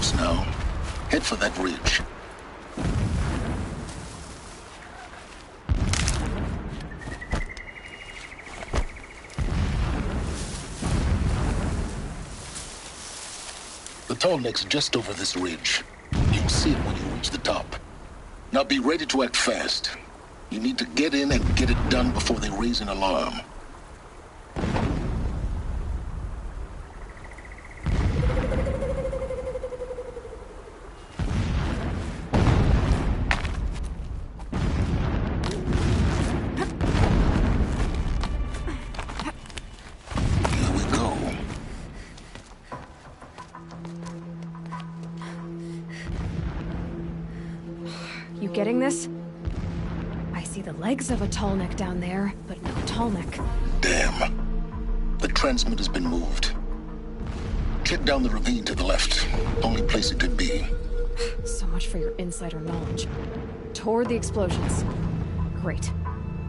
close now. Head for that ridge. The tall neck's just over this ridge. You'll see it when you reach the top. Now be ready to act fast. You need to get in and get it done before they raise an alarm. Getting this? I see the legs of a tall neck down there, but no tall neck. Damn. The transmitter's been moved. Check down the ravine to the left. Only place it could be. So much for your insider knowledge. Toward the explosions. Great.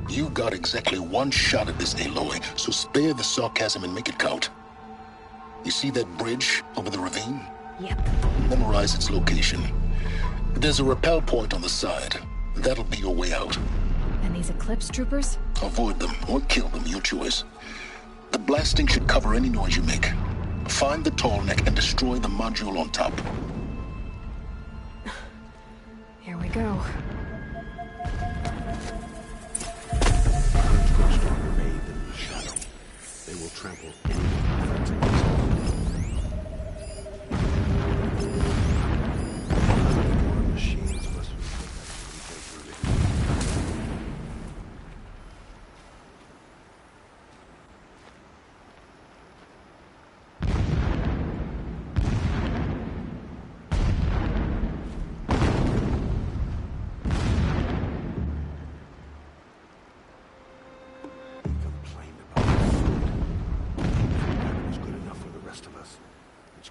You got exactly one shot at this, Aloy, so spare the sarcasm and make it count. You see that bridge over the ravine? Yep. Memorize its location. There's a rappel point on the side. That'll be your way out. And these Eclipse troopers? Avoid them or kill them, your choice. The blasting should cover any noise you make. Find the tall neck and destroy the module on top. Here we go. Birds grow stronger bathed in the shadow. They will trample anyone who fights against them.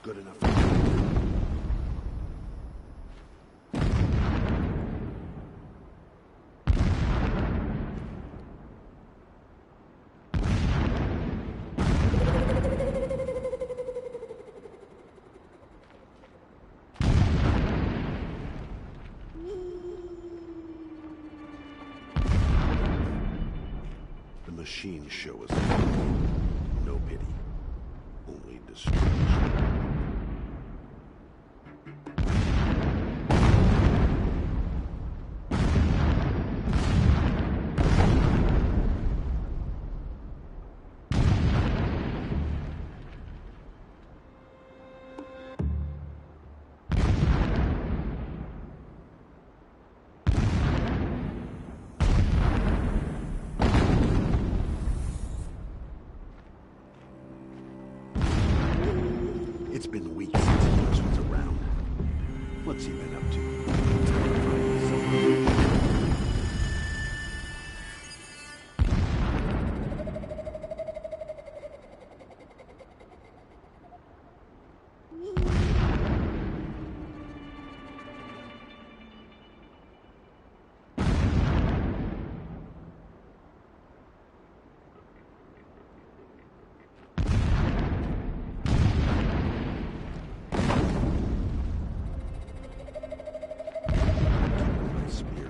Good enough. The machines show us no pity, only destruction. It's been weeks since Bruce was around. What's he been up to? Spear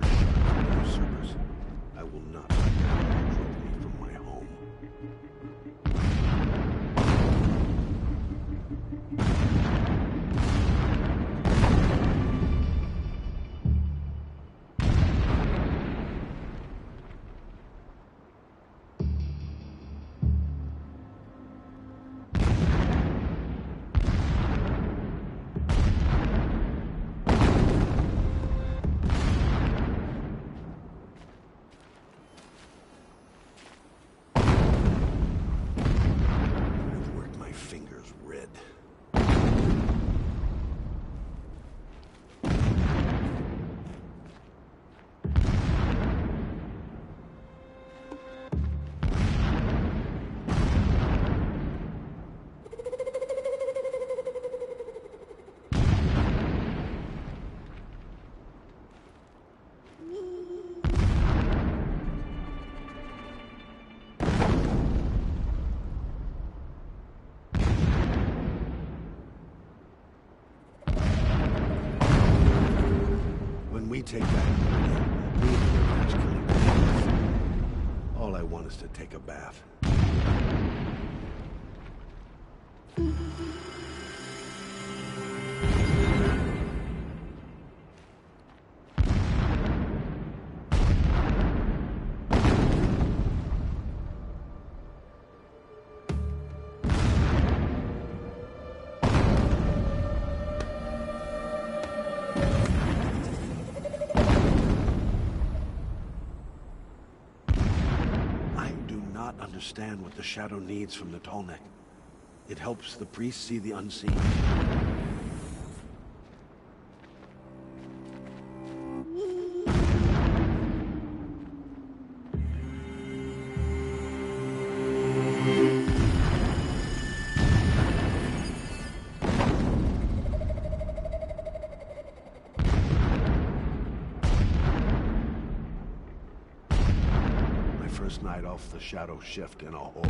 take that money. Leave the revenge killing. All I want is to take a bath. Understand what the shadow needs from the Tallneck. It helps the priest see the unseen. First night off the shadow shift in a hole.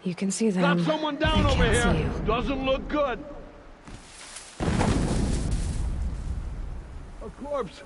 You can see them. Got someone down I over can't see here. you. Doesn't look good. A corpse.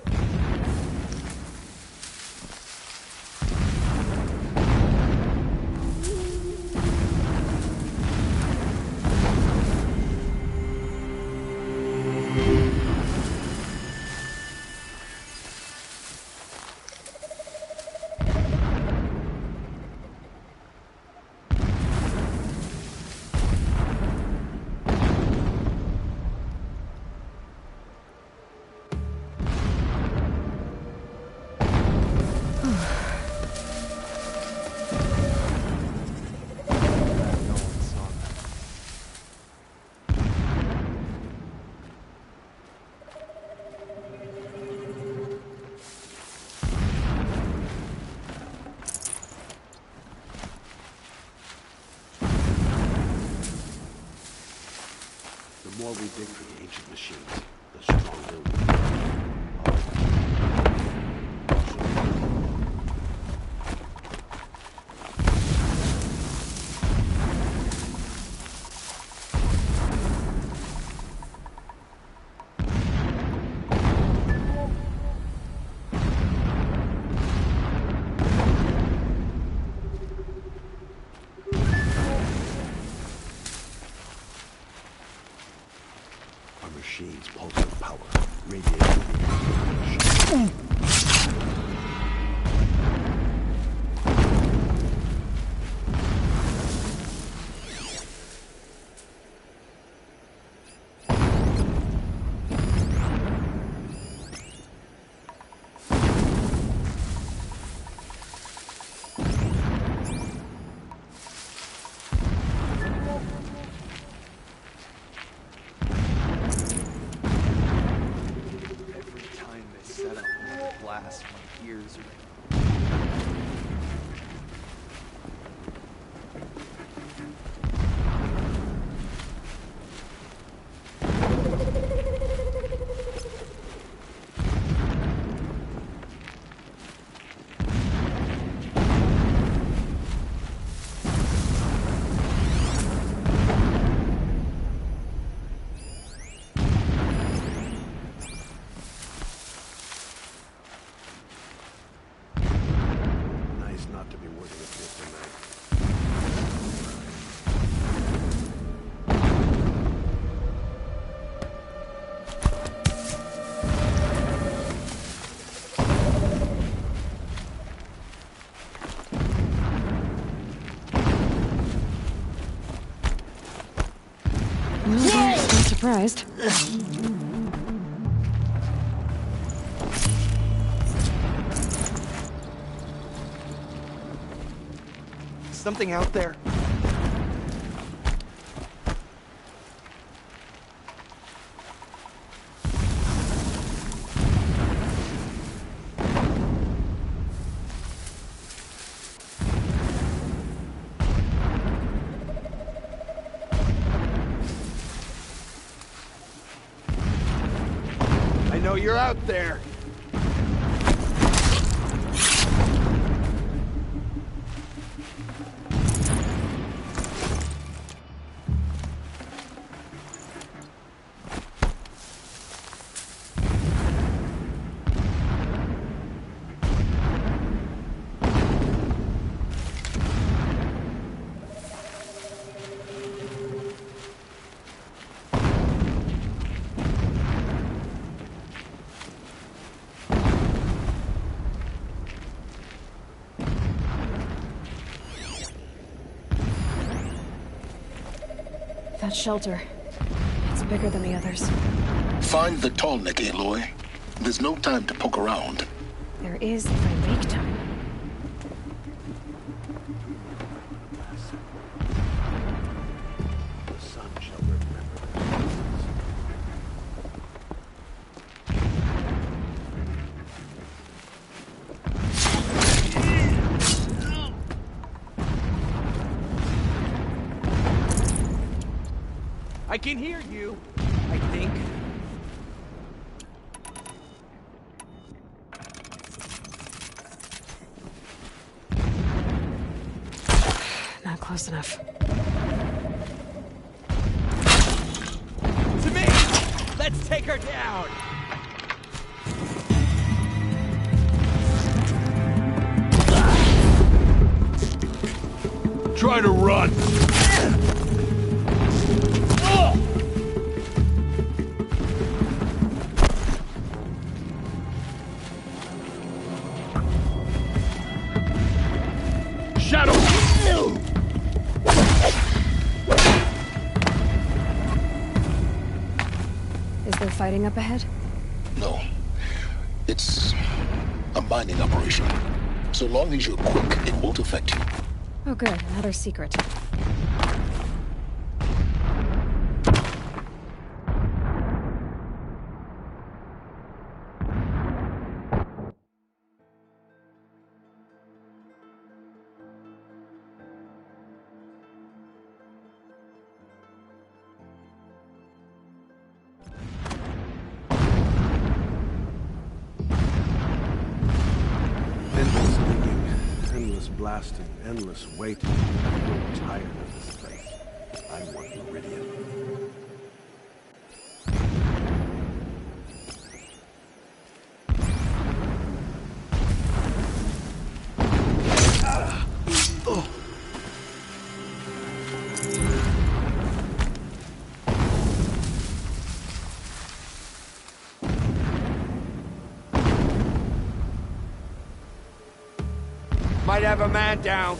The more we dig for the ancient machines, the stronger we become. Machines pulse with power, radiating to be working with Mr. Knight. I'm surprised. Something out there? I know you're out there. That shelter. It's bigger than the others. Find the tall neck, Aloy. There's no time to poke around. There is if I make time. The sun shall remember their sins. I can hear you, I think. Not close enough. To me! Let's take her down! Try to run! Shadow! Is there fighting up ahead? No. It's a mining operation. So long as you're quick, it won't affect you. Oh good, another secret. Endless digging, endless blasting, endless waiting. I'm tired of this place. I want Meridian. Might have a man down.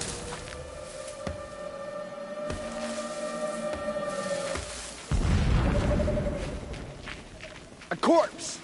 A corpse!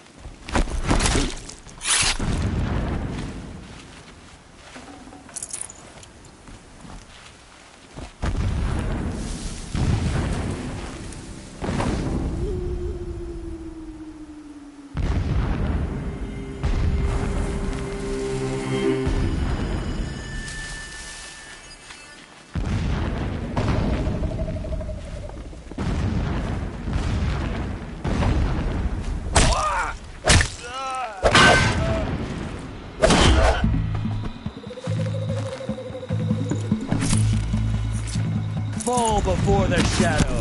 Fall before the shadow.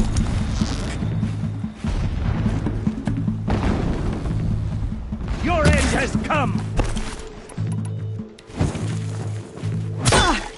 Your end has come! Ah!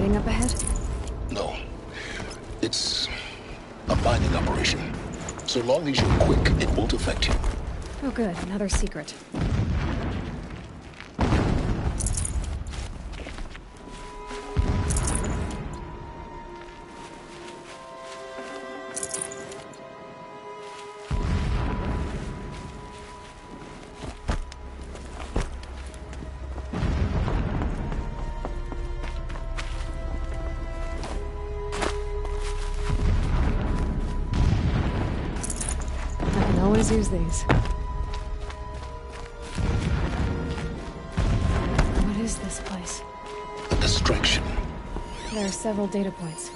fighting up ahead? No. It's a mining operation. So long as you're quick, it won't affect you. Oh good, another secret. Always use these. What is this place? A distraction. There are several data points.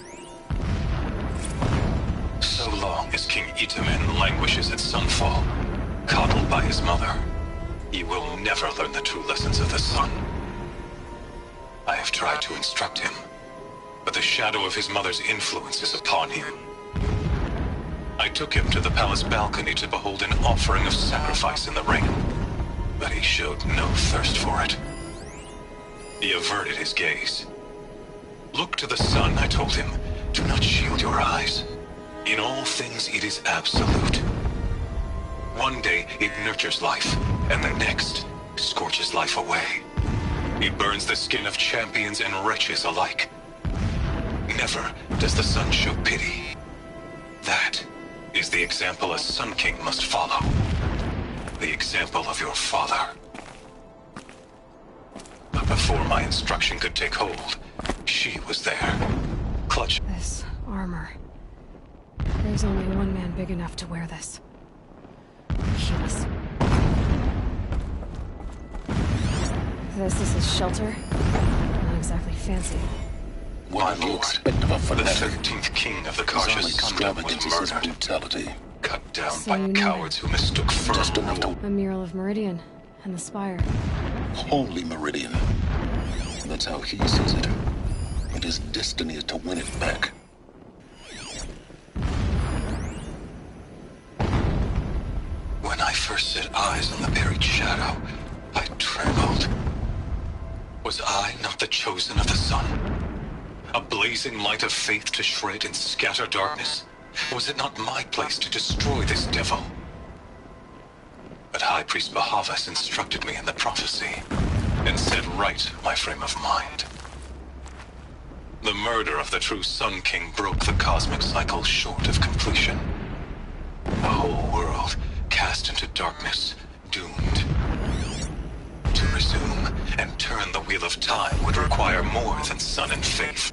So long as King Itamen languishes at Sunfall, coddled by his mother, he will never learn the true lessons of the sun. I have tried to instruct him, but the shadow of his mother's influence is upon him. I took him to the palace balcony to behold an offering of sacrifice in the ring, but he showed no thirst for it. He averted his gaze. Look to the sun, I told him. Do not shield your eyes. In all things it is absolute. One day it nurtures life, and the next scorches life away. It burns the skin of champions and wretches alike. Never does the sun show pity. That is the example a Sun King must follow. The example of your father. But before my instruction could take hold, she was there. Clutch. This armor. There's only one man big enough to wear this. Achilles. This is his shelter? Not exactly fancy. What do you expect of a The fanatic? 13th king of the His only Karja's kingdom was extravagance is his murdered, brutality. cut down So by you know cowards who mistook firm Just enough to rule. A mural of Meridian and the spire. Holy Meridian. That's how he sees it. And his destiny is to win it back. When I first set eyes on the buried shadow, I trembled. Was I not the chosen of the sun? A blazing light of faith to shred and scatter darkness? Was it not my place to destroy this devil? But High Priest Bahavas instructed me in the prophecy, and set right my frame of mind. The murder of the true Sun King broke the cosmic cycle short of completion. The whole world cast into darkness, doomed. To resume and turn the wheel of time would require more than sun and faith.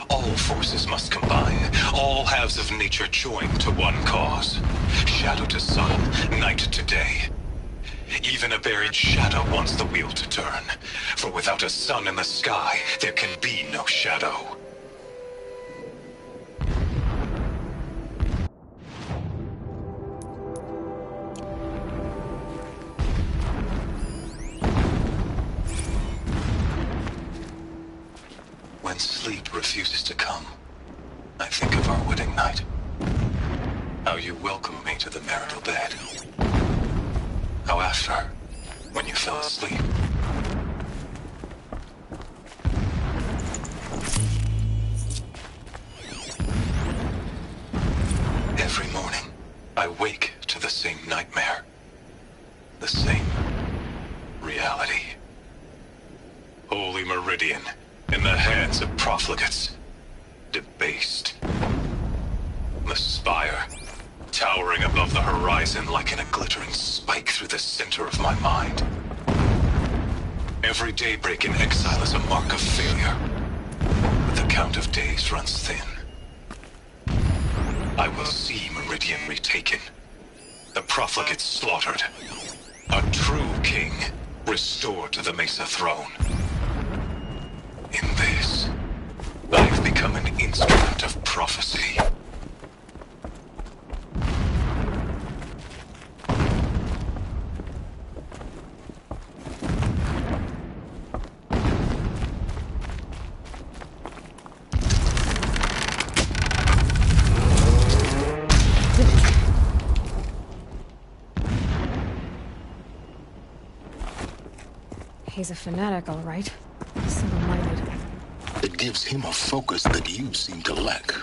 All forces must combine, all halves of nature join to one cause. Shadow to sun, night to day. Even a buried shadow wants the wheel to turn, for without a sun in the sky, there can be no shadow. When sleep refuses to come, I think of our wedding night. How you welcomed me to the marital bed. How after, when you fell asleep, every morning, I wake to the same nightmare. The same reality. Holy Meridian, in the hands of profligates, debased. The spire, towering above the horizon like in a glittering spike through the center of my mind. Every daybreak in exile is a mark of failure, but the count of days runs thin. I will see Meridian retaken, the profligates slaughtered, a true king restored to the Mesa throne. In this, I've become an instrument of prophecy. He's a fanatic, all right. Single-minded. It gives him a focus that you seem to lack.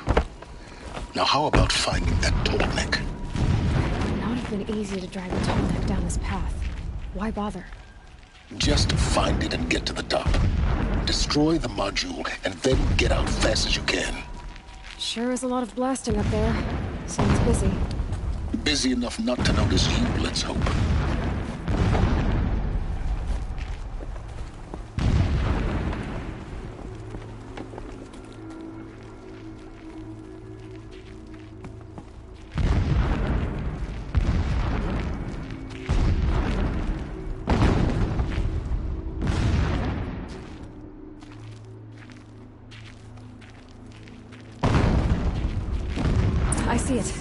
Now how about finding that turtleneck? It would not have been easy to drive a turtleneck down this path. Why bother? Just find it and get to the top. Destroy the module, and then get out fast as you can. Sure is a lot of blasting up there. Sounds busy. Busy enough not to notice you, let's hope. I see it.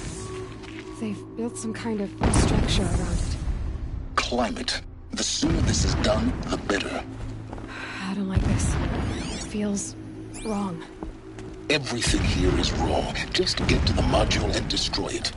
They've built some kind of structure around it. Climb it. The sooner this is done, the better. I don't like this. It feels wrong. Everything here is wrong. Just get to the module and destroy it.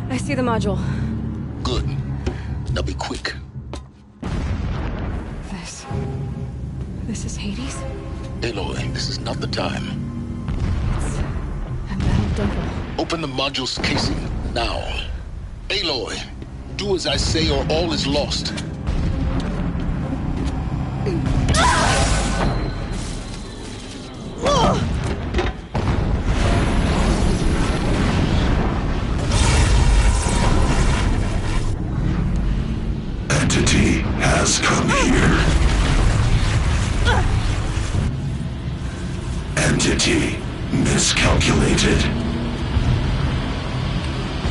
I see the module. Good. Now be quick. This is Hades? Aloy, this is not the time. It's a metal devil. Open the module's casing, now. Aloy, do as I say or all is lost. Entity has come here. Entity miscalculated.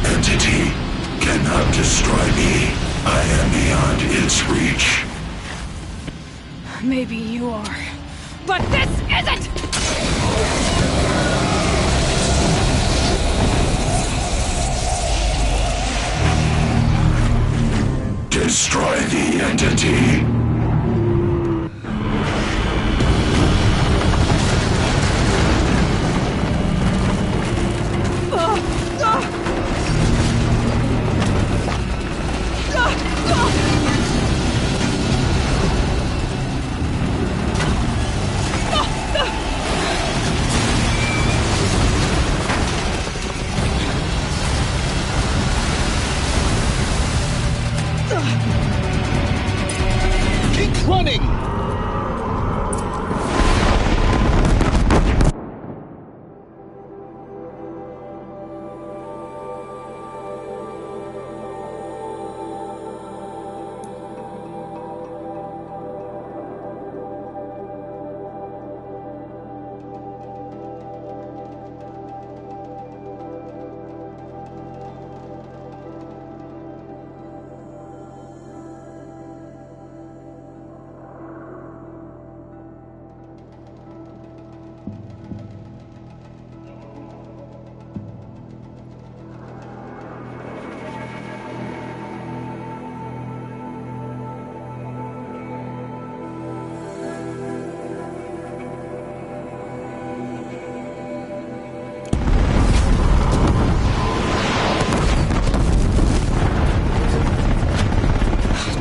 Entity cannot destroy me. I am beyond its reach. Maybe you are. But this isn't! Destroy the entity. Keep running!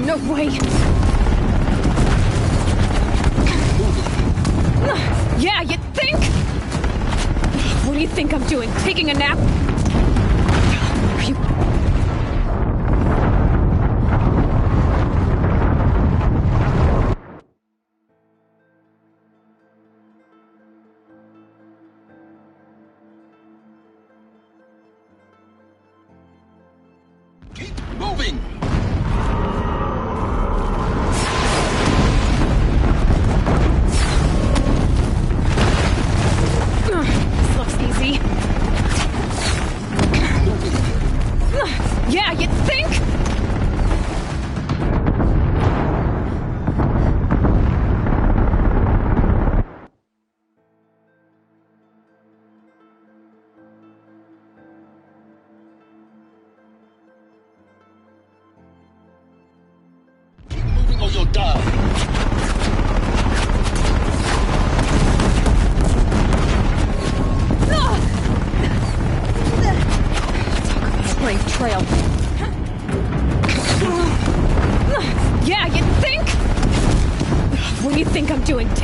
No way! Yeah, you think? What do you think I'm doing? Taking a nap? Are you...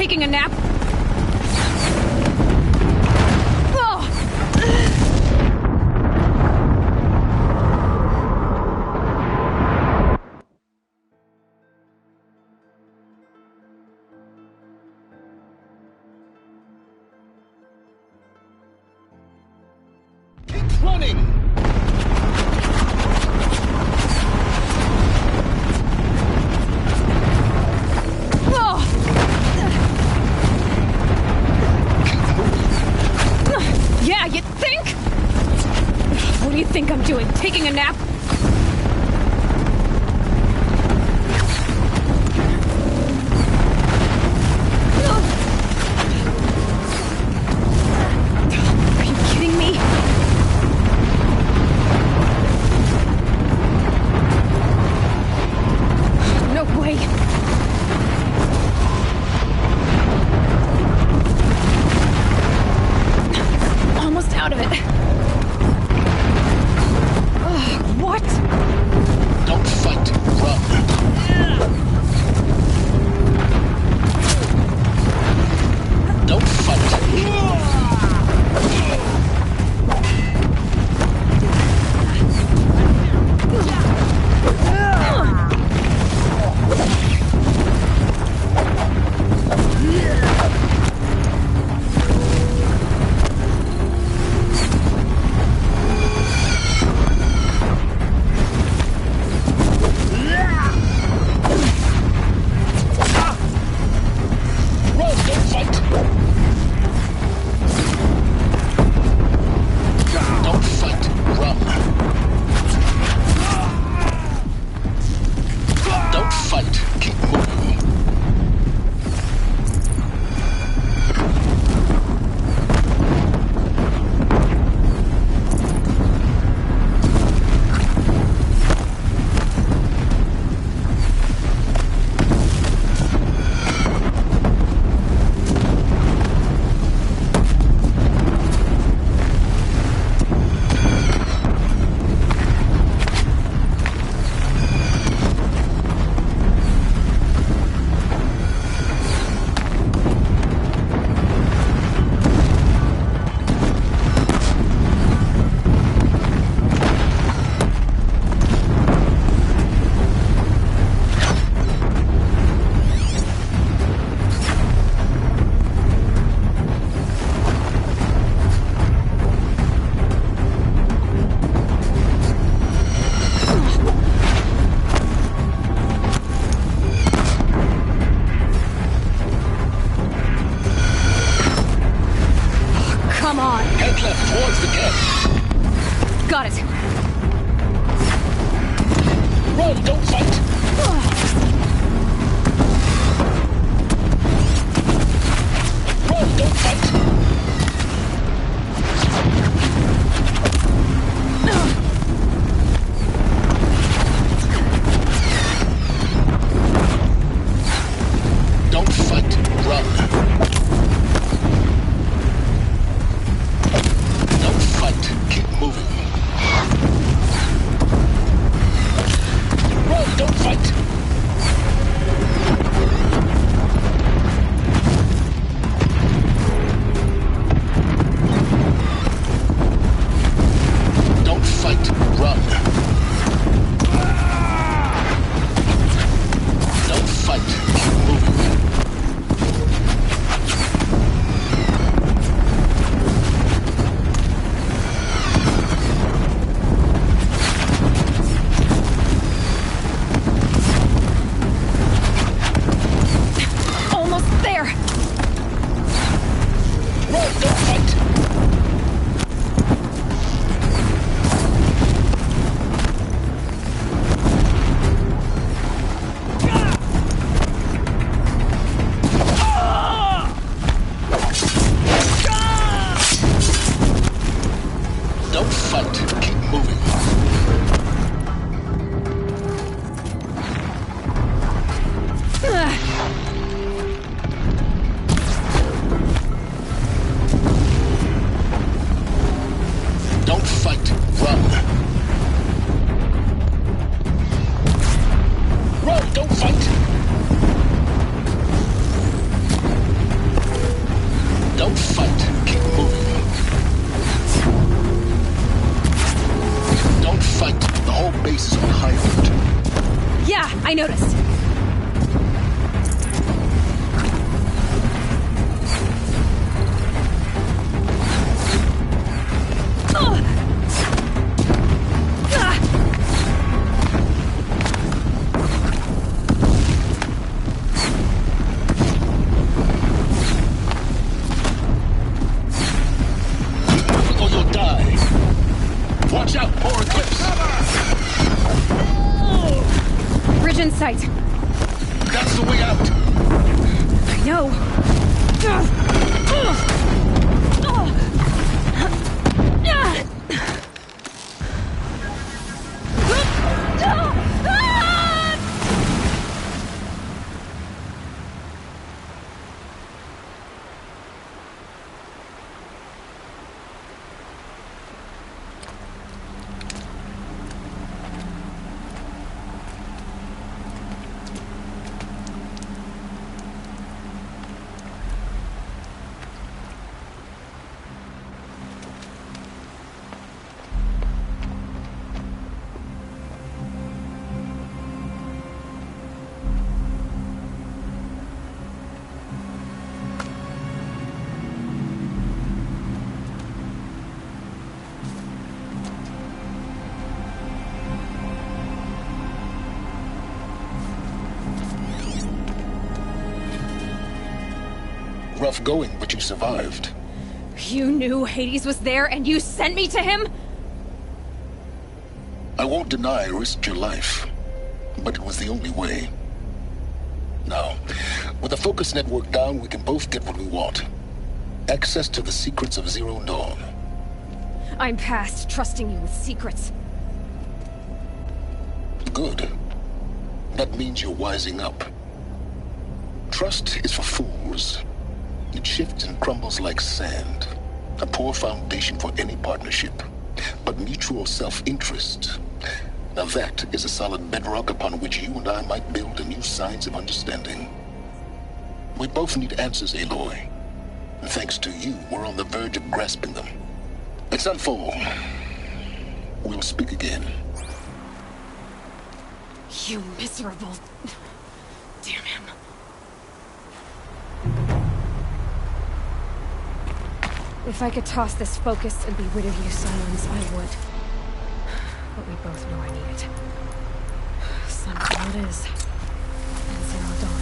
taking a nap? Keep running! Yeah, you think? What do you think I'm doing? Taking a nap? Are you kidding me? No way. Almost out of it. What? Don't fight, run. Don't fight. Come on. Head left towards the gate. Got it. Run, don't fight. Run, don't fight. Don't fight, run. Don't fight, keep moving. Run, don't fight. Don't fight, run. Don't fight, keep moving. Almost there. Run, don't fight. Don't fight, keep moving. Don't fight, run. Run, don't fight. I noticed. Or you'll die. Watch out, poor eclipse. Bridge in sight. That's the way out. I know. Rough going, but you survived. You knew Hades was there and you sent me to him? I won't deny I risked your life, but it was the only way. Now, with the focus network down, we can both get what we want. Access to the secrets of Zero Dawn. I'm past trusting you with secrets. Good. That means you're wising up. Trust is for fools. It shifts and crumbles like sand. A poor foundation for any partnership. But mutual self-interest, now that is a solid bedrock upon which you and I might build a new science of understanding. We both need answers, Aloy. And thanks to you, we're on the verge of grasping them. Let's unfold. We'll speak again. You miserable... Damn him. If I could toss this focus and be rid of you, Silence, I would. But we both know I need it. Sunfall it is. And Zero Dawn.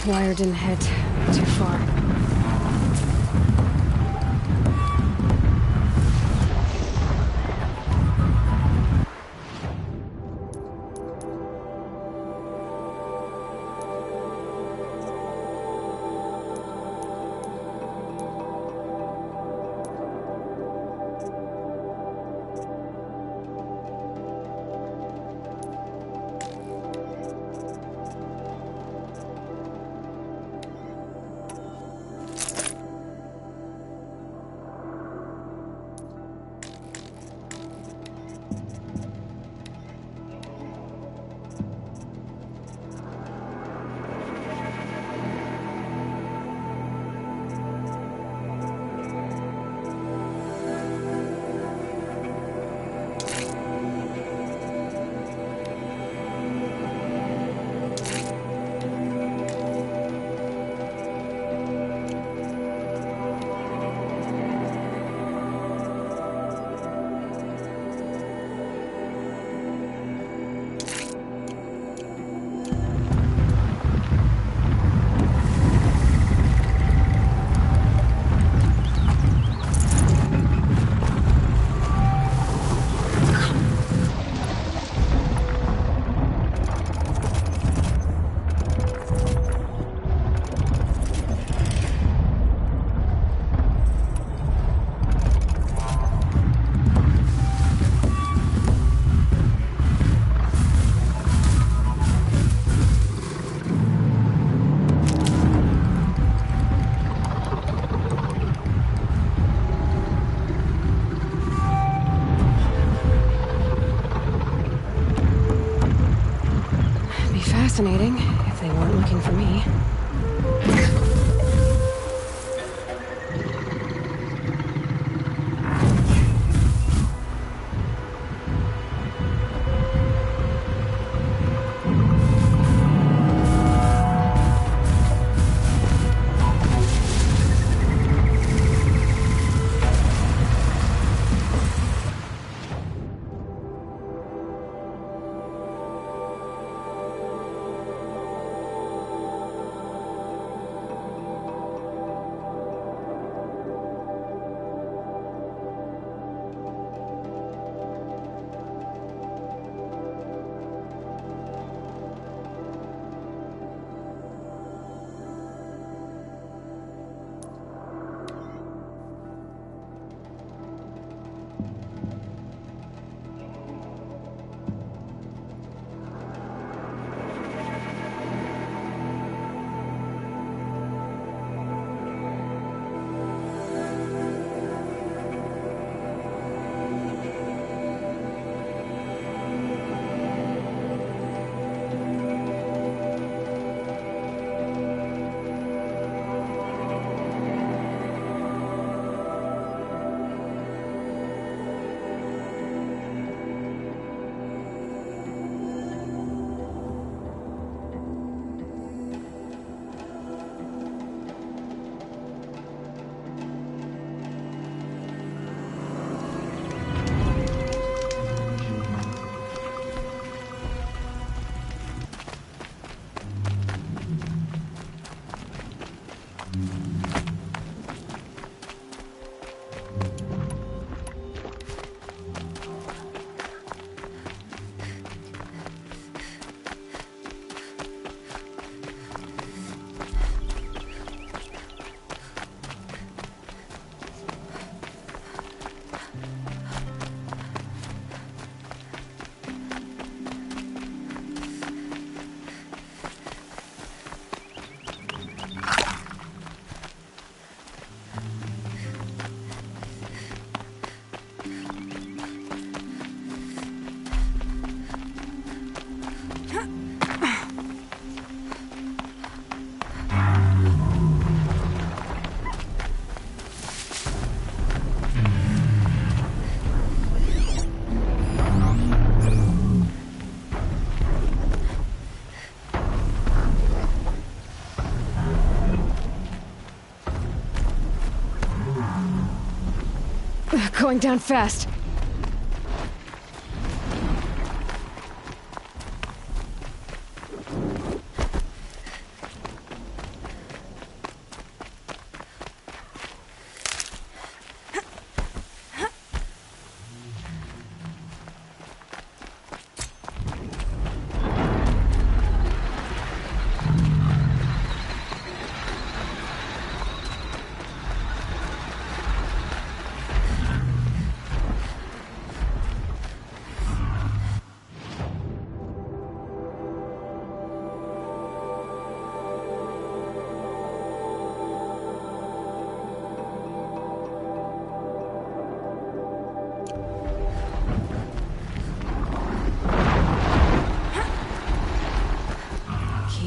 Wire didn't hit too far. Fascinating, if they weren't looking for me. Going down fast.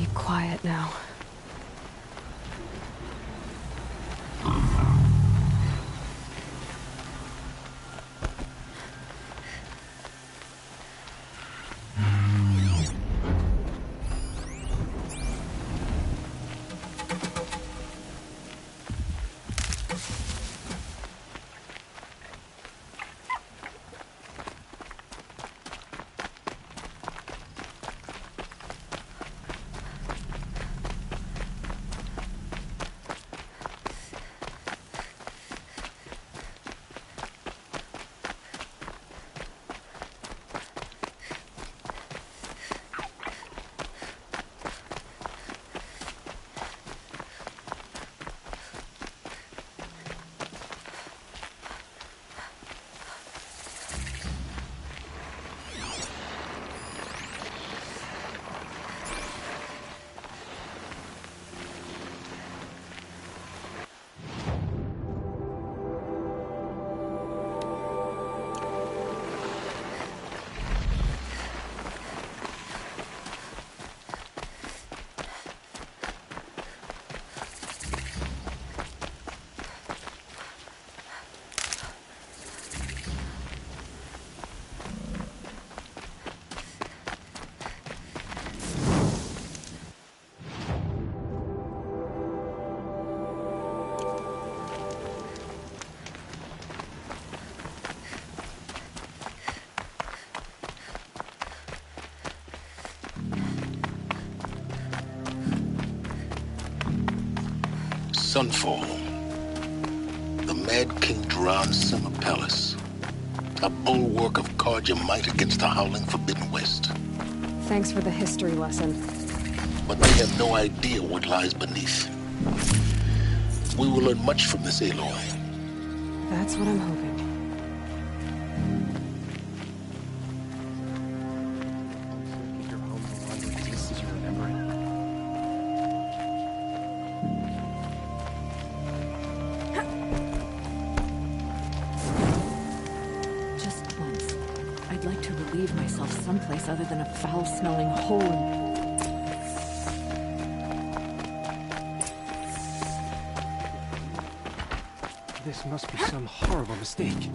keep quiet now. Sunfall. The Mad King Duran's summer palace. A bulwark of cards your might against the howling Forbidden West. Thanks for the history lesson. But they have no idea what lies beneath. We will learn much from this Aloy. That's what I'm hoping. Your home no longer exists as you remember it. Just once, I'd like to relieve myself someplace other than a foul-smelling hole. This must be some horrible mistake.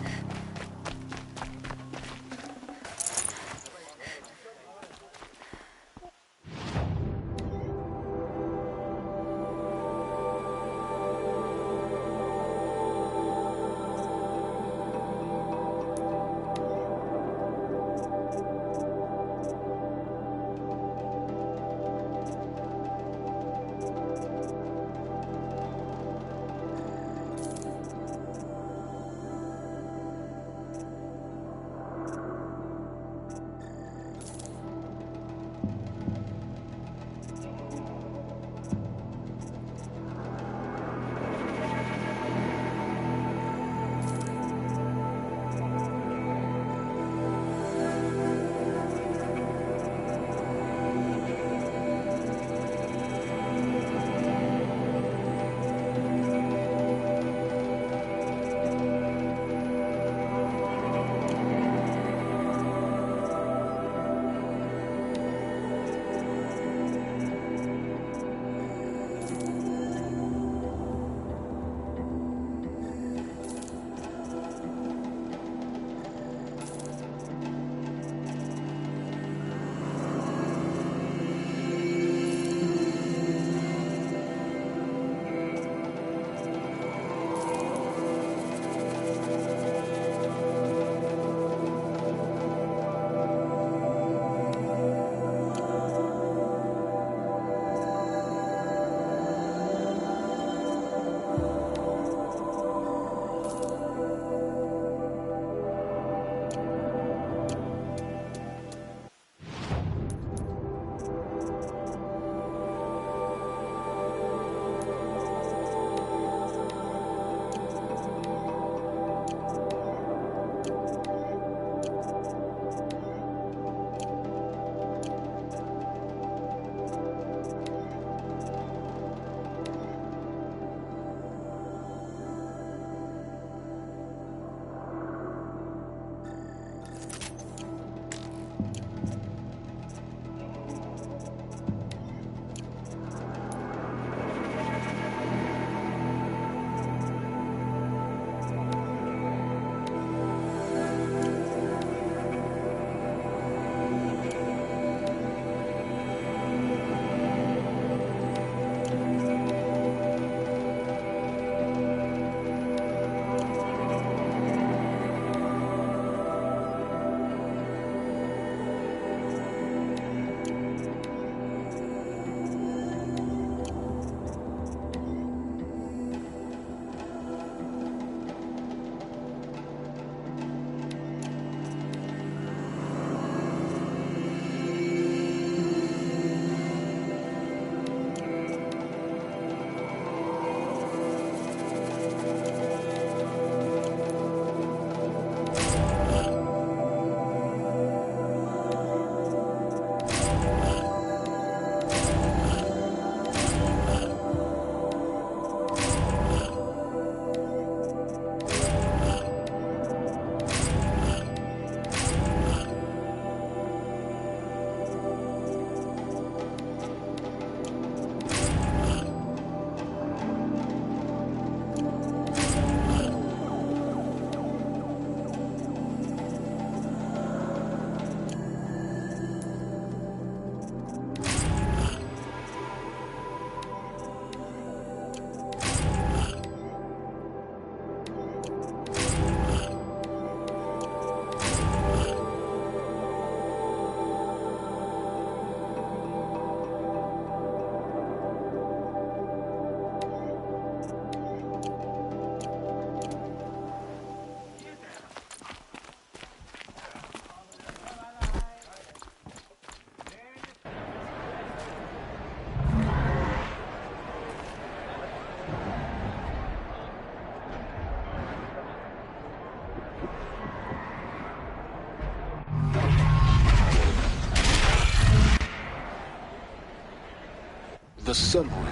The Sun Ring.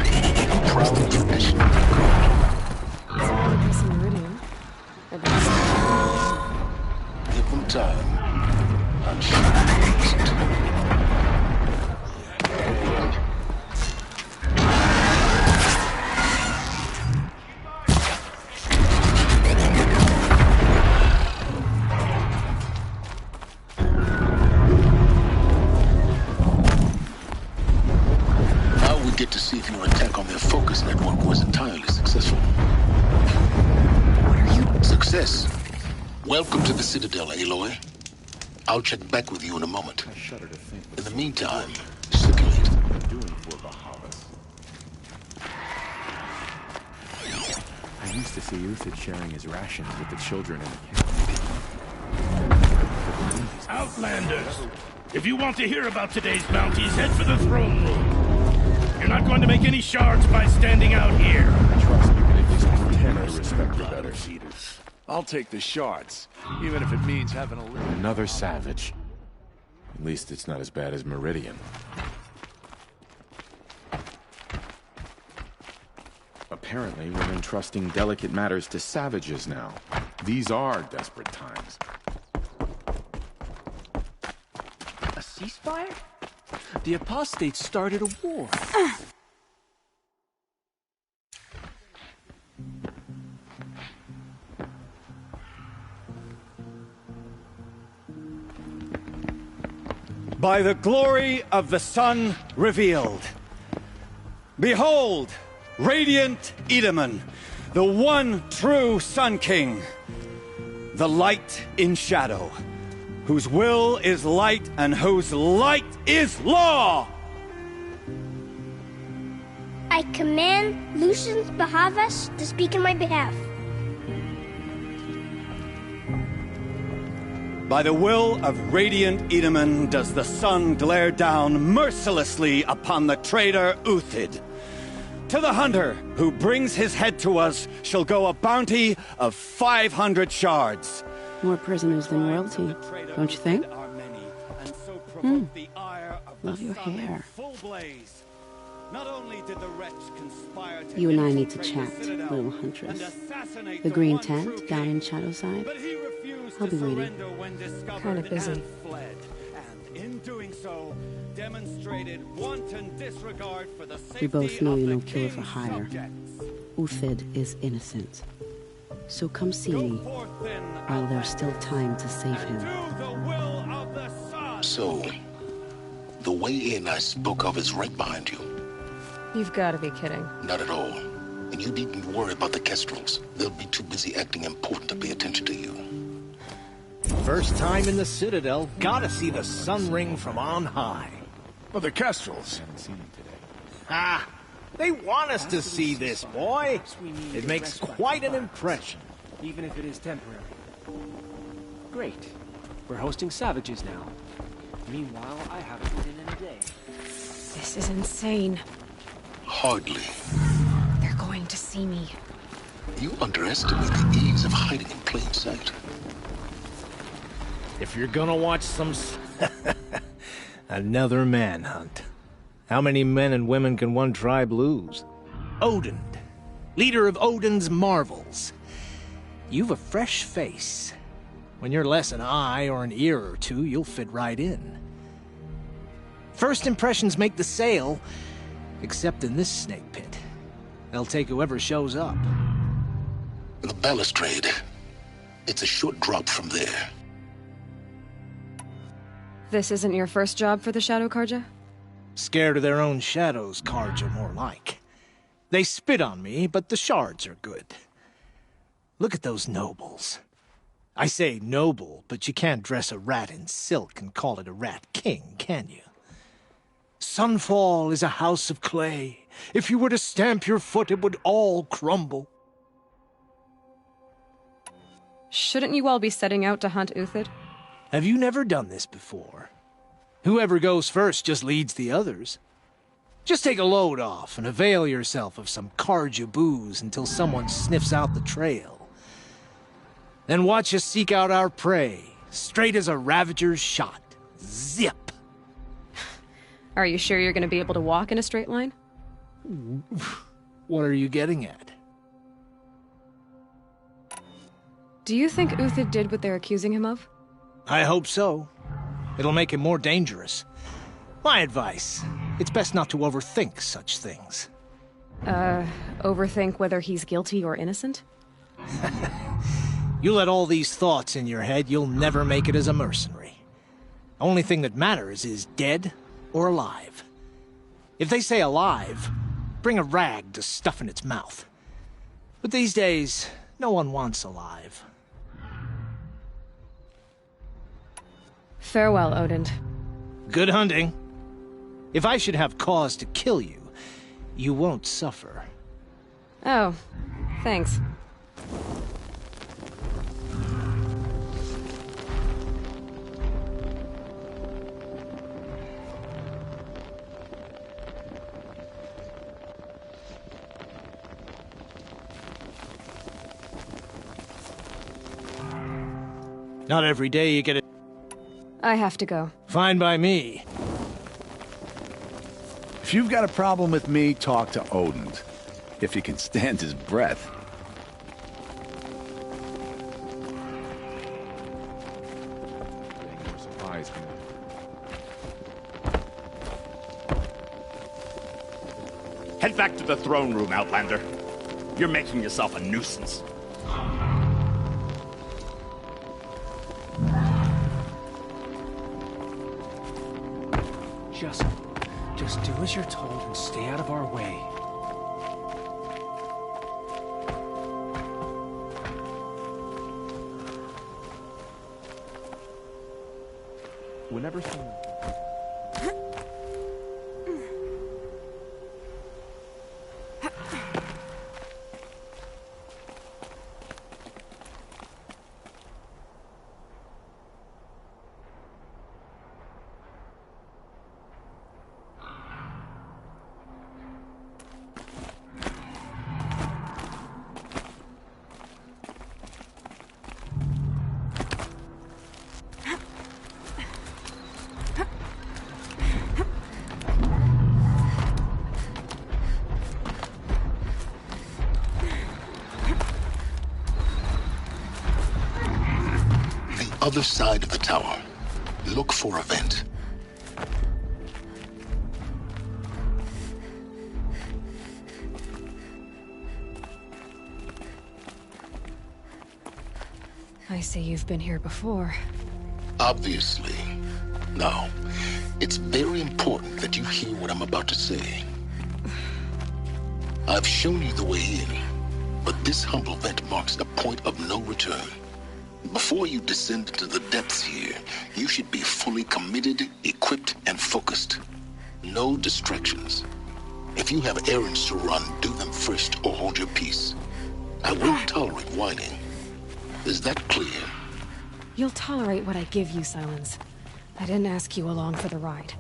A proud tradition. Focus on Meridian. Give them time. I'm sure they'll get to see if your attack on their focus network was entirely successful. What are you... Success. Welcome to the Citadel, Aloy. I'll check back with you in a moment. I shudder to think. In the meantime, circulate. Doing for Bahavas. I used to see Uthid sharing his rations with the children in the camp. Outlanders! If you want to hear about today's bounties, head for the throne room. You're not going to make any shards by standing out here. Trust me, at least pretend to respect the better. I'll take the shards, even if it means having a little... Another savage. At least it's not as bad as Meridian. Apparently, we're entrusting delicate matters to savages now. These are desperate times. A ceasefire? The apostates started a war. By the glory of the sun revealed. Behold, radiant Edaman, the one true Sun King. The light in shadow, whose will is light and whose light is law! I command Lucius Bahavas to speak in my behalf. By the will of radiant Edaman does the sun glare down mercilessly upon the traitor Uthid. To the hunter who brings his head to us shall go a bounty of 500 shards. More prisoners than royalty, don't you think? Love your hair. You and I need to chat, little huntress. The green tent down in Shadowside. I'll be waiting. Kind of busy. We both know you're no killer for hire. Uthid is innocent. So come see me, while there's still time to save him. So, the way in I spoke of is right behind you. You've got to be kidding. Not at all. And you needn't worry about the Kestrels. They'll be too busy acting important to pay attention to you. First time in the Citadel, gotta see the sun ring from on high. Well, the Kestrels. I haven't seen them today. Ah, they want us to see this, boy. It makes quite an impression. Even if it is temporary. Great. We're hosting savages now. Meanwhile, I haven't eaten in a day. This is insane. Hardly. They're going to see me. You underestimate the ease of hiding in plain sight. If you're gonna watch some... Another manhunt. How many men and women can one tribe lose? Odin, leader of Odin's marvels. You've a fresh face. When you're less an eye or an ear or two, you'll fit right in. First impressions make the sale, except in this snake pit. They'll take whoever shows up. The balustrade. It's a short drop from there. This isn't your first job for the Shadow Karja? Scared of their own shadows, Karja, more like. They spit on me, but the shards are good. Look at those nobles. I say noble, but you can't dress a rat in silk and call it a rat king, can you? Sunfall is a house of clay. If you were to stamp your foot, it would all crumble. Shouldn't you all be setting out to hunt Uthid? Have you never done this before? Whoever goes first just leads the others. Just take a load off and avail yourself of some Karja booze until someone sniffs out the trail. Then watch us seek out our prey, straight as a ravager's shot. Zip! Are you sure you're gonna be able to walk in a straight line? What are you getting at? Do you think Uthid did what they're accusing him of? I hope so. It'll make him more dangerous. My advice, it's best not to overthink such things. Overthink whether he's guilty or innocent? You let all these thoughts in your head, you'll never make it as a mercenary. Only thing that matters is dead or alive. If they say alive, bring a rag to stuff in its mouth. But these days, no one wants alive. Farewell, Odin. Good hunting. If I should have cause to kill you, you won't suffer. Oh, thanks. Not every day you get it. I have to go. Fine by me. If you've got a problem with me, talk to Odin. If he can stand his breath. Head back to the throne room, Outlander. You're making yourself a nuisance. Just do as you're told and stay out of our way. Whenever someone... Other side of the tower. Look for a vent. I see you've been here before. Obviously. Now, it's very important that you hear what I'm about to say. I've shown you the way in, but this humble vent marks a point of no return. Before you descend into the depths here, you should be fully committed, equipped, and focused. No distractions. If you have errands to run, do them first or hold your peace. I won't tolerate whining. Is that clear? You'll tolerate what I give you, Silence. I didn't ask you along for the ride.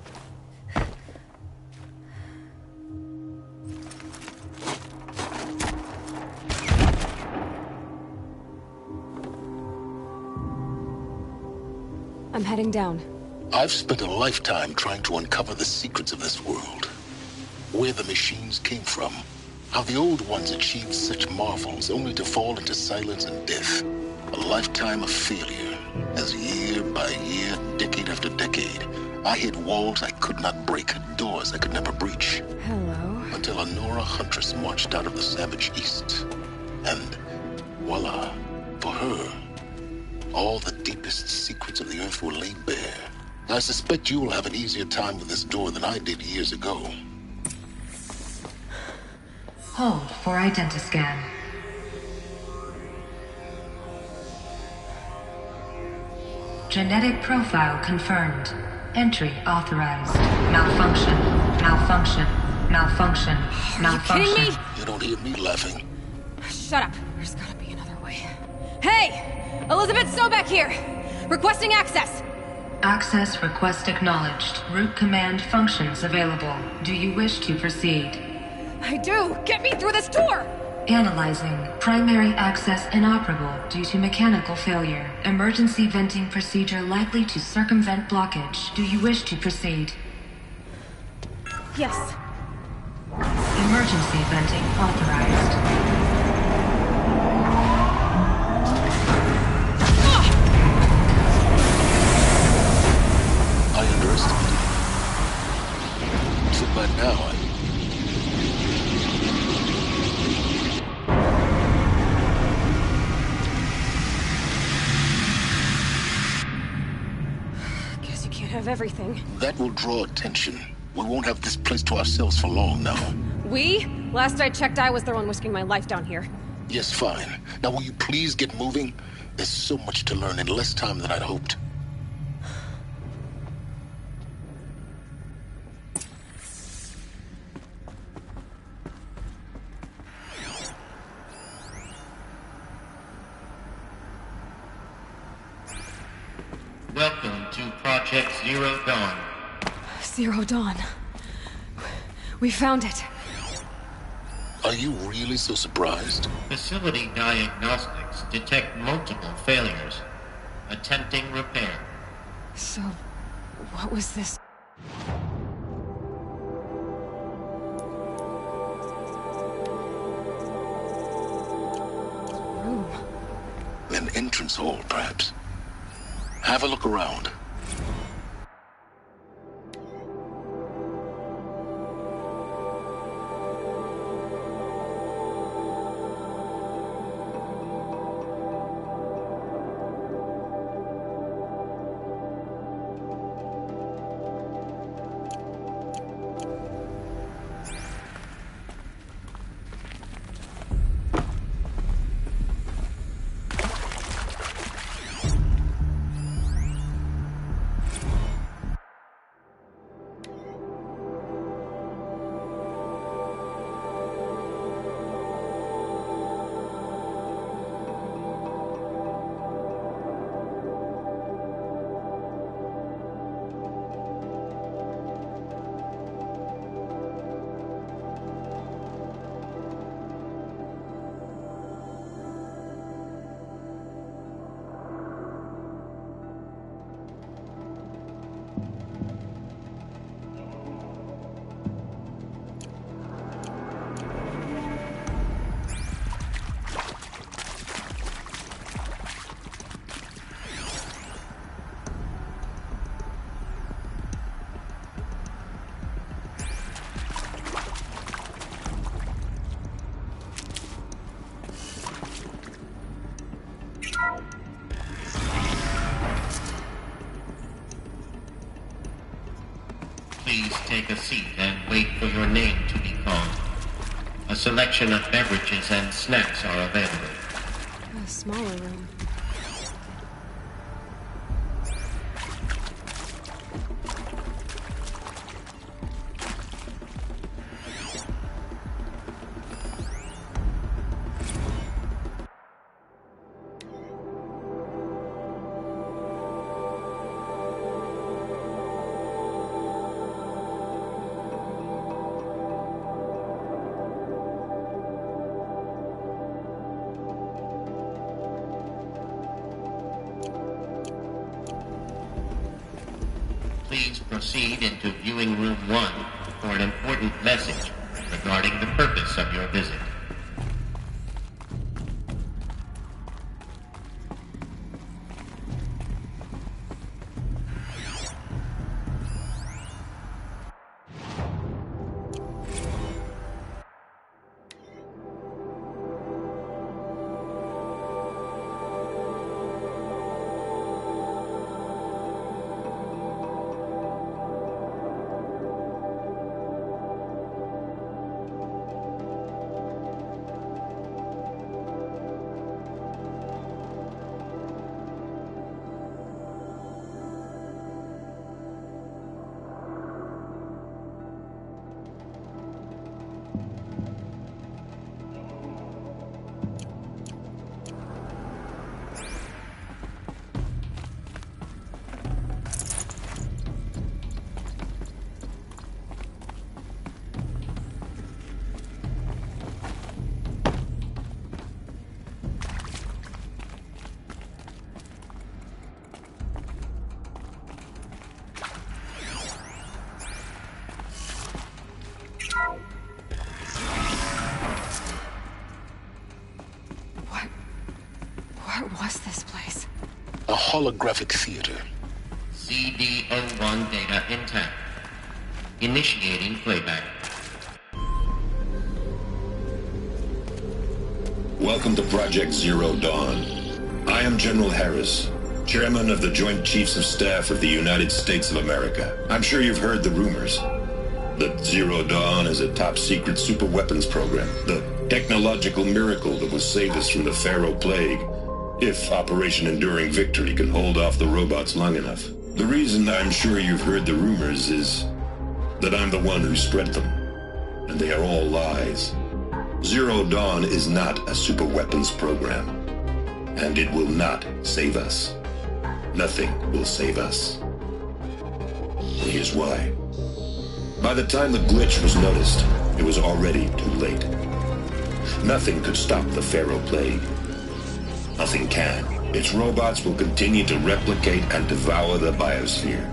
I'm heading down. I've spent a lifetime trying to uncover the secrets of this world. Where the machines came from. How the old ones achieved such marvels only to fall into silence and death. A lifetime of failure. As year by year, decade after decade, I hit walls I could not break, doors I could never breach. Hello. Until a Nora huntress marched out of the savage east. And voila, for her, all the deepest secrets of the earth were laid bare. I suspect you will have an easier time with this door than I did years ago. Hold for identiscan. Genetic profile confirmed. Entry authorized. Malfunction. Malfunction. Malfunction. Malfunction. Are you kidding me? You don't hear me laughing. Shut up. There's gotta be another way. Hey! Elizabeth Sobeck here! Requesting access! Access request acknowledged. Root command functions available. Do you wish to proceed? I do! Get me through this door! Analyzing. Primary access inoperable due to mechanical failure. Emergency venting procedure likely to circumvent blockage. Do you wish to proceed? Yes. Emergency venting authorized. I underestimated. So by now, Guess you can't have everything. that will draw attention. We won't have this place to ourselves for long now. We? Last I checked, I was the one risking my life down here. Yes, fine. Now will you please get moving? There's so much to learn in less time than I'd hoped. Welcome to Project Zero Dawn. Zero Dawn. We found it. Are you really so surprised? Facility diagnostics detect multiple failures. Attempting repair. So, what was this? Room. An entrance hall, perhaps. Have a look around. Please take a seat and wait for your name to be called. A selection of beverages and snacks are available. A smaller room. Please proceed into viewing room 1 for an important message regarding the purpose of your visit. A holographic theater. CD01 data intact. Initiating playback. Welcome to Project Zero Dawn. I am General Harris, Chairman of the Joint Chiefs of Staff of the United States of America. I'm sure you've heard the rumors that Zero Dawn is a top-secret superweapons program, the technological miracle that will save us from the Pharaoh Plague, if Operation Enduring Victory can hold off the robots long enough. The reason I'm sure you've heard the rumors is that I'm the one who spread them, and they are all lies. Zero Dawn is not a superweapons program, and it will not save us. Nothing will save us. Here's why. By the time the glitch was noticed, it was already too late. Nothing could stop the Pharaoh Plague. Nothing can. Its robots will continue to replicate and devour the biosphere.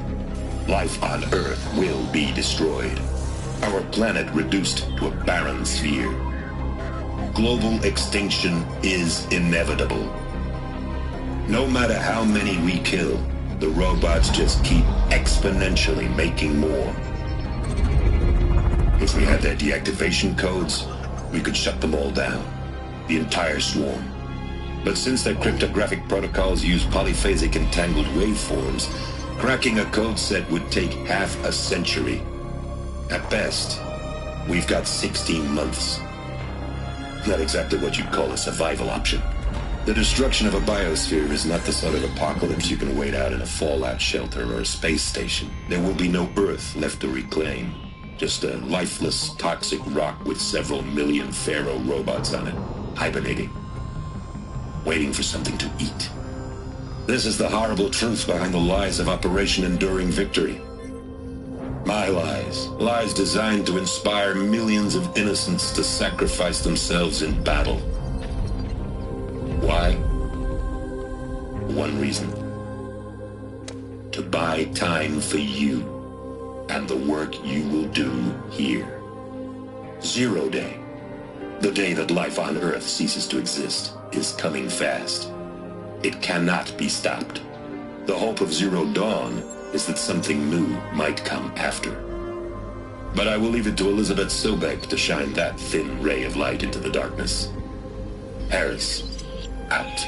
Life on Earth will be destroyed. Our planet reduced to a barren sphere. Global extinction is inevitable. No matter how many we kill, the robots just keep exponentially making more. If we had their deactivation codes, we could shut them all down. The entire swarm. But since their cryptographic protocols use polyphasic entangled waveforms, cracking a code set would take half a century. At best, we've got 16 months. Not exactly what you'd call a survival option. The destruction of a biosphere is not the sort of apocalypse you can wait out in a fallout shelter or a space station. There will be no Earth left to reclaim. Just a lifeless, toxic rock with several million Pharaoh robots on it, hibernating, waiting for something to eat. This is the horrible truth behind the lies of Operation Enduring Victory. My lies. Lies designed to inspire millions of innocents to sacrifice themselves in battle. Why? One reason. To buy time for you and the work you will do here. Zero Day, the day that life on Earth ceases to exist, is coming fast. It cannot be stopped. The hope of Zero Dawn is that something new might come after. But I will leave it to Elizabeth Sobek to shine that thin ray of light into the darkness. Harris, out.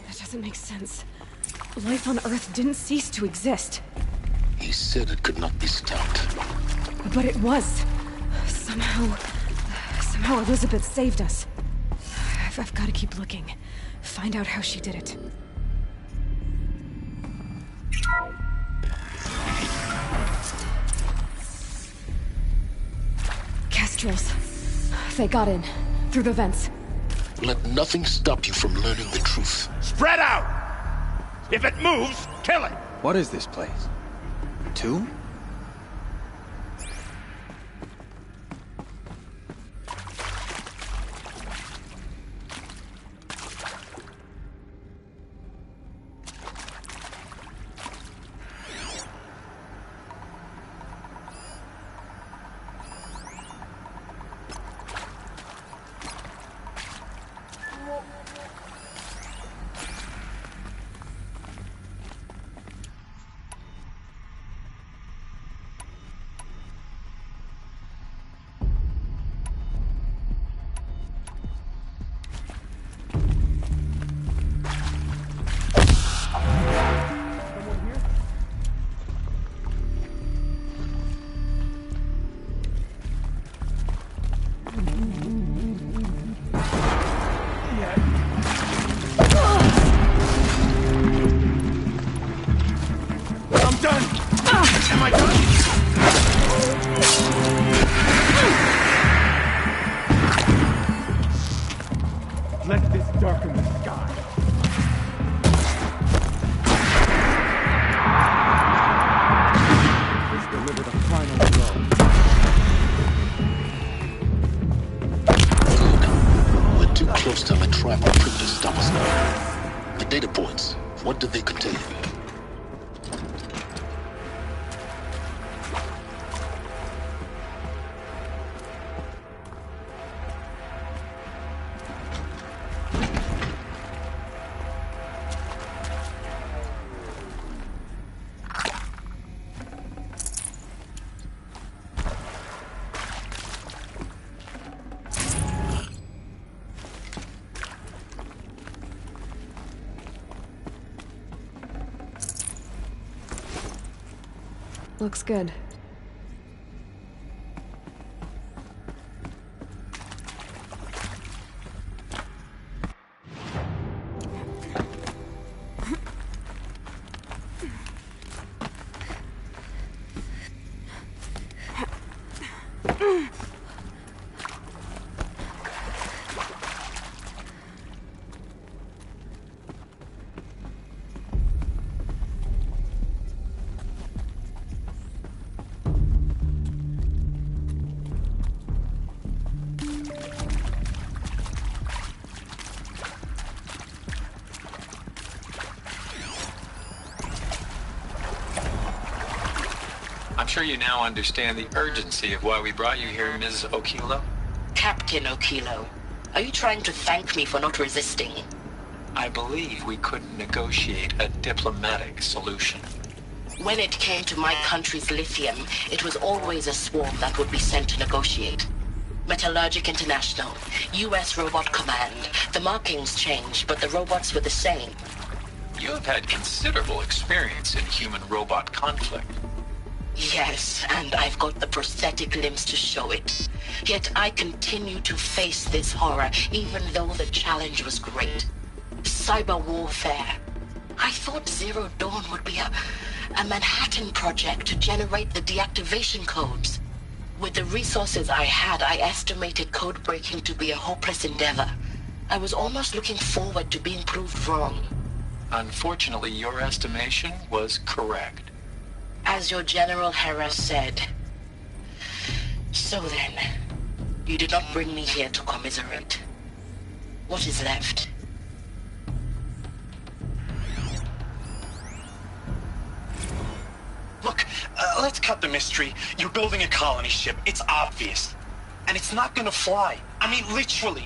That doesn't make sense. Life on Earth didn't cease to exist. He said it could not be stopped. But it was. Somehow Elizabeth saved us. I've got to keep looking. Find out how she did it. Kestrels. They got in. Through the vents. Let nothing stop you from learning the truth. Spread out! If it moves, kill it! What is this place? A tomb? Looks good. I'm sure you now understand the urgency of why we brought you here, Ms. Okilo. Captain Okilo, are you trying to thank me for not resisting? I believe we couldn't negotiate a diplomatic solution. When it came to my country's lithium, it was always a swarm that would be sent to negotiate. Metallurgic International, U.S. Robot Command. The markings changed, but the robots were the same. You have had considerable experience in human-robot conflict. Yes, and I've got the prosthetic limbs to show it. Yet I continue to face this horror, even though the challenge was great. Cyber warfare. I thought Zero Dawn would be a Manhattan project to generate the deactivation codes. With the resources I had, I estimated code breaking to be a hopeless endeavor. I was almost looking forward to being proved wrong. Unfortunately, your estimation was correct. As your General Hera said. So then, you did not bring me here to commiserate. What is left? Look, let's cut the mystery. You're building a colony ship. It's obvious. And it's not gonna fly. I mean, literally.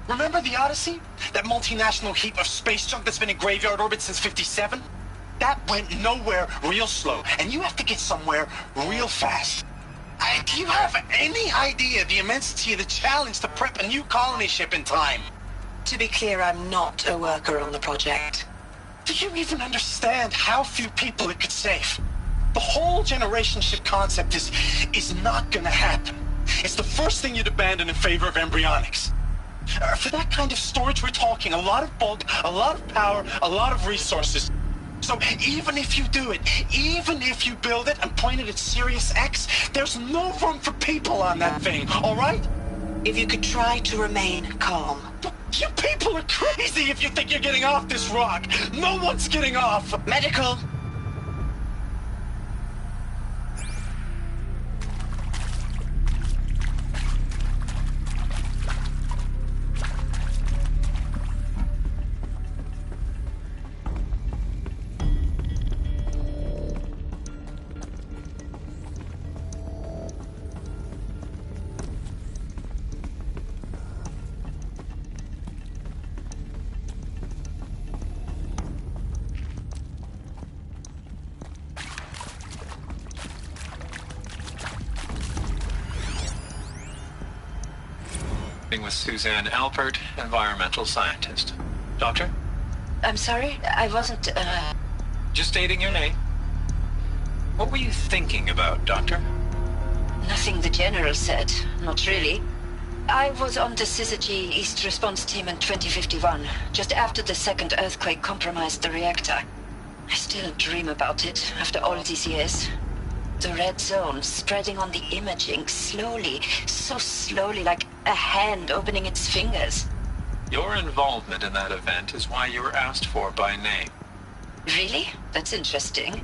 Remember the Odyssey? That multinational heap of space junk that's been in graveyard orbit since '57? That went nowhere real slow, and you have to get somewhere real fast. Do you have any idea the immensity of the challenge to prep a new colony ship in time? To be clear, I'm not a worker on the project. Do you even understand how few people it could save? The whole generation ship concept is not gonna happen. It's the first thing you'd abandon in favor of embryonics. For that kind of storage, we're talking a lot of bulk, a lot of power, a lot of resources. So even if you do it, even if you build it and point it at Sirius X, there's no room for people on that thing, all right? If you could try to remain calm. You people are crazy if you think you're getting off this rock. No one's getting off. Medical. With Suzanne Alpert, environmental scientist. Doctor? I'm sorry, I wasn't, Just stating your name. What were you thinking about, Doctor? Nothing the General said. Not really. I was on the Syzygy East Response Team in 2051, just after the second earthquake compromised the reactor. I still dream about it, after all these years. The red zone spreading on the imaging, slowly, so slowly, like a hand opening its fingers. Your involvement in that event is why you were asked for by name. Really? That's interesting.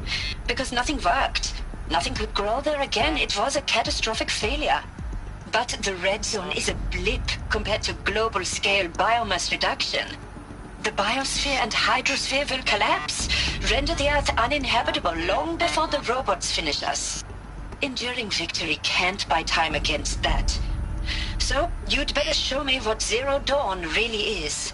Because nothing worked. Nothing could grow there again. It was a catastrophic failure. But the red zone is a blip compared to global-scale biomass reduction. The biosphere and hydrosphere will collapse, render the Earth uninhabitable long before the robots finish us. Enduring victory can't buy time against that. So, you'd better show me what Zero Dawn really is.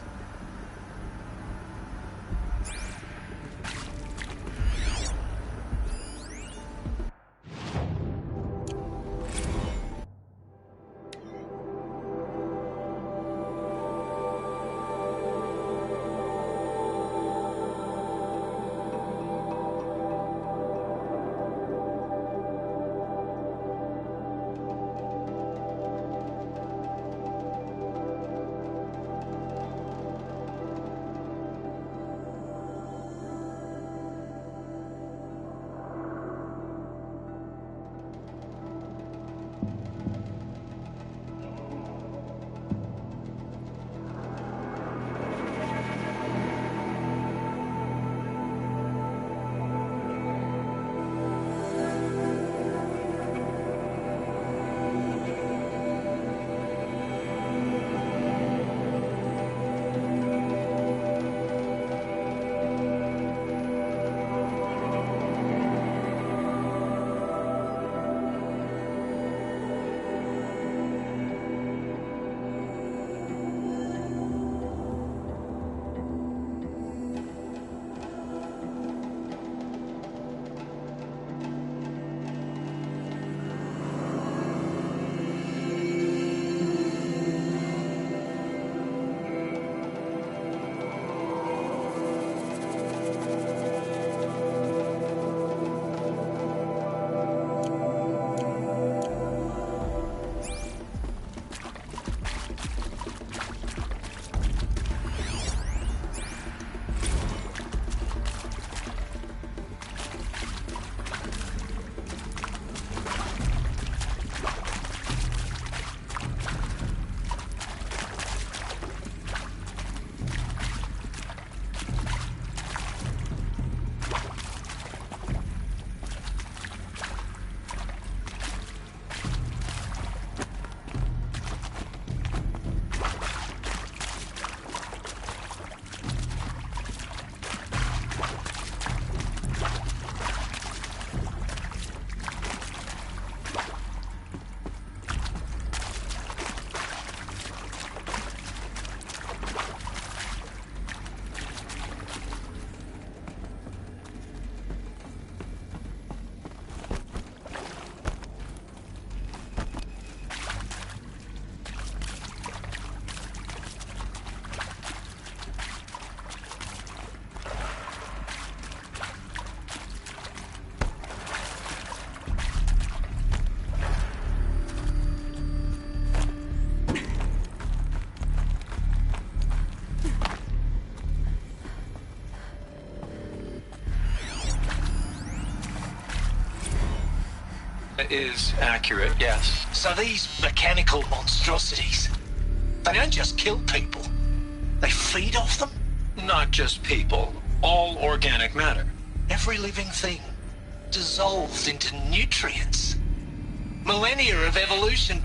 Is accurate, yes. So these mechanical monstrosities, they don't just kill people. They feed off them? Not just people. All organic matter. Every living thing dissolved into nutrients. Millennia of evolution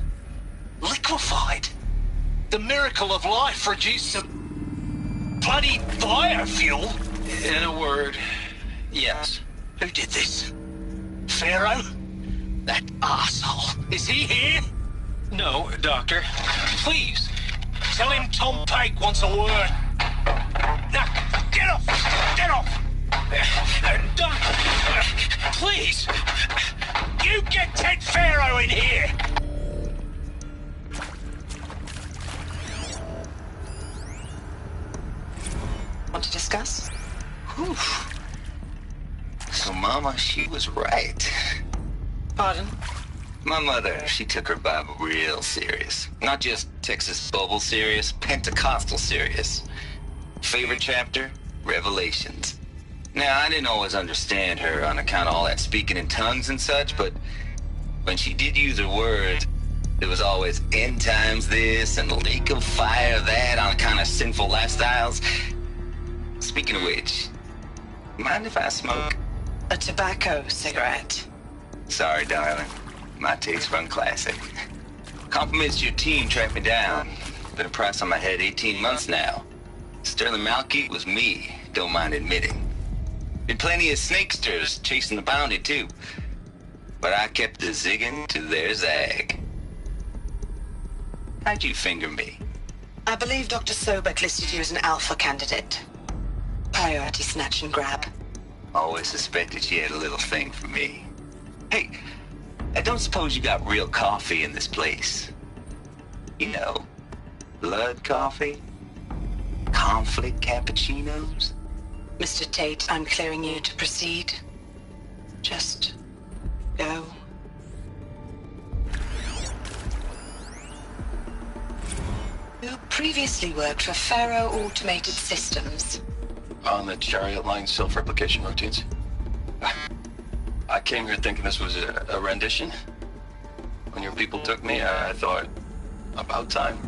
liquefied. The miracle of life reduced to bloody biofuel. In a word, yes. Who did this? Pharaoh? That arsehole. Is he here? No, Doctor. Please, tell him Tom Pake wants a word. Now, get off! Get off! Doctor, please! You get Ted Pharaoh in here! Want to discuss? Whew. So, Mama, she was right. Pardon? My mother, she took her Bible real serious. Not just Texas Bible serious, Pentecostal serious. Favorite chapter? Revelations. Now, I didn't always understand her on account of all that speaking in tongues and such, but when she did use her words, it was always end times this and lake of fire that on account of sinful lifestyles. Speaking of which, mind if I smoke? A tobacco cigarette. Sorry, darling. My taste run classic. Compliments to your team tracked me down. Been a price on my head 18 months now. Sterling Malky was me, don't mind admitting. Been plenty of snakesters chasing the bounty, too. But I kept the zigging to their zag. How'd you finger me? I believe Dr. Sobek listed you as an alpha candidate. Priority snatch and grab. Always suspected she had a little thing for me. Hey, I don't suppose you got real coffee in this place. You know, blood coffee? Conflict cappuccinos? Mr. Tate, I'm clearing you to proceed. Just go. You previously worked for Pharaoh Automated Systems. On the chariot line self-replication routines. I came here thinking this was a rendition. When your people took me, I thought, about time.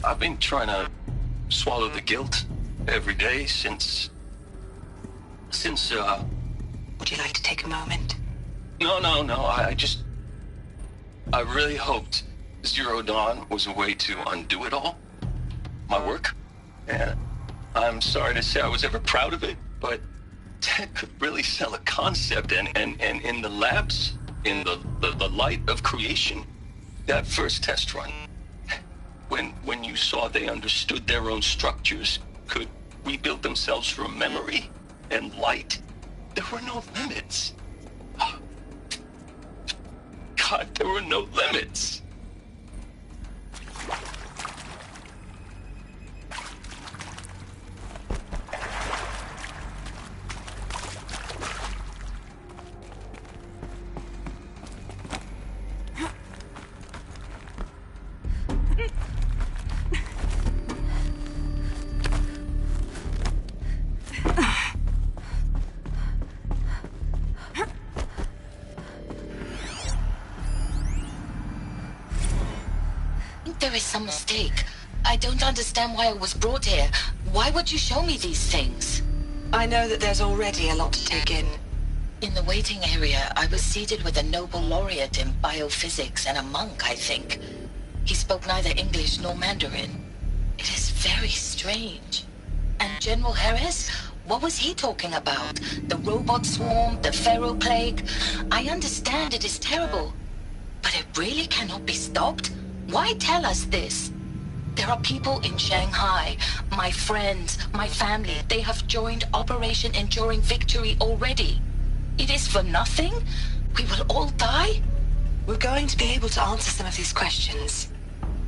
I've been trying to swallow the guilt every day since... Would you like to take a moment? No, I really hoped Zero Dawn was a way to undo it all. My work. And I'm sorry to say I was ever proud of it, but Ted could really sell a concept, and in the labs, in the light of creation, that first test run, when you saw they understood their own structures, could rebuild themselves from memory and light, there were no limits. God, there were no limits. There is some mistake. I don't understand why I was brought here. Why would you show me these things? I know that there's already a lot to take in. In the waiting area, I was seated with a Nobel laureate in biophysics and a monk, I think. He spoke neither English nor Mandarin. It is very strange. And General Harris? What was he talking about? The robot swarm, the Pharaoh plague? I understand it is terrible. But it really cannot be stopped? Why tell us this? There are people in Shanghai, my friends, my family. They have joined Operation Enduring Victory already. It is for nothing? We will all die? We're going to be able to answer some of these questions.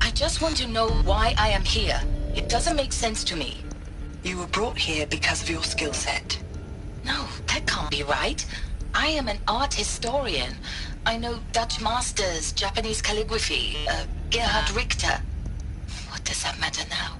I just want to know why I am here. It doesn't make sense to me. You were brought here because of your skill set. No, that can't be right. I am an art historian. I know Dutch masters, Japanese calligraphy, Gerhard Richter. What does that matter now?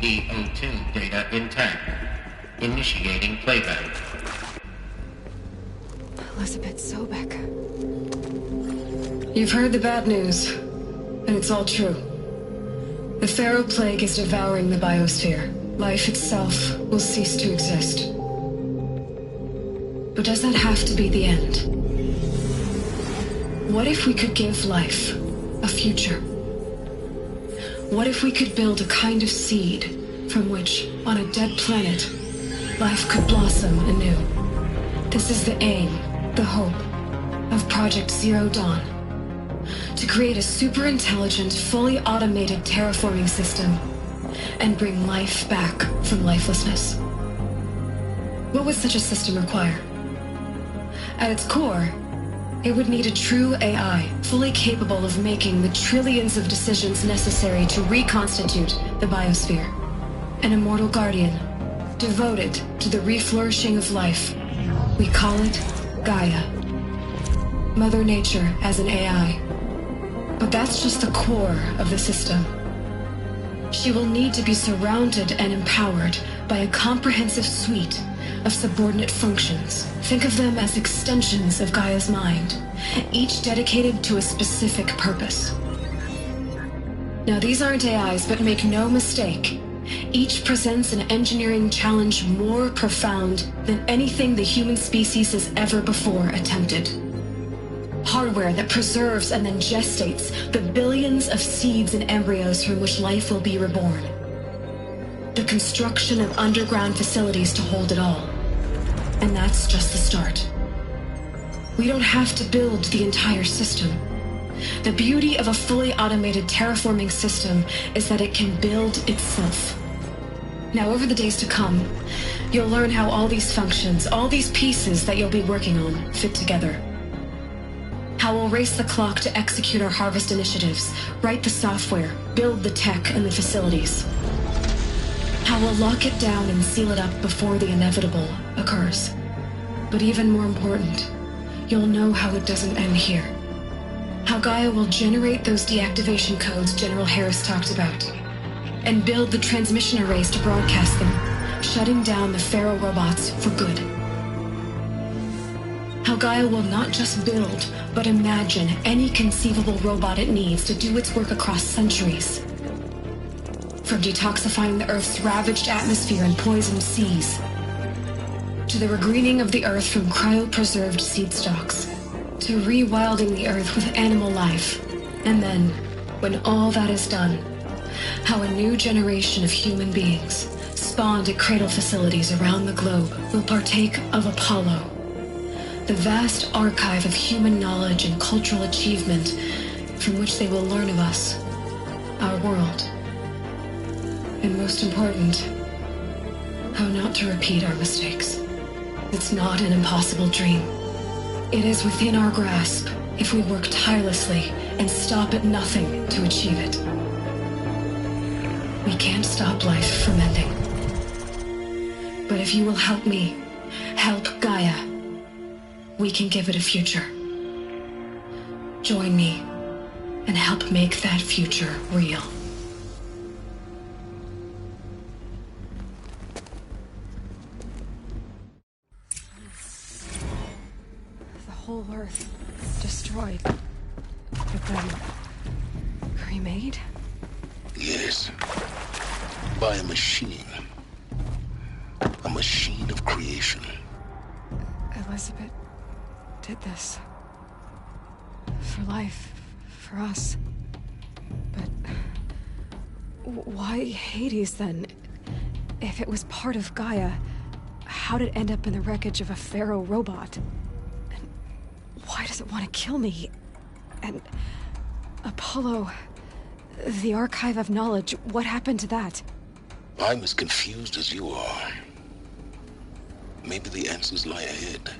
PDO2 data intact. Initiating playback. Elizabeth Sobek. You've heard the bad news, and it's all true. The Pharaoh Plague is devouring the biosphere. Life itself will cease to exist. But does that have to be the end? What if we could give life a future? What if we could build a kind of seed from which, on a dead planet, life could blossom anew? This is the aim, the hope, of Project Zero Dawn. To create a super-intelligent, fully automated terraforming system and bring life back from lifelessness. What would such a system require? At its core, it would need a true AI, fully capable of making the trillions of decisions necessary to reconstitute the biosphere. An immortal guardian, devoted to the reflourishing of life. We call it Gaia. Mother Nature as an AI. But that's just the core of the system. She will need to be surrounded and empowered by a comprehensive suite of subordinate functions. Think of them as extensions of Gaia's mind, each dedicated to a specific purpose. Now, these aren't AIs, but make no mistake, each presents an engineering challenge more profound than anything the human species has ever before attempted. Hardware that preserves and then gestates the billions of seeds and embryos from which life will be reborn. The construction of underground facilities to hold it all. And that's just the start. We don't have to build the entire system. The beauty of a fully automated terraforming system is that it can build itself. Now, over the days to come, you'll learn how all these functions, all these pieces that you'll be working on, fit together. How we'll race the clock to execute our harvest initiatives, write the software, build the tech and the facilities. How we'll lock it down and seal it up before the inevitable occurs. But even more important, you'll know how it doesn't end here. How Gaia will generate those deactivation codes General Harris talked about, and build the transmission arrays to broadcast them, shutting down the Pharaoh robots for good. How Gaia will not just build, but imagine any conceivable robot it needs to do its work across centuries. From detoxifying the Earth's ravaged atmosphere and poisoned seas, to the regreening of the Earth from cryopreserved seed stalks, to rewilding the Earth with animal life. And then, when all that is done, how a new generation of human beings, spawned at cradle facilities around the globe, will partake of Apollo, the vast archive of human knowledge and cultural achievement from which they will learn of us, our world. And most important, how not to repeat our mistakes. It's not an impossible dream. It is within our grasp if we work tirelessly and stop at nothing to achieve it. We can't stop life from ending. But if you will help me, help Gaia, we can give it a future. Join me and help make that future real. The whole Earth destroyed, but then remade? Yes. By a machine. A machine of creation. Elizabeth did this. For life. For us. But why Hades then? If it was part of Gaia, how'd it end up in the wreckage of a Pharaoh robot? And why does it want to kill me? And Apollo, the archive of knowledge, what happened to that? I'm as confused as you are. Maybe the answers lie ahead.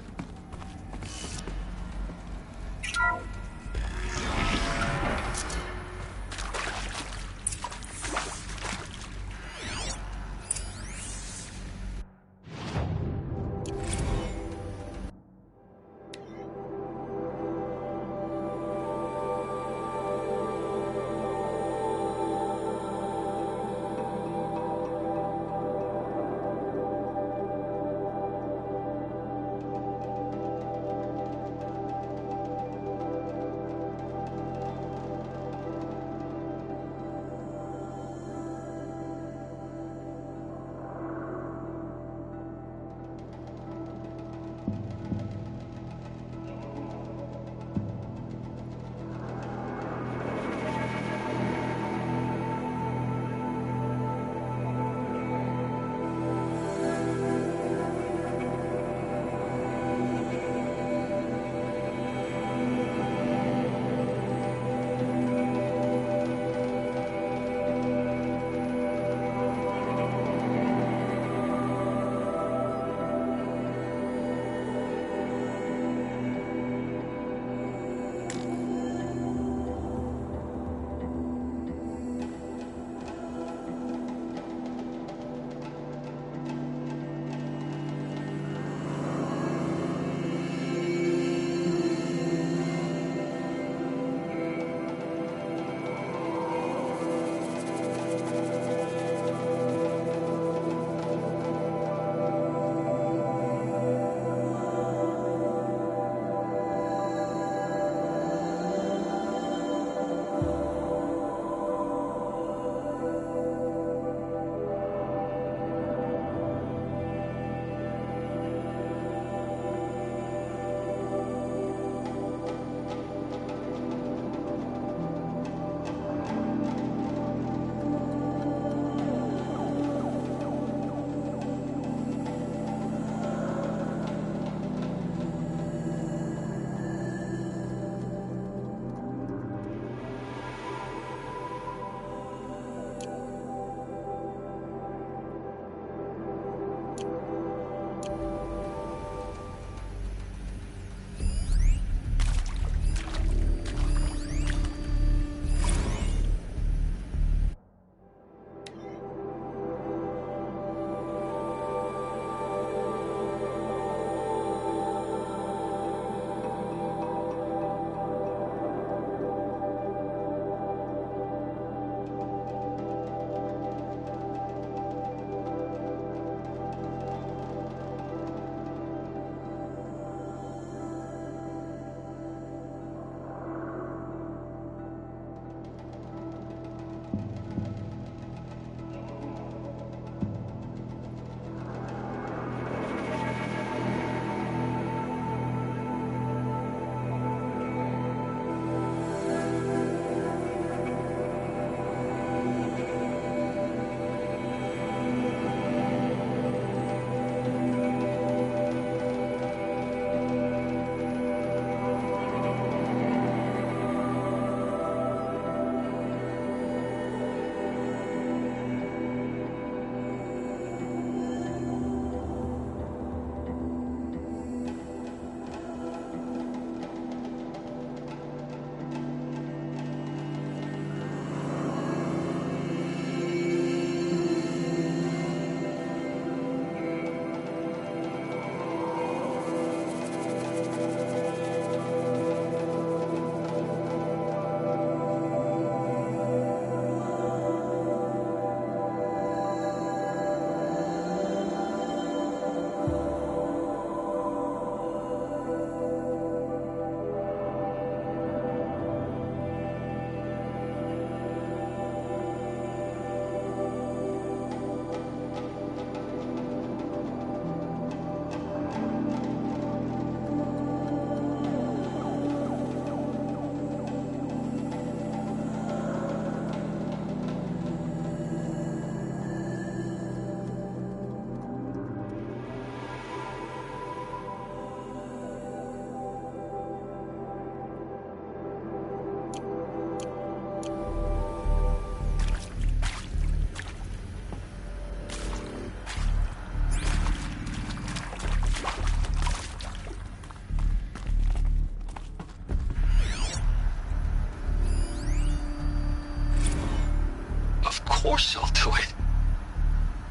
so to it.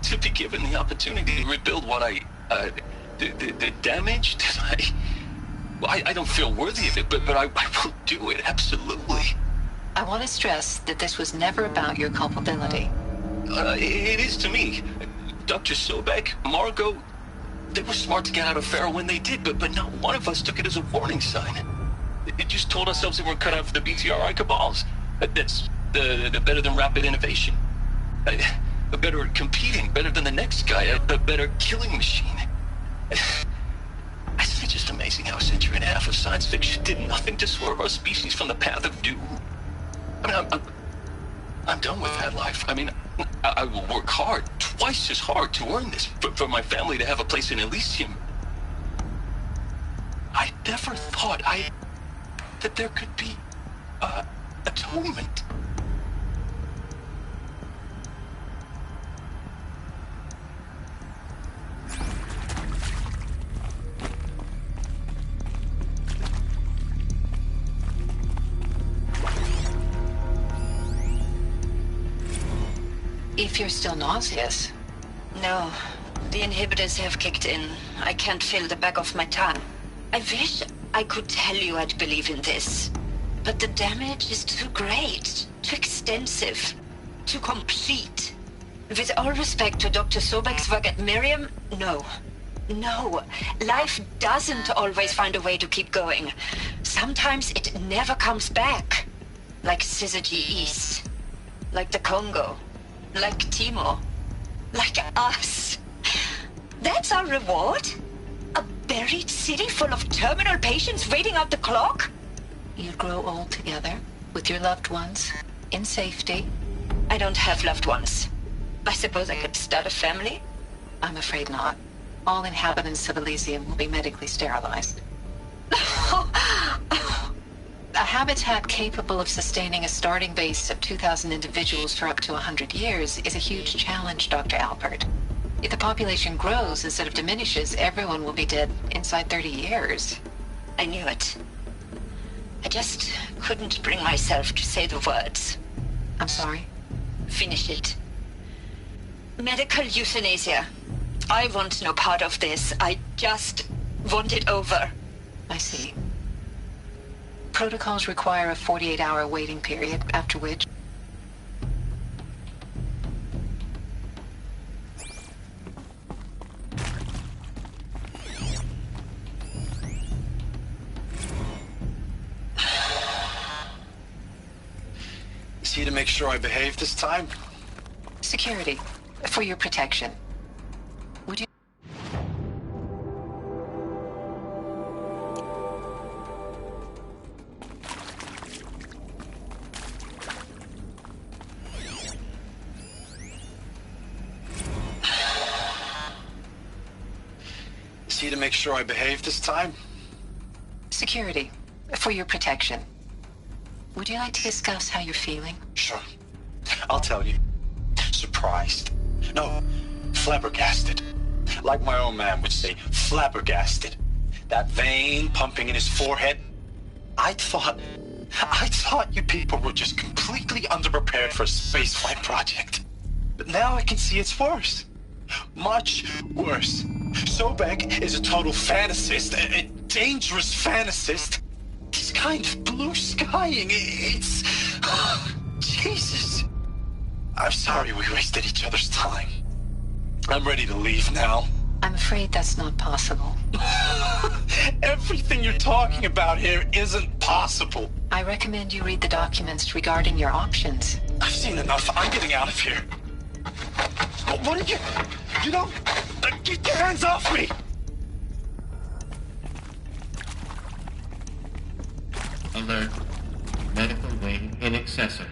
To be given the opportunity to rebuild what the damage that I don't feel worthy of it, but I will do it, absolutely. I want to stress that this was never about your culpability. It is to me. Dr. Sobek, Margot, they were smart to get out of Pharaoh when they did, but not one of us took it as a warning sign. It just told ourselves that we're cut out for the BTRI cabals. That's the better than rapid innovation. Better at competing, better than the next guy, a better killing machine. Isn't it just amazing how a century and a half of science fiction did nothing to swerve our species from the path of doom? I mean, I'm done with that life. I mean, I will work hard, twice as hard to earn this, for my family to have a place in Elysium. I never thought that there could be, atonement. If you're still nauseous. No, the inhibitors have kicked in. I can't feel the back of my tongue. I wish I could tell you I'd believe in this. But the damage is too great, too extensive, too complete. With all respect to Dr. Sobek's work at Miriam, no. No, life doesn't always find a way to keep going. Sometimes it never comes back. Like Syzygy East. Like the Congo. Like Timor. Like us. That's our reward? A buried city full of terminal patients waiting out the clock? You'd grow old together, with your loved ones, in safety. I don't have loved ones. I suppose I could start a family? I'm afraid not. All inhabitants of Elysium will be medically sterilized. A habitat capable of sustaining a starting base of 2,000 individuals for up to 100 years is a huge challenge, Dr. Alpert. If the population grows instead of diminishes, everyone will be dead inside 30 years. I knew it. I just couldn't bring myself to say the words. I'm sorry? Finish it. Medical euthanasia. I want no part of this. I just want it over. I see. Protocols require a 48-hour waiting period, after which... See to make sure I behave this time? Security. For your protection. Would you... See to make sure I behave this time? Security. For your protection. Would you like to discuss how you're feeling? Sure. I'll tell you. Surprised. No, flabbergasted. Like my old man would say, flabbergasted. That vein pumping in his forehead. I thought you people were just completely underprepared for a spaceflight project. But now I can see it's worse. Much worse. Sobek is a total fantasist, a dangerous fantasist. He's kind of blue skying. It's... Jesus. I'm sorry we wasted each other's time. I'm ready to leave now. I'm afraid that's not possible. Everything you're talking about here isn't possible. I recommend you read the documents regarding your options. I've seen enough. I'm getting out of here. What are you... You don't... Get your hands off me! Alert. Medical wing inaccessible.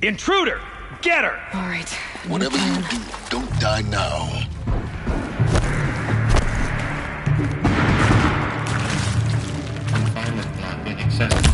Intruder! Get her! All right. Whatever you do, don't die now. Confinement block inaccessible.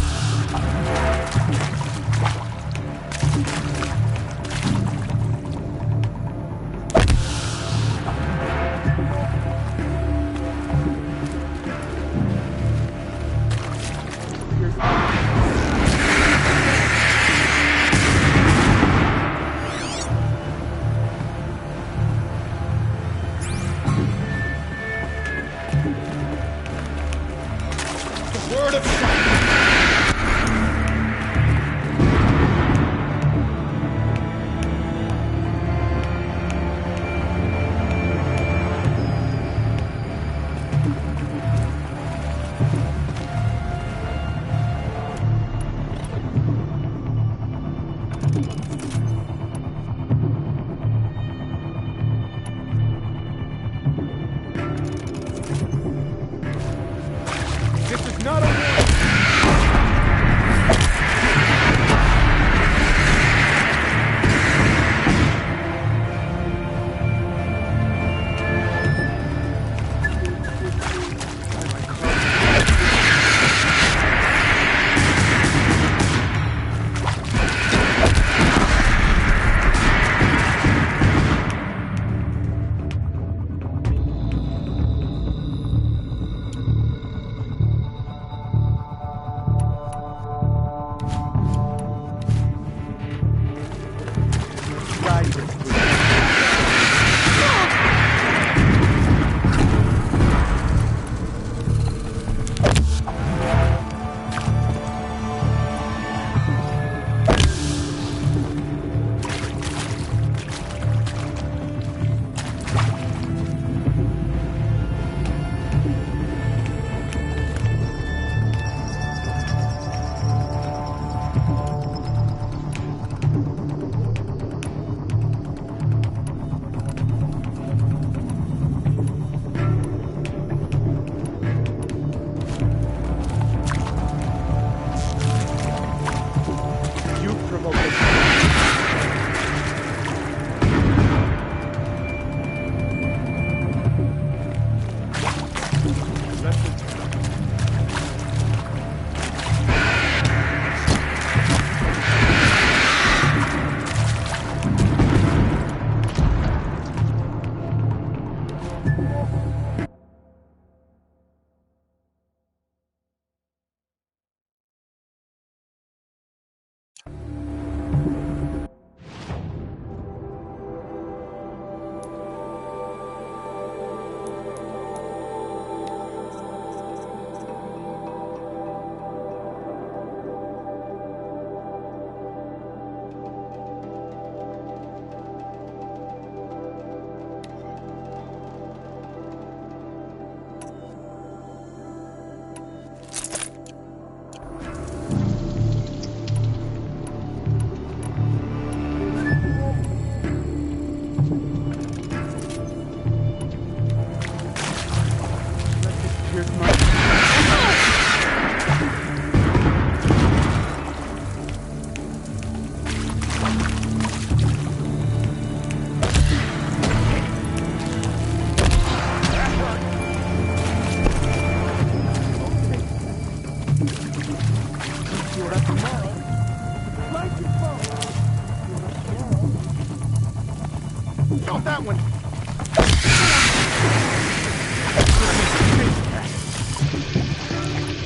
Not that one.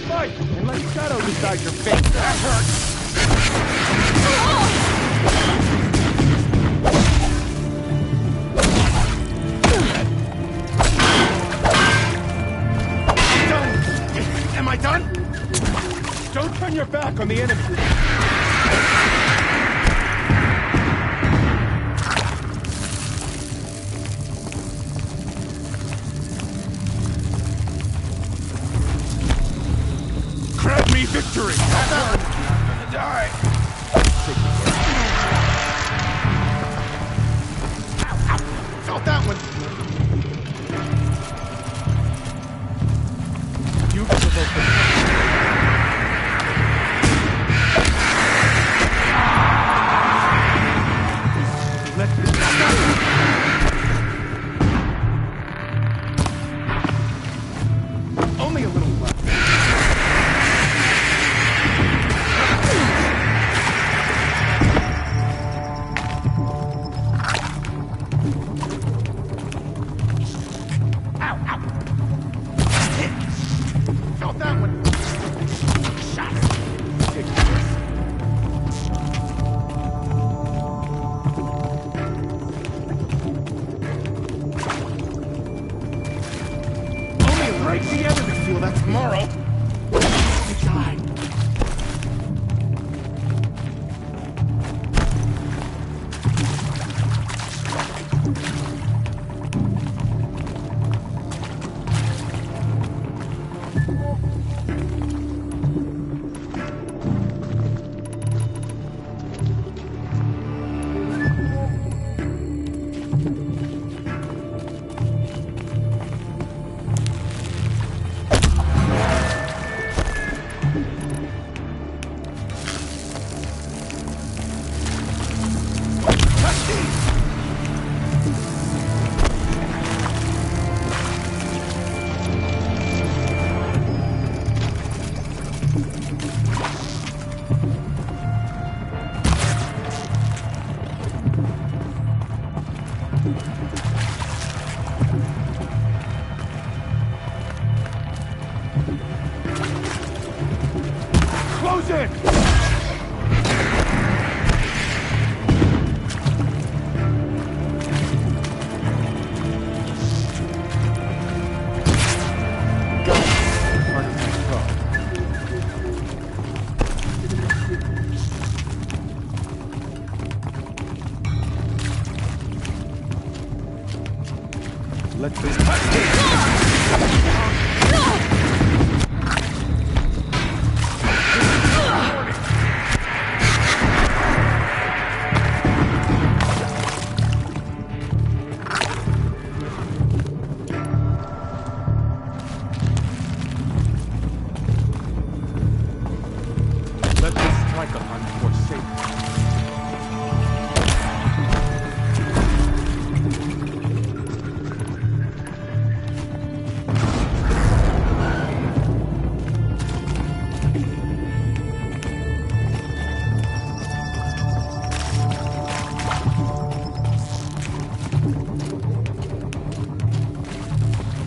Fight and let Shadow decide your fate. That hurts. Am I done? Don't turn your back on the enemy. Grant me victory! Die! Felt that one! You provoked the... break together to feel that tomorrow. Die. Close it! Let this strike upon poor Satan.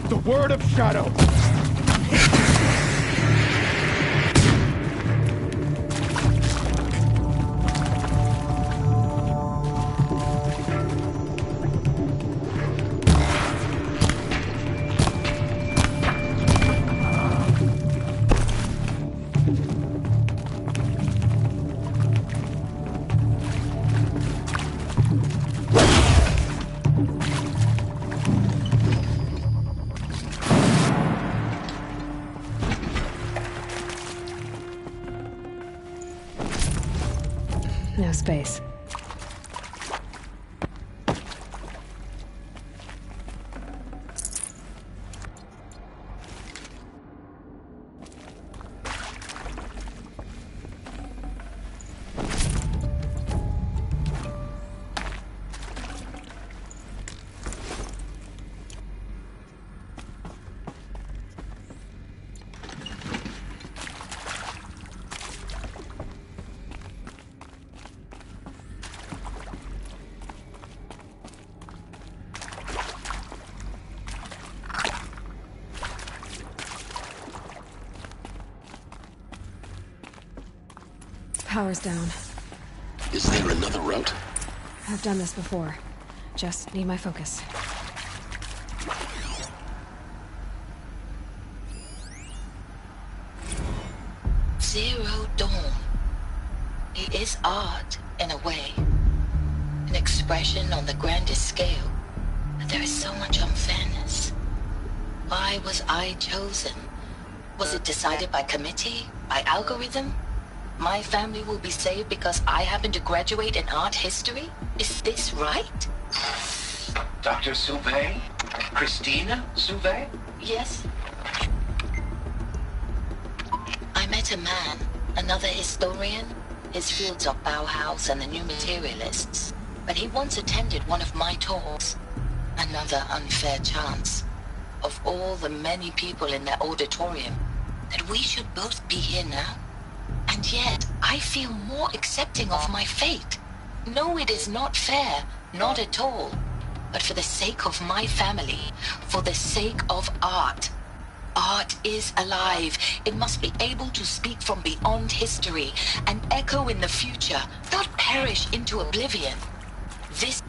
The word of Shadow. No space. Power's down. Is there another route? I've done this before. Just need my focus. Zero Dawn. It is art, in a way. An expression on the grandest scale. But there is so much unfairness. Why was I chosen? Was it decided by committee? By algorithm? My family will be saved because I happen to graduate in art history? Is this right? Dr. Souvet? Christina Souvet? Yes. I met a man, another historian. His fields are Bauhaus and the New Materialists. But he once attended one of my talks. Another unfair chance. Of all the many people in that auditorium, that we should both be here now. And yet, I feel more accepting of my fate. No, it is not fair, not at all. But for the sake of my family, for the sake of art. Art is alive. It must be able to speak from beyond history and echo in the future, not perish into oblivion. This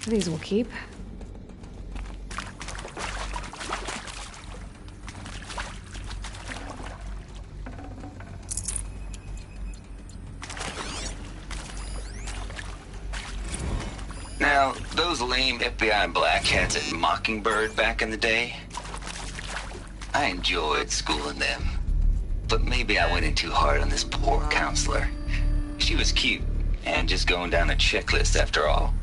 These will keep. Now, those lame FBI black hats at Mockingbird back in the day, I enjoyed schooling them. But maybe I went in too hard on this poor counselor. She was cute, and just going down a checklist after all.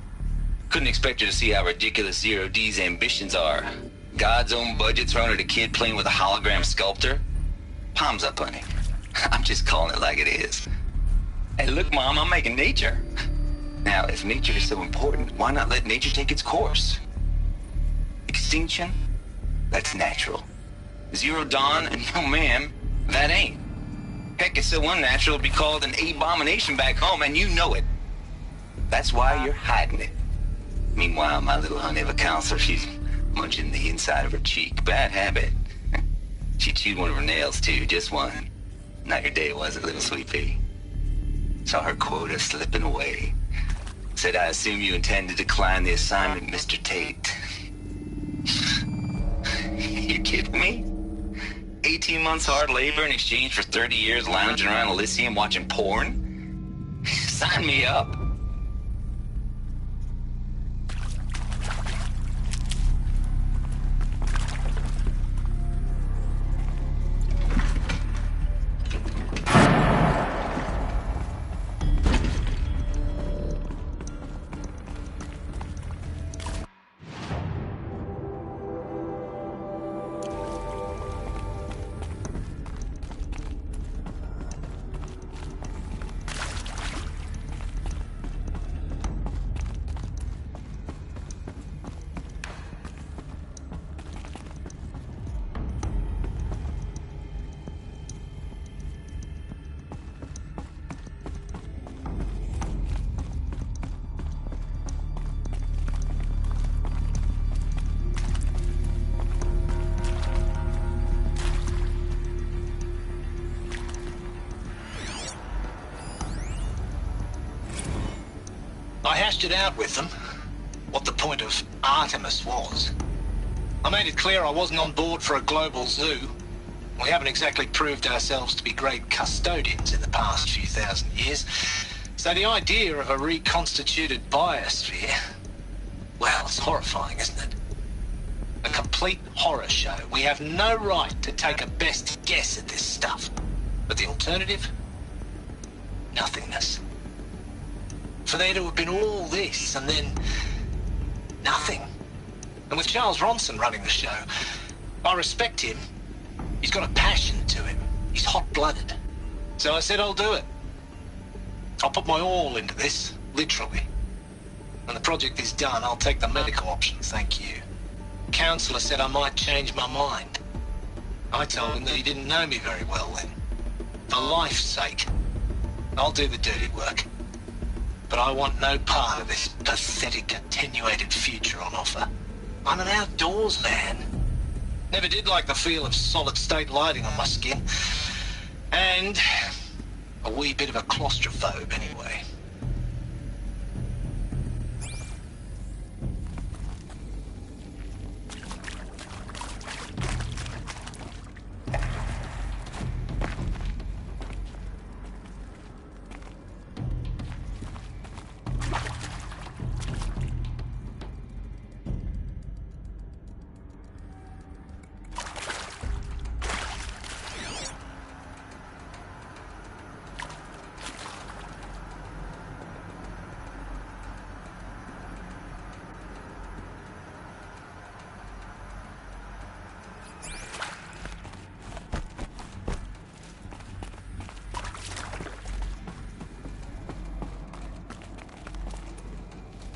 Couldn't expect her to see how ridiculous Zero D's ambitions are. God's own budget thrown at a kid playing with a hologram sculptor? Palms up, honey. I'm just calling it like it is. Hey, look, Mom, I'm making nature. Now, if nature is so important, why not let nature take its course? Extinction? That's natural. Zero Dawn? No, ma'am, that ain't. Heck, it's so unnatural it'd be called an abomination back home, and you know it. That's why you're hiding it. Meanwhile, my little honey of a counselor, she's munching the inside of her cheek. Bad habit. She chewed one of her nails, too, just one. Not your day, was it, little sweet pea? Saw her quota slipping away. Said, I assume you intend to decline the assignment, Mr. Tate. You kidding me? 18 months hard labor in exchange for 30 years lounging around Elysium watching porn? Sign me up. I hashed it out with them, what the point of Artemis was. I made it clear I wasn't on board for a global zoo. We haven't exactly proved ourselves to be great custodians in the past few thousand years. So the idea of a reconstituted biosphere, well, it's horrifying, isn't it? A complete horror show. We have no right to take a best guess at this stuff. But the alternative? Nothingness. For there to have been all this, and then nothing. And with Charles Ronson running the show, I respect him. He's got a passion to him. He's hot-blooded. So I said I'll do it. I'll put my all into this, literally. When the project is done, I'll take the medical option, thank you. Counselor said I might change my mind. I told him that he didn't know me very well then. For life's sake, I'll do the dirty work. But I want no part of this pathetic, attenuated future on offer. I'm an outdoors man. Never did like the feel of solid-state lighting on my skin. And a wee bit of a claustrophobe, anyway.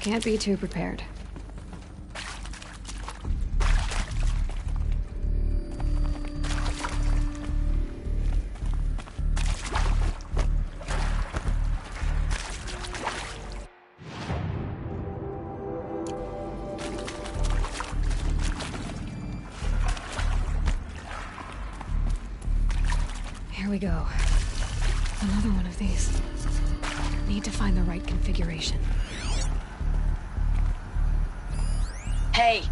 Can't be too prepared. Here we go. Another one of these. Need to find the right configuration. Hey,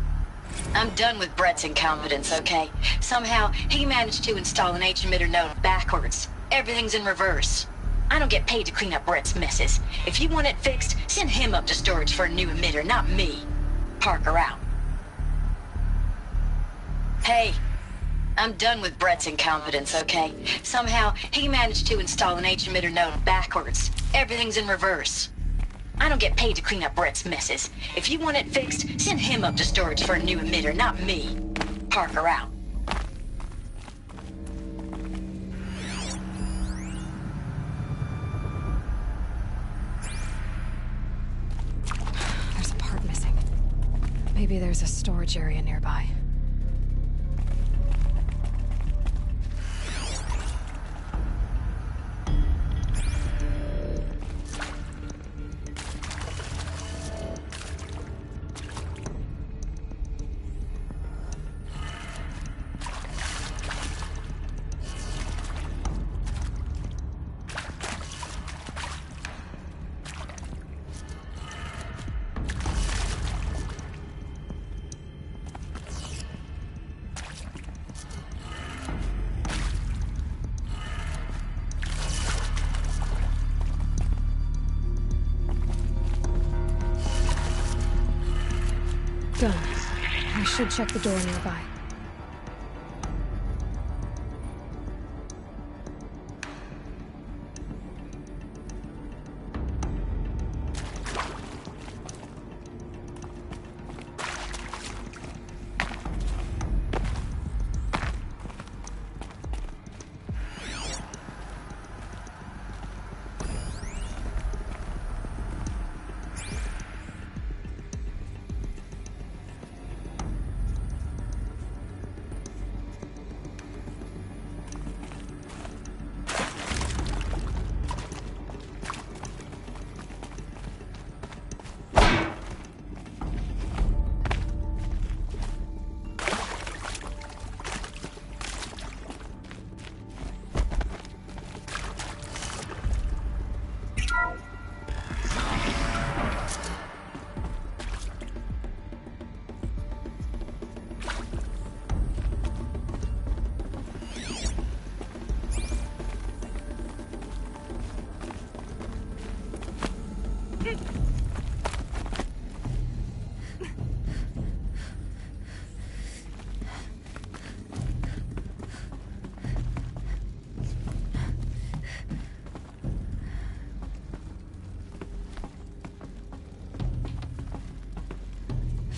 I'm done with Brett's incompetence, okay? Somehow, he managed to install an H-emitter node backwards. Everything's in reverse. I don't get paid to clean up Brett's messes. If you want it fixed, send him up to storage for a new emitter, not me. Parker out. Hey, I'm done with Brett's incompetence, okay? Somehow, he managed to install an H-emitter node backwards. Everything's in reverse. I don't get paid to clean up Brett's messes. If you want it fixed, send him up to storage for a new emitter, not me. Parker out. There's a part missing. Maybe there's a storage area nearby. Done. I should check the door nearby.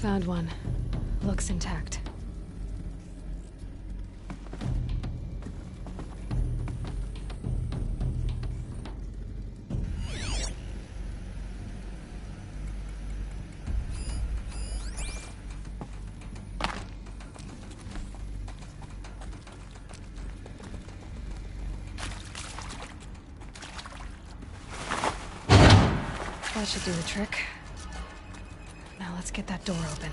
Found one. Looks intact. That should do the trick. Now let's get that door open.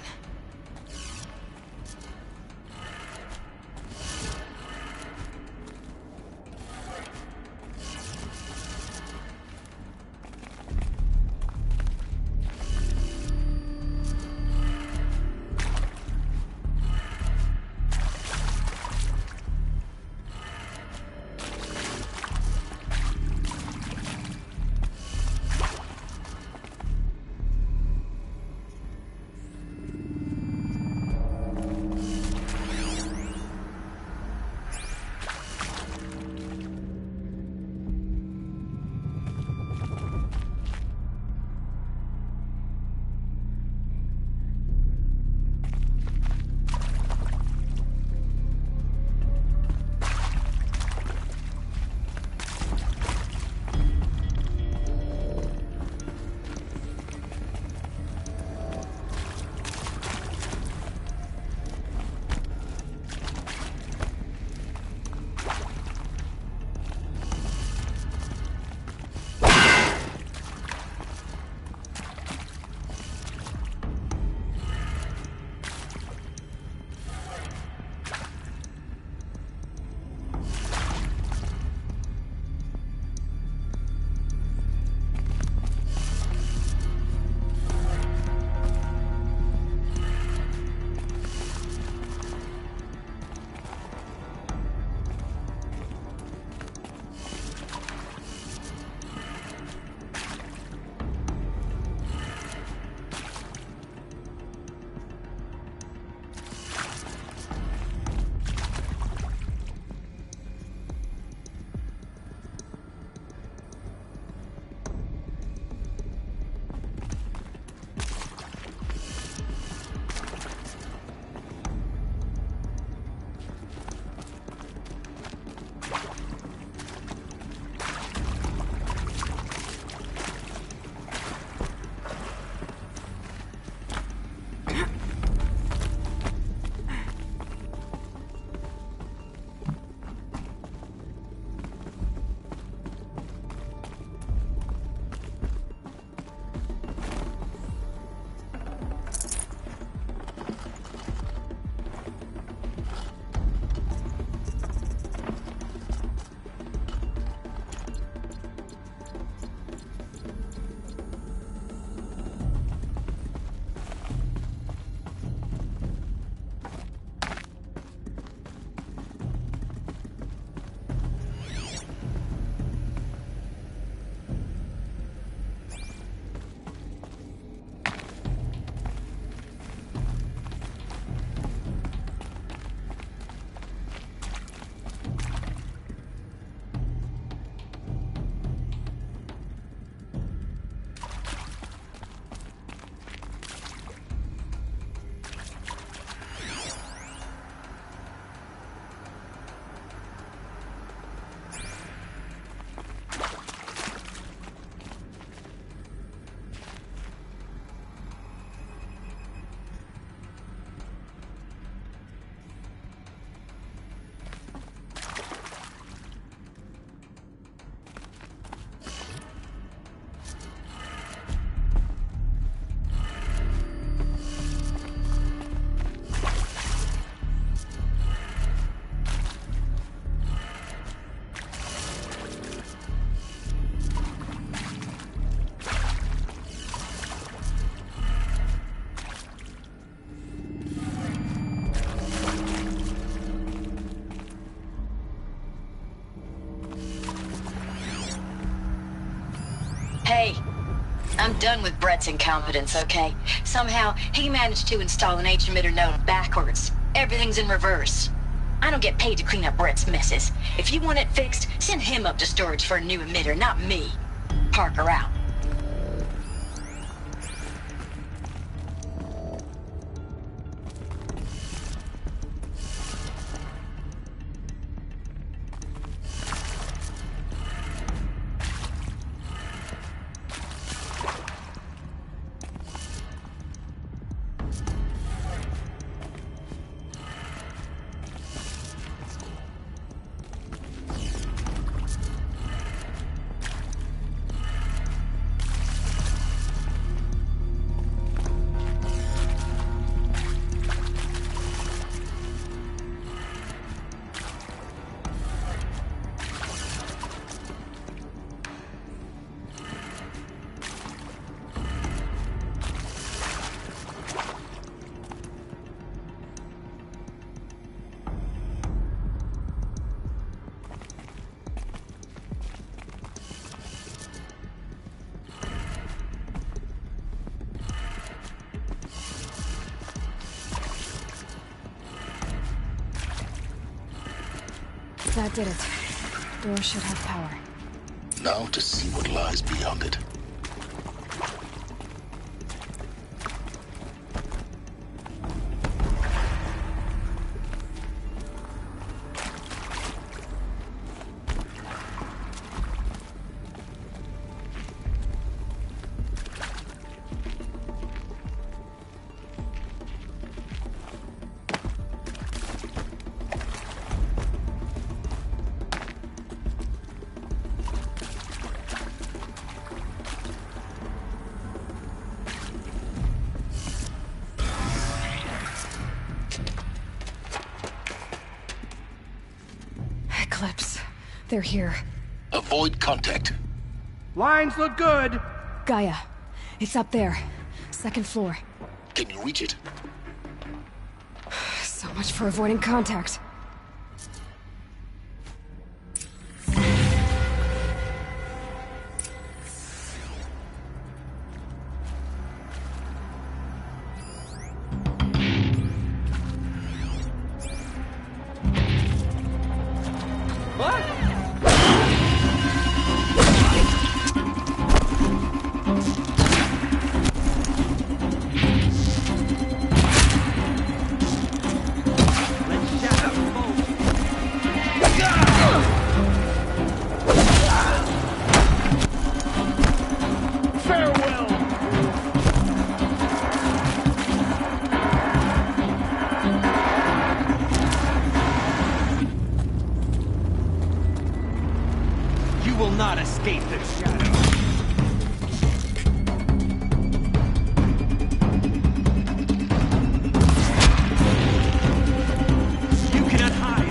Hey, I'm done with Brett's incompetence, okay? Somehow, he managed to install an H-emitter node backwards. Everything's in reverse. I don't get paid to clean up Brett's messes. If you want it fixed, send him up to storage for a new emitter, not me. Parker out. That did it. Door should have power. Now to see what lies beyond it. Eclipse. They're here. Avoid contact. Lines look good. Gaia. It's up there. Second floor. Can you reach it? So much for avoiding contact. Escape the shadow. You cannot hide.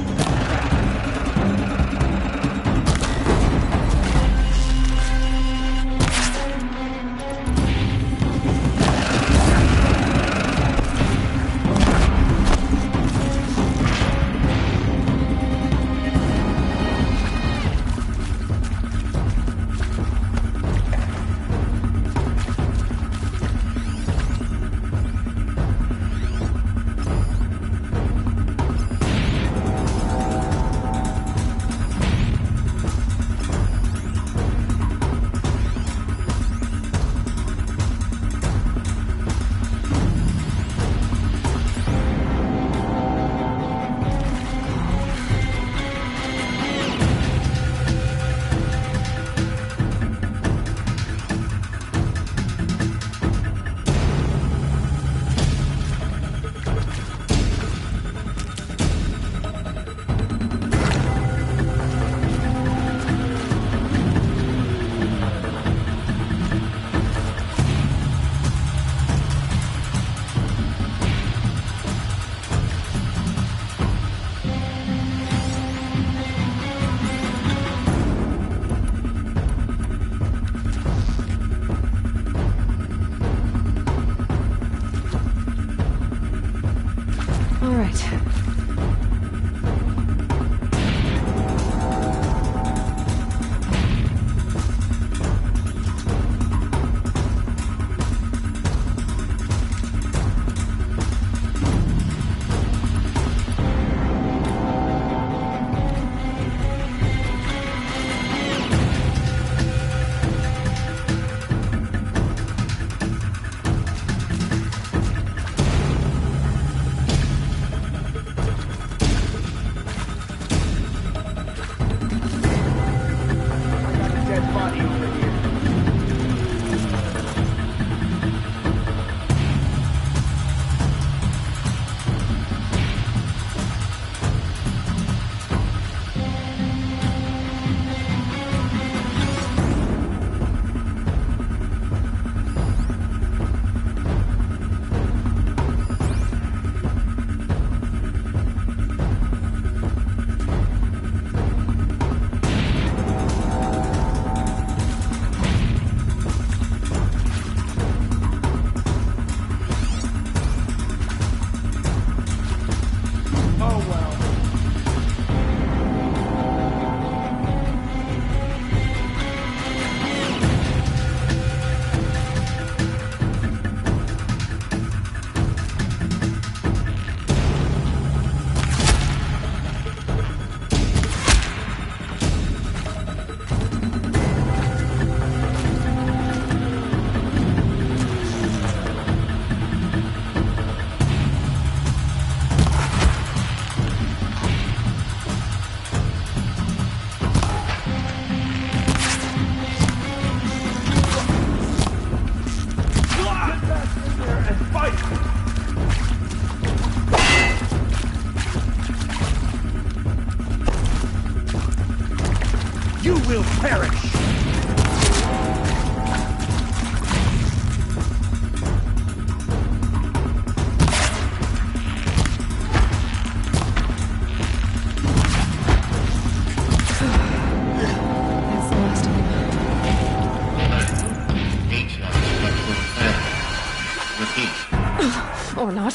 Or not.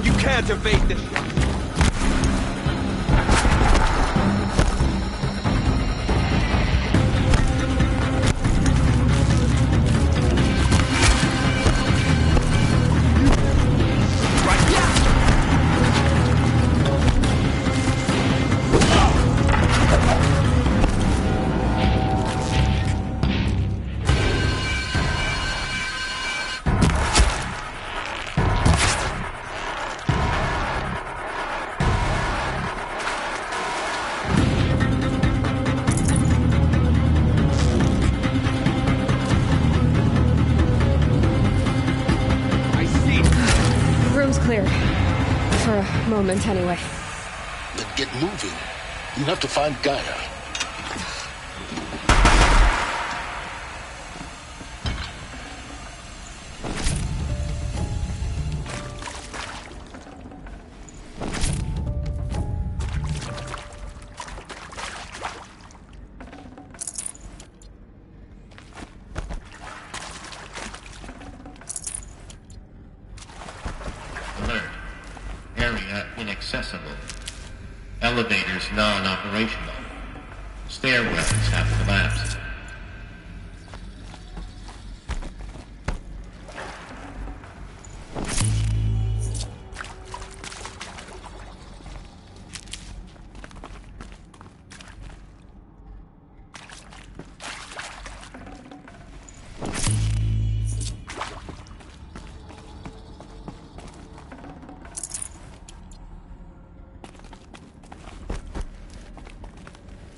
You can't evade this. Clear. For a moment, anyway. Then get moving. You have to find Gaia. Area inaccessible. Elevators non-operational. Stairwells have collapsed.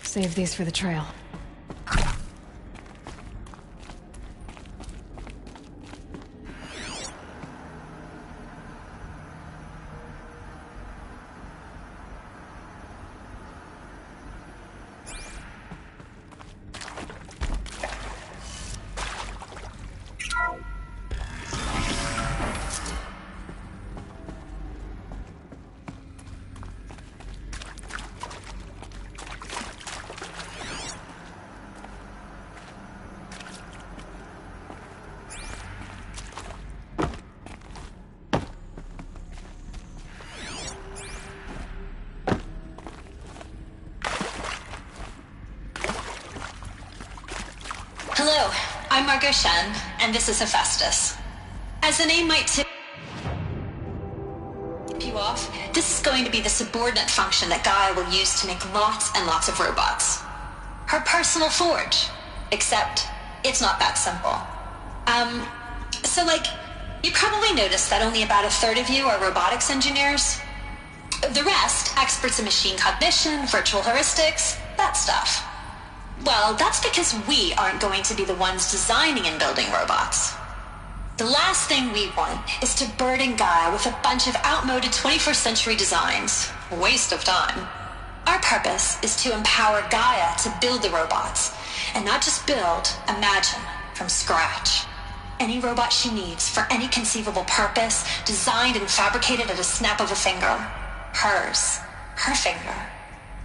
Save these for the trail. Hello, I'm Margot Shen, and this is Hephaestus. As the name might tip you off, this is going to be the subordinate function that Gaia will use to make lots and lots of robots. Her personal forge. Except, it's not that simple. You probably noticed that only about a third of you are robotics engineers. The rest, experts in machine cognition, virtual heuristics, that stuff. Well, that's because we aren't going to be the ones designing and building robots. The last thing we want is to burden Gaia with a bunch of outmoded 21st century designs. Waste of time. Our purpose is to empower Gaia to build the robots, and not just build, imagine, from scratch. Any robot she needs for any conceivable purpose, designed and fabricated at a snap of a finger. Hers. Her finger.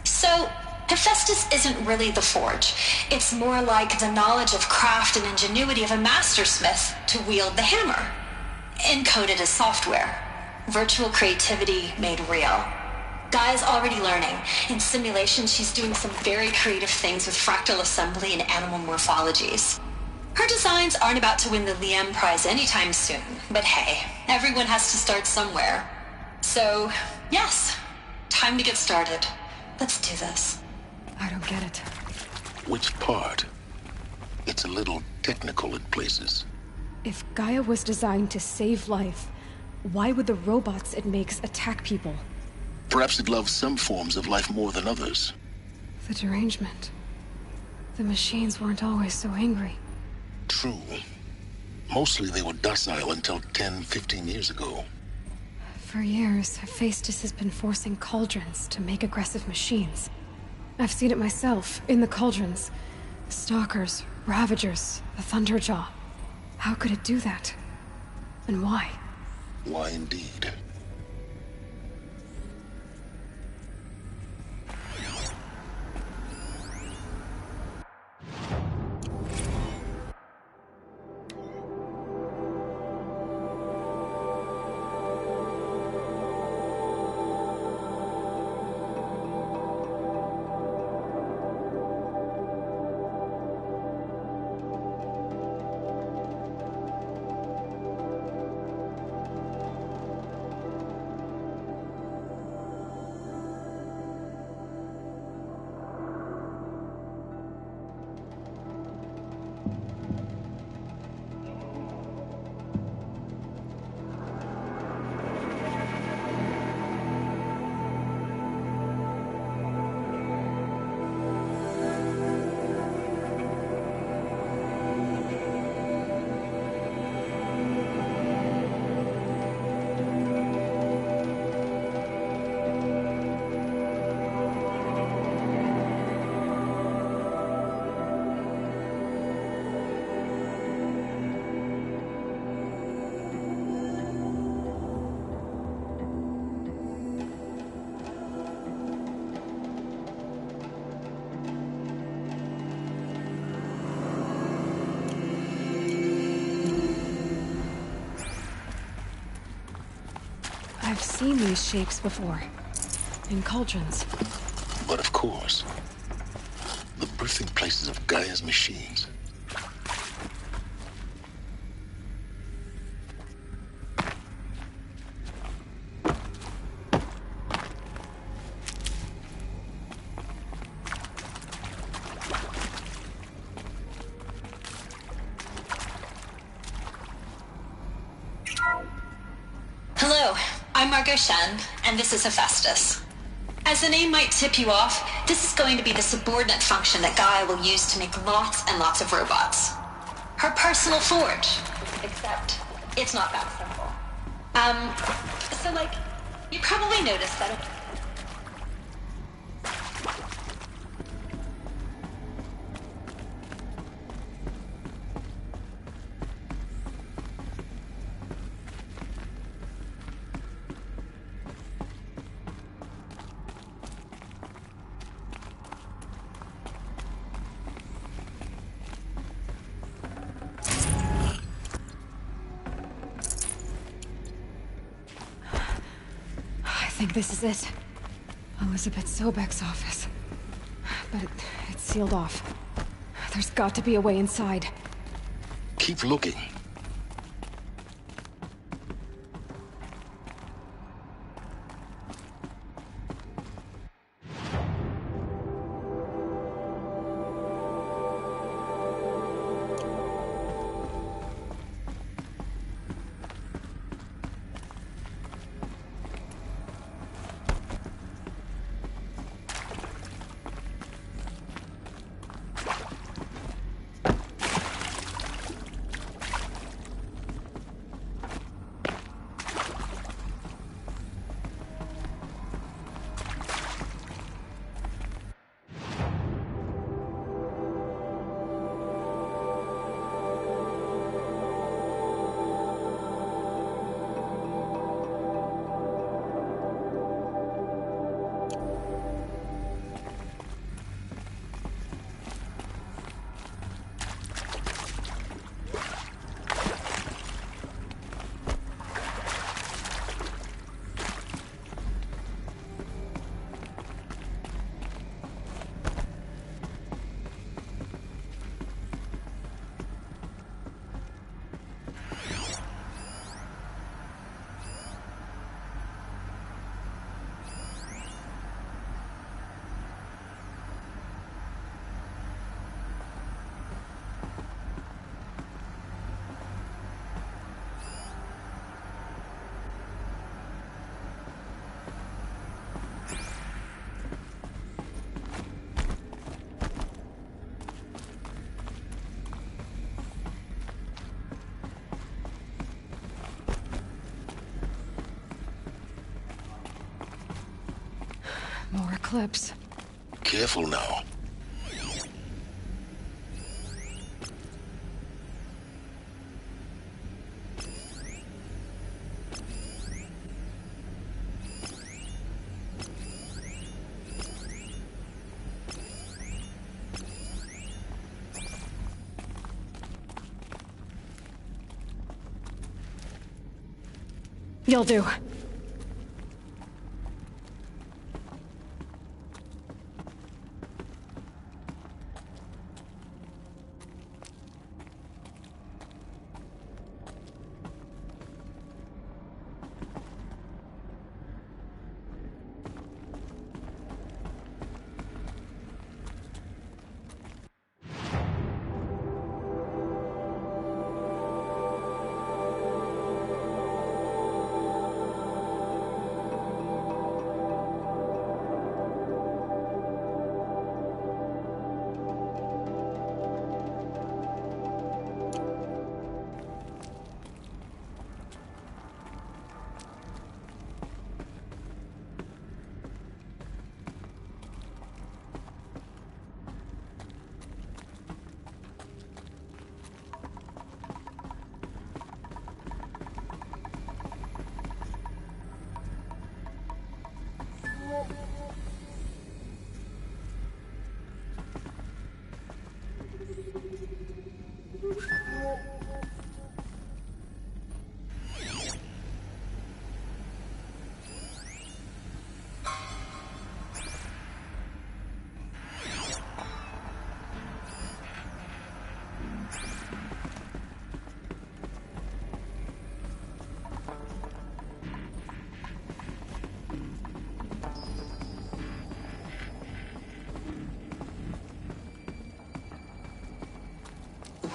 So, Hephaestus isn't really the forge. It's more like the knowledge of craft and ingenuity of a mastersmith to wield the hammer. Encoded as software. Virtual creativity made real. Gaia's already learning. In simulation, she's doing some very creative things with fractal assembly and animal morphologies. Her designs aren't about to win the Liam Prize anytime soon, but hey, everyone has to start somewhere. So, yes, time to get started. Let's do this. I don't get it. Which part? It's a little technical in places. If Gaia was designed to save life, why would the robots it makes attack people? Perhaps it loves some forms of life more than others. The derangement. The machines weren't always so angry. True. Mostly they were docile until 10, 15 years ago. For years, Hephaestus has been forcing cauldrons to make aggressive machines. I've seen it myself, in the cauldrons. Stalkers, Ravagers, the Thunderjaw. How could it do that? And why? Why indeed? I've seen these shapes before. In cauldrons. But of course, the birthing places of Gaia's machines. Hello, I'm Margot Shen, and this is Hephaestus. As the name might tip you off, this is going to be the subordinate function that Gaia will use to make lots and lots of robots. Her personal forge. Except, it's not that simple. You probably noticed that I think this is it. Elizabeth Sobek's office. But it's sealed off. There's got to be a way inside. Keep looking. More Eclipse. Careful now. You'll do.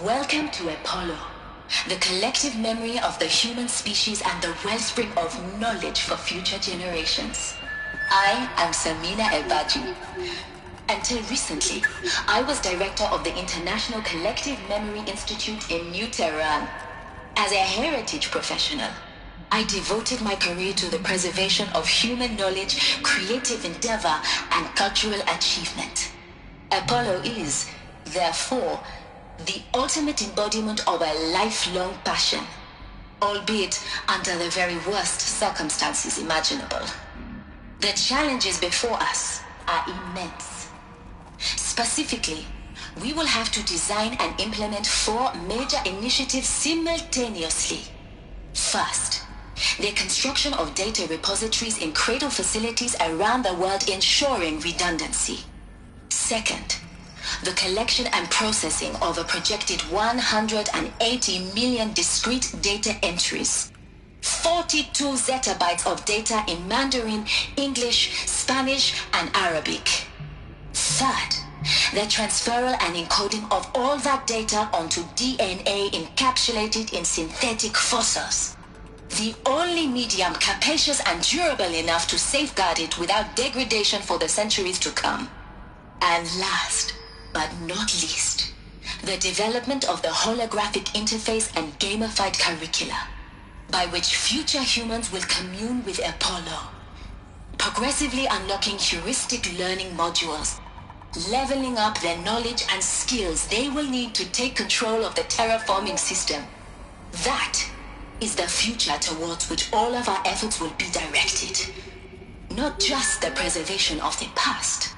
Welcome to Apollo, the collective memory of the human species and the wellspring of knowledge for future generations. I am Samina Elbaji. Until recently, I was director of the International Collective Memory Institute in New Tehran. As a heritage professional, I devoted my career to the preservation of human knowledge, creative endeavor, and cultural achievement. Apollo is, therefore, the ultimate embodiment of a lifelong passion, albeit under the very worst circumstances imaginable. The challenges before us are immense. Specifically, we will have to design and implement 4 major initiatives simultaneously. First, the construction of data repositories in cradle facilities around the world, ensuring redundancy. Second, the collection and processing of a projected 180 million discrete data entries, 42 zettabytes of data in Mandarin, English, Spanish, and Arabic. Third, the transferal and encoding of all that data onto DNA encapsulated in synthetic fossils, the only medium capacious and durable enough to safeguard it without degradation for the centuries to come. And last, but not least, the development of the holographic interface and gamified curricula, by which future humans will commune with Apollo, progressively unlocking heuristic learning modules, leveling up their knowledge and skills they will need to take control of the terraforming system. That is the future towards which all of our efforts will be directed. Not just the preservation of the past,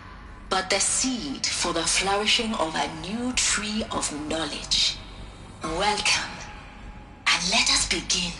but the seed for the flourishing of a new tree of knowledge. Welcome, and let us begin.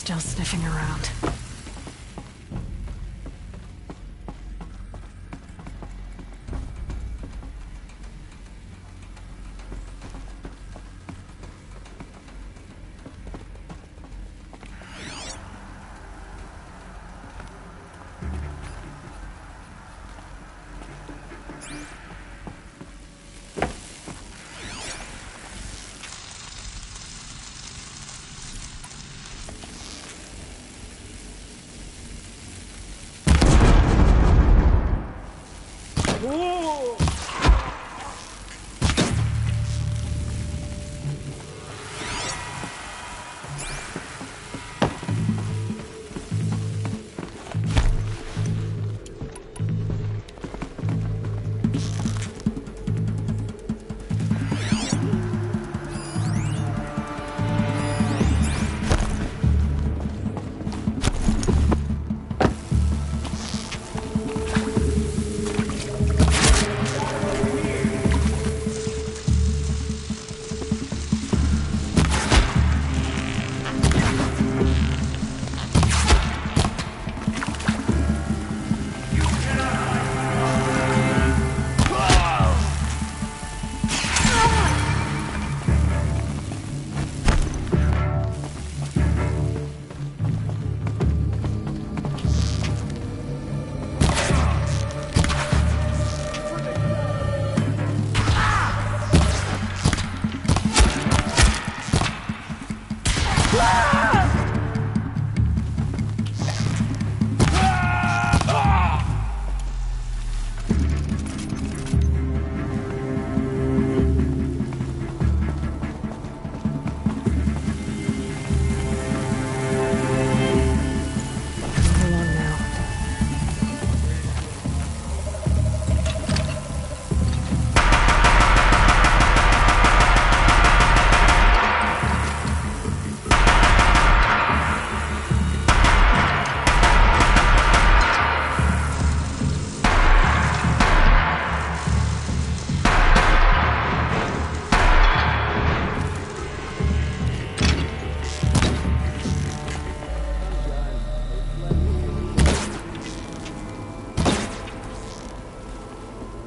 Still sniffing around.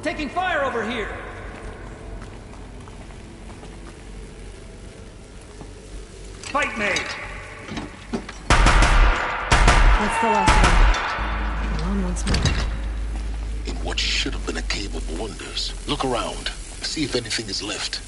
taking fire over here! Fight me! That's the last one. On once more. In what should have been a cave of wonders, look around. See if anything is left.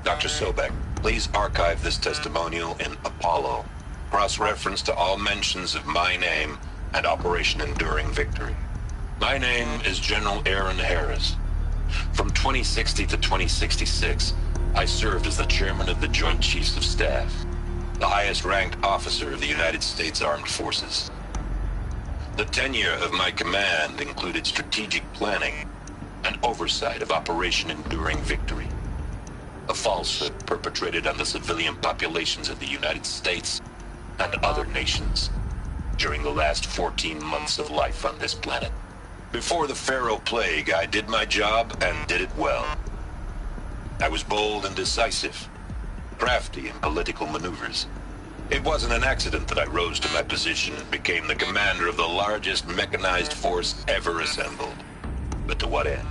Dr. Sobek, please archive this testimonial in Apollo. Cross-reference to all mentions of my name and Operation Enduring Victory. My name is General Aaron Harris. From 2060 to 2066, I served as the chairman of the Joint Chiefs of Staff, the highest-ranked officer of the United States Armed Forces. The tenure of my command included strategic planning and oversight of Operation Enduring Victory, a falsehood perpetrated on the civilian populations of the United States and other nations during the last 14 months of life on this planet. Before the Pharaoh Plague, I did my job and did it well. I was bold and decisive, crafty in political maneuvers. It wasn't an accident that I rose to my position and became the commander of the largest mechanized force ever assembled. But to what end?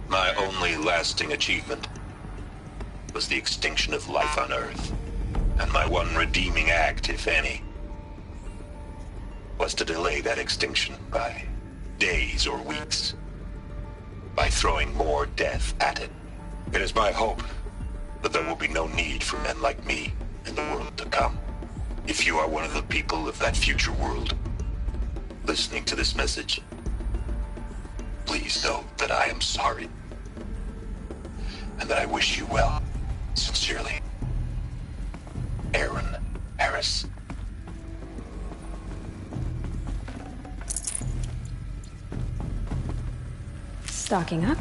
My only lasting achievement was the extinction of life on Earth. And my one redeeming act, if any, was to delay that extinction by days or weeks, by throwing more death at it. It is my hope that there will be no need for men like me in the world to come. If you are one of the people of that future world listening to this message, please know that I am sorry and that I wish you well. Sincerely, Aaron Harris. Stocking up.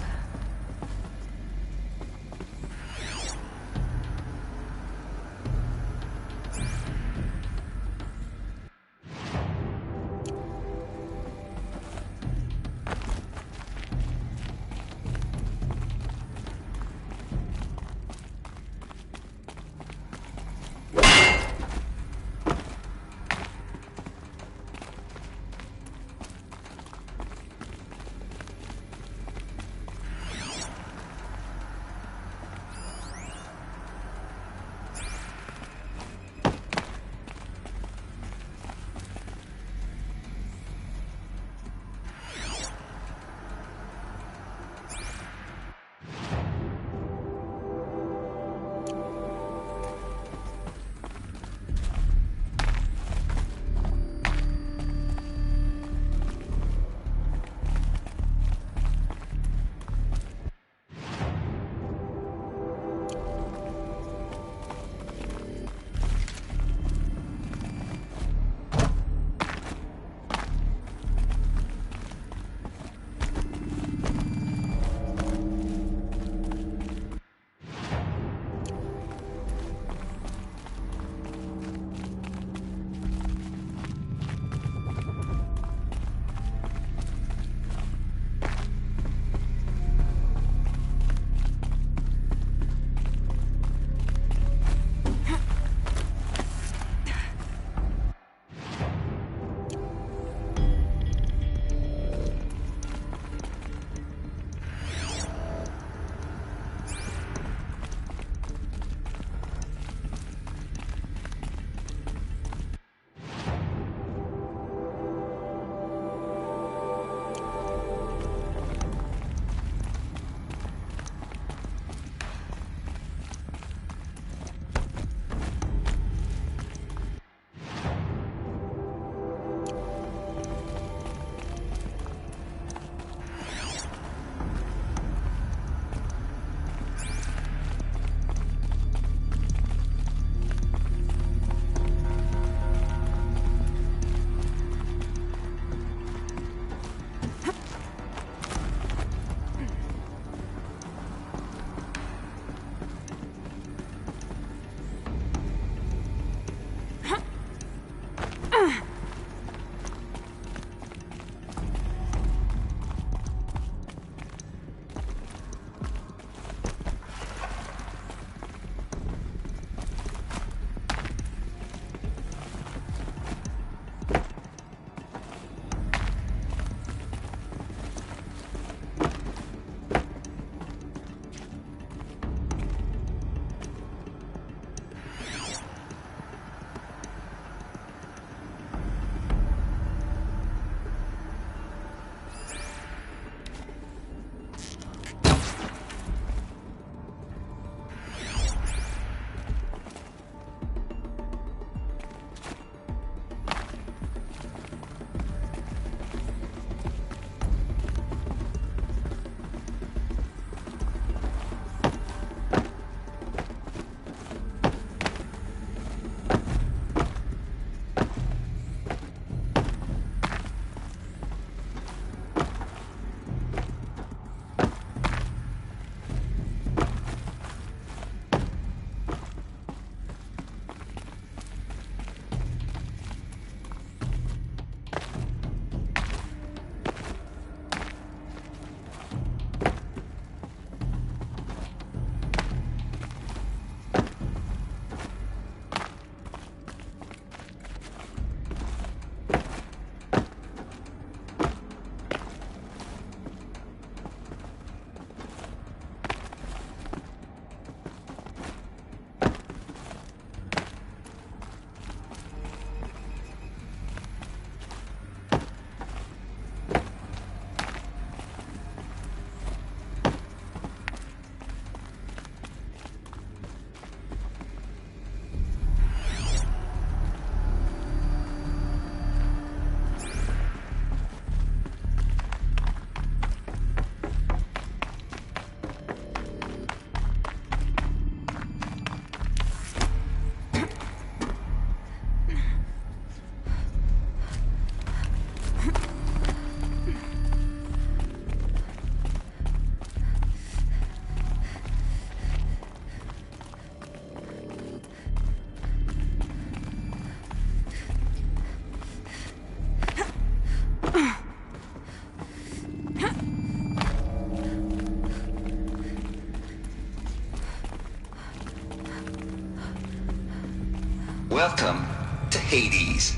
Welcome to Hades,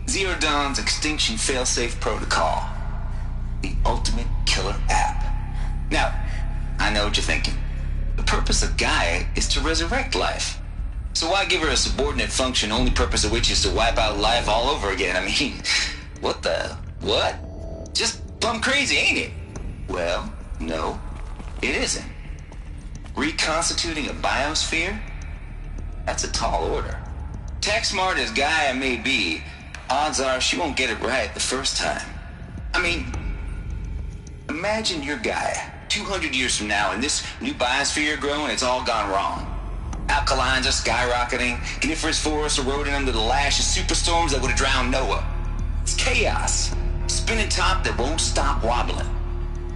Zero Dawn's extinction failsafe protocol. The ultimate killer app. Now, I know what you're thinking. The purpose of Gaia is to resurrect life. So why give her a subordinate function, only purpose of which is to wipe out life all over again? I mean, what? Just plumb crazy, ain't it? Well, no, it isn't. Reconstituting a biosphere? That's a tall order. Tech smart as Gaia may be, odds are she won't get it right the first time. I mean, imagine you're Gaia, 200 years from now, and this new biosphere growing, it's all gone wrong. Alkalines are skyrocketing, coniferous forests eroding under the lash of superstorms that would have drowned Noah. It's chaos, spinning top that won't stop wobbling.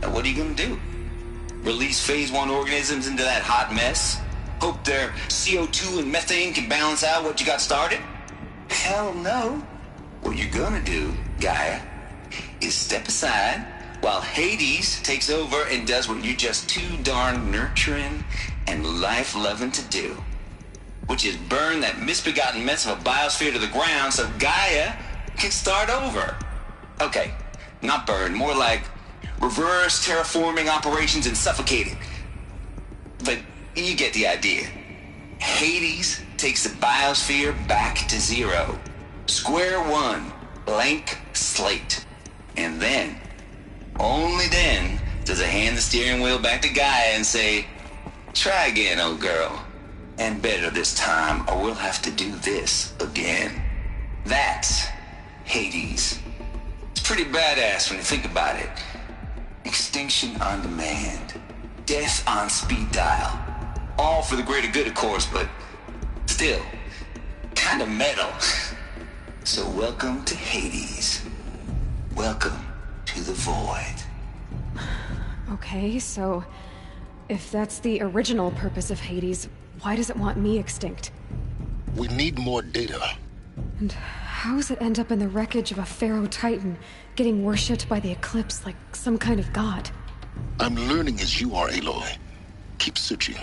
Now what are you gonna do? Release phase 1 organisms into that hot mess? Hope their CO2 and methane can balance out what you got started? Hell no. What you're gonna do, Gaia, is step aside while Hades takes over and does what you're just too darn nurturing and life-loving to do, which is burn that misbegotten mess of a biosphere to the ground so Gaia can start over. Okay, not burn, more like reverse terraforming operations and suffocate it. But you get the idea. Hades takes the biosphere back to zero. Square one, blank slate. And then, only then, does it hand the steering wheel back to Gaia and say, try again, old girl. And better this time, or we'll have to do this again. That's Hades. It's pretty badass when you think about it. Extinction on demand. Death on speed dial. All for the greater good, of course, but still, kind of metal. So welcome to Hades. Welcome to the void. Okay, so if that's the original purpose of Hades, why does it want me extinct? We need more data. And how does it end up in the wreckage of a Pharaoh Titan, getting worshipped by the Eclipse like some kind of god? I'm learning as you are, Aloy. Keep searching.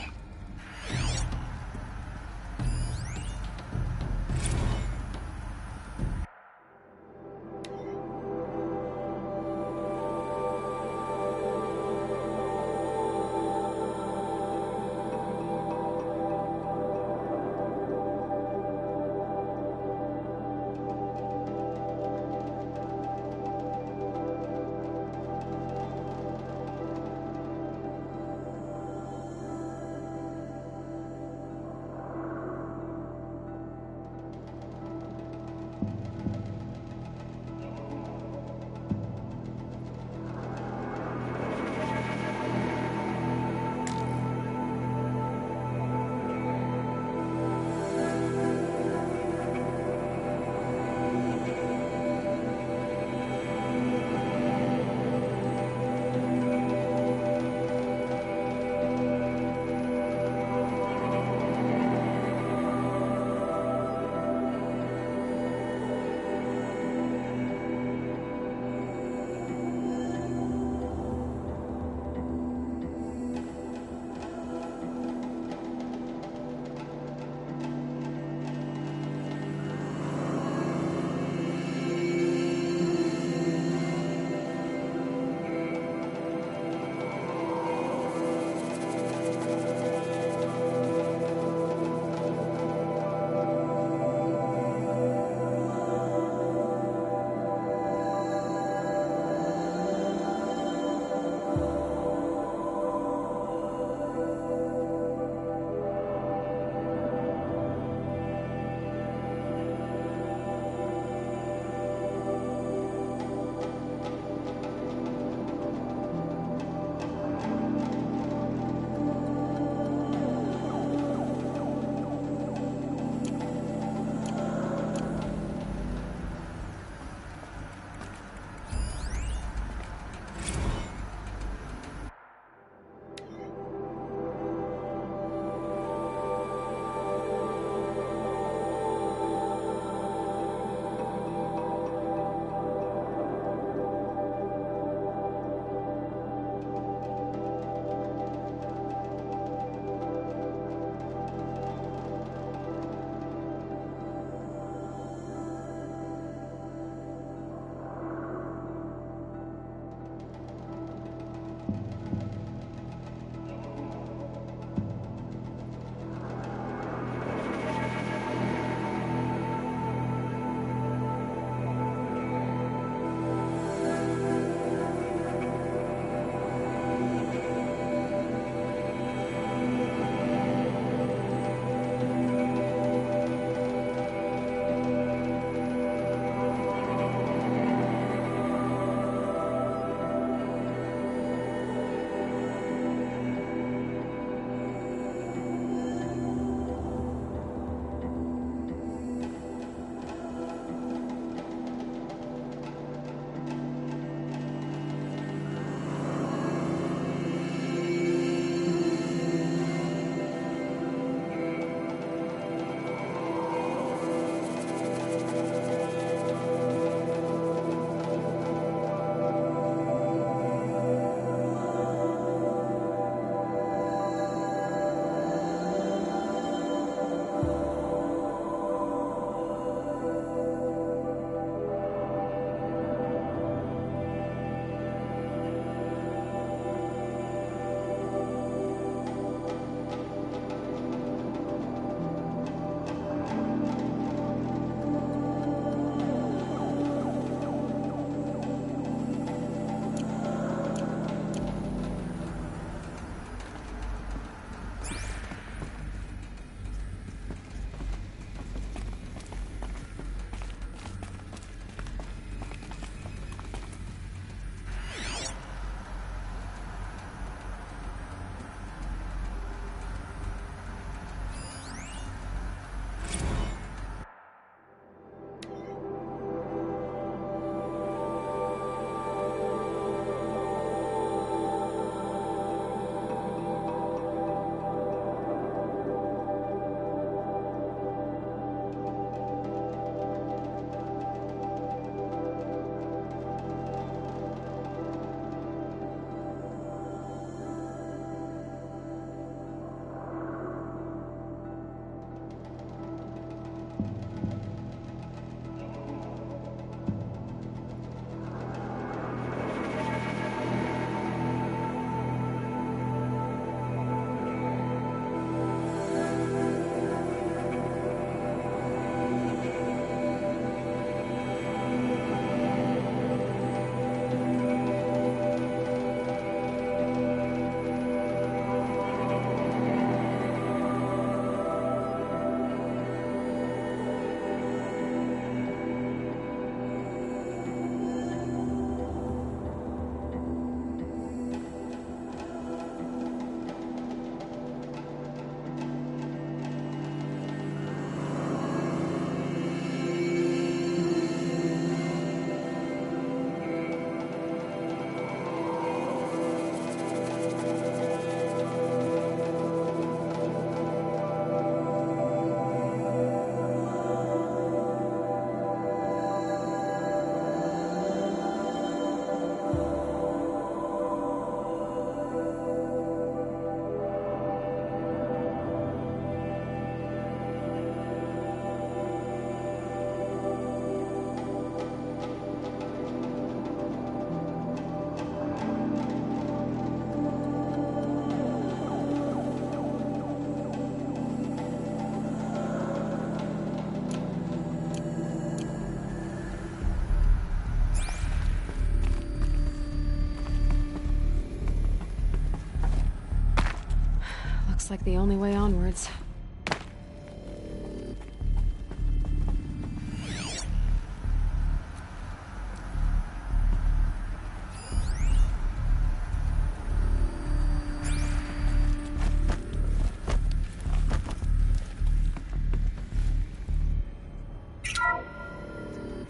Looks like the only way onwards.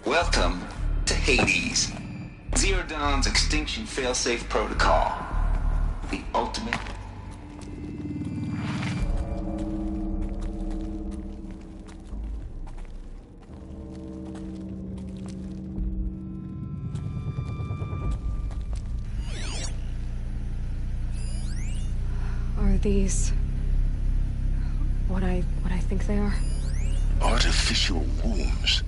Welcome to Hades. Zero Dawn's extinction failsafe protocol. The ultimate. Are these what I think they are? Artificial wombs.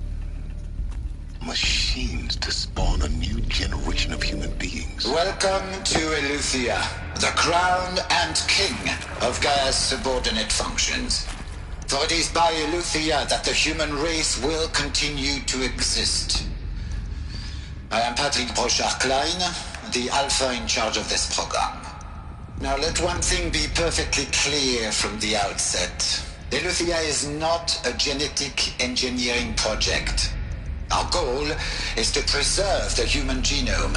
Machines to spawn a new generation of human beings. Welcome to Eleuthia, the crown and king of Gaia's subordinate functions. For it is by Eleuthia that the human race will continue to exist. I am Patrick Brochard-Klein, the Alpha in charge of this program. Now let one thing be perfectly clear from the outset. Eleuthia is not a genetic engineering project. Our goal is to preserve the human genome,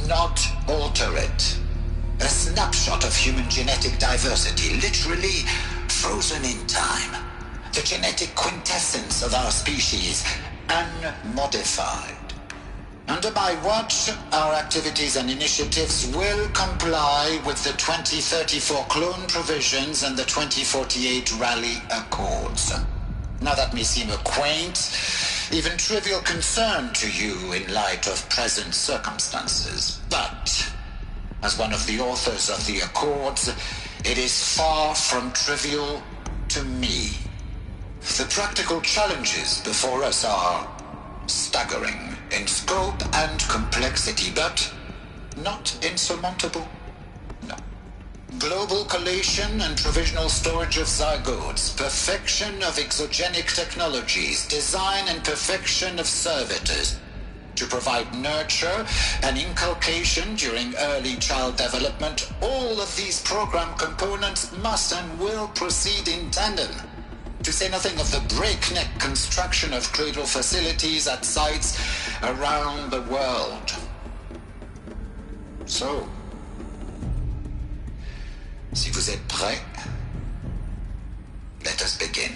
not alter it. A snapshot of human genetic diversity, literally frozen in time. The genetic quintessence of our species, unmodified. Under my watch, our activities and initiatives will comply with the 2034 clone provisions and the 2048 Rally Accords. Now that may seem a quaint, even trivial concern to you in light of present circumstances. But, as one of the authors of the Accords, it is far from trivial to me. The practical challenges before us are staggering in scope and complexity, but not insurmountable. No. Global collation and provisional storage of zygotes, perfection of exogenic technologies, design and perfection of servitors to provide nurture and inculcation during early child development. All of these program components must and will proceed in tandem. To say nothing of the breakneck construction of cradle facilities at sites around the world. So, si vous êtes prêts, let us begin.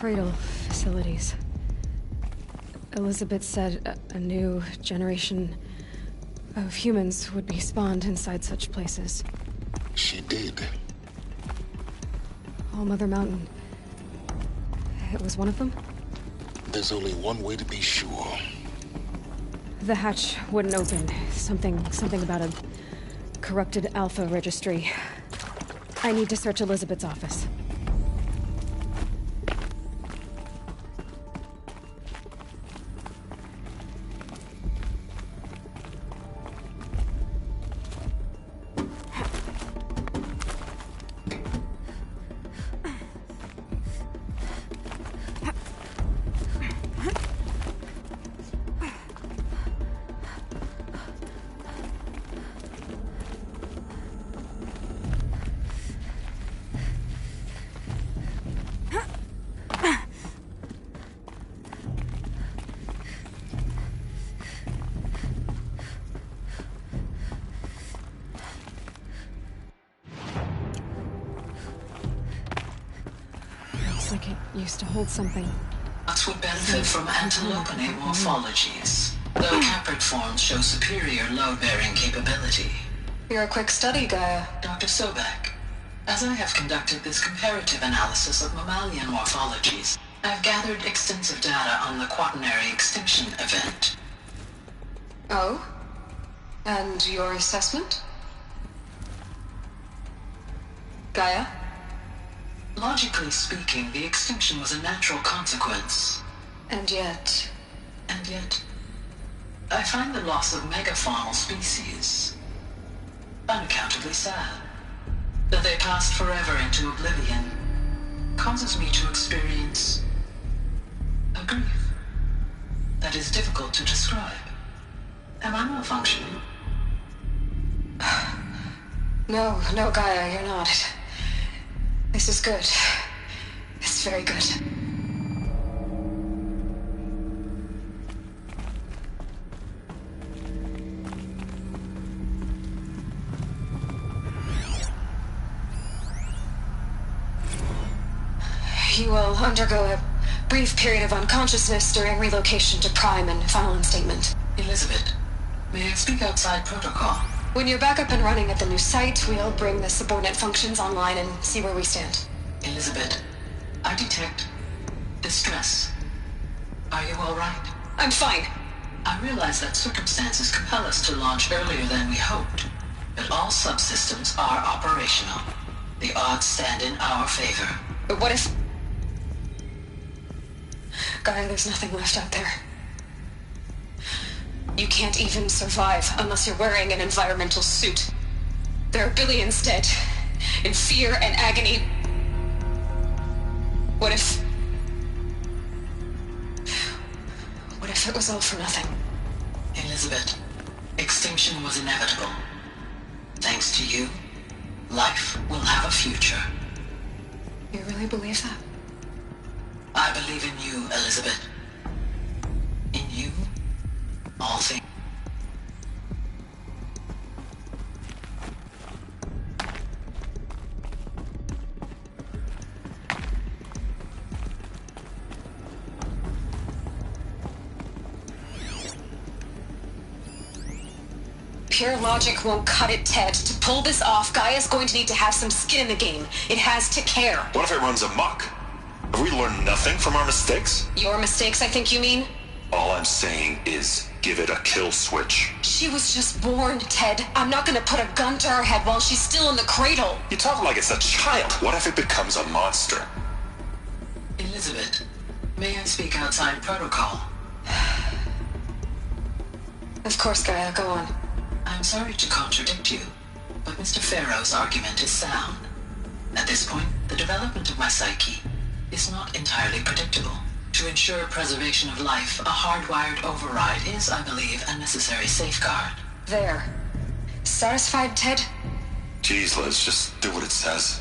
Cradle facilities. Elizabeth said a new generation of humans would be spawned inside such places. She did. All Mother Mountain. It was one of them? There's only one way to be sure. The hatch wouldn't open. Something about a corrupted Alpha registry. I need to search Elizabeth's office. Like it used to hold something. Nuts would benefit from antilopenate morphologies, though caprid forms show superior load-bearing capability. You're a quick study, Gaia. Dr. Sobek, as I have conducted this comparative analysis of mammalian morphologies, I've gathered extensive data on the quaternary extinction event. Oh? And your assessment? Gaia? Logically speaking, the extinction was a natural consequence. And yet, I find the loss of megafaunal species unaccountably sad. That they passed forever into oblivion causes me to experience a grief that is difficult to describe. Am I malfunctioning? No, Gaia, you're not. This is good. It's very good. You will undergo a brief period of unconsciousness during relocation to Prime and final instatement. Elizabeth, may I speak outside protocol? When you're back up and running at the new site, we'll bring the subordinate functions online and see where we stand. Elizabeth, I detect distress. Are you all right? I'm fine. I realize that circumstances compel us to launch earlier than we hoped, but all subsystems are operational. The odds stand in our favor. But what if... Gaia, there's nothing left out there. You can't even survive unless you're wearing an environmental suit. There are billions dead, in fear and agony. What if it was all for nothing? Elizabeth, extinction was inevitable. Thanks to you, life will have a future. You really believe that? I believe in you, Elizabeth. In you, all things. Pure logic won't cut it, Ted. To pull this off, Gaia's going to need to have some skin in the game. It has to care. What if it runs amok? Have we learned nothing from our mistakes? Your mistakes, I think you mean? All I'm saying is give it a kill switch. She was just born, Ted. I'm not gonna put a gun to her head while she's still in the cradle. You talk like it's a child. What if it becomes a monster? Elizabeth, may I speak outside protocol? Of course, Gaia, go on. I'm sorry to contradict you, but Mr. Farrow's argument is sound. At this point, the development of my psyche is not entirely predictable. To ensure preservation of life, a hardwired override is, I believe, a necessary safeguard. There. Satisfied, Ted? Jeez, Liz, just do what it says.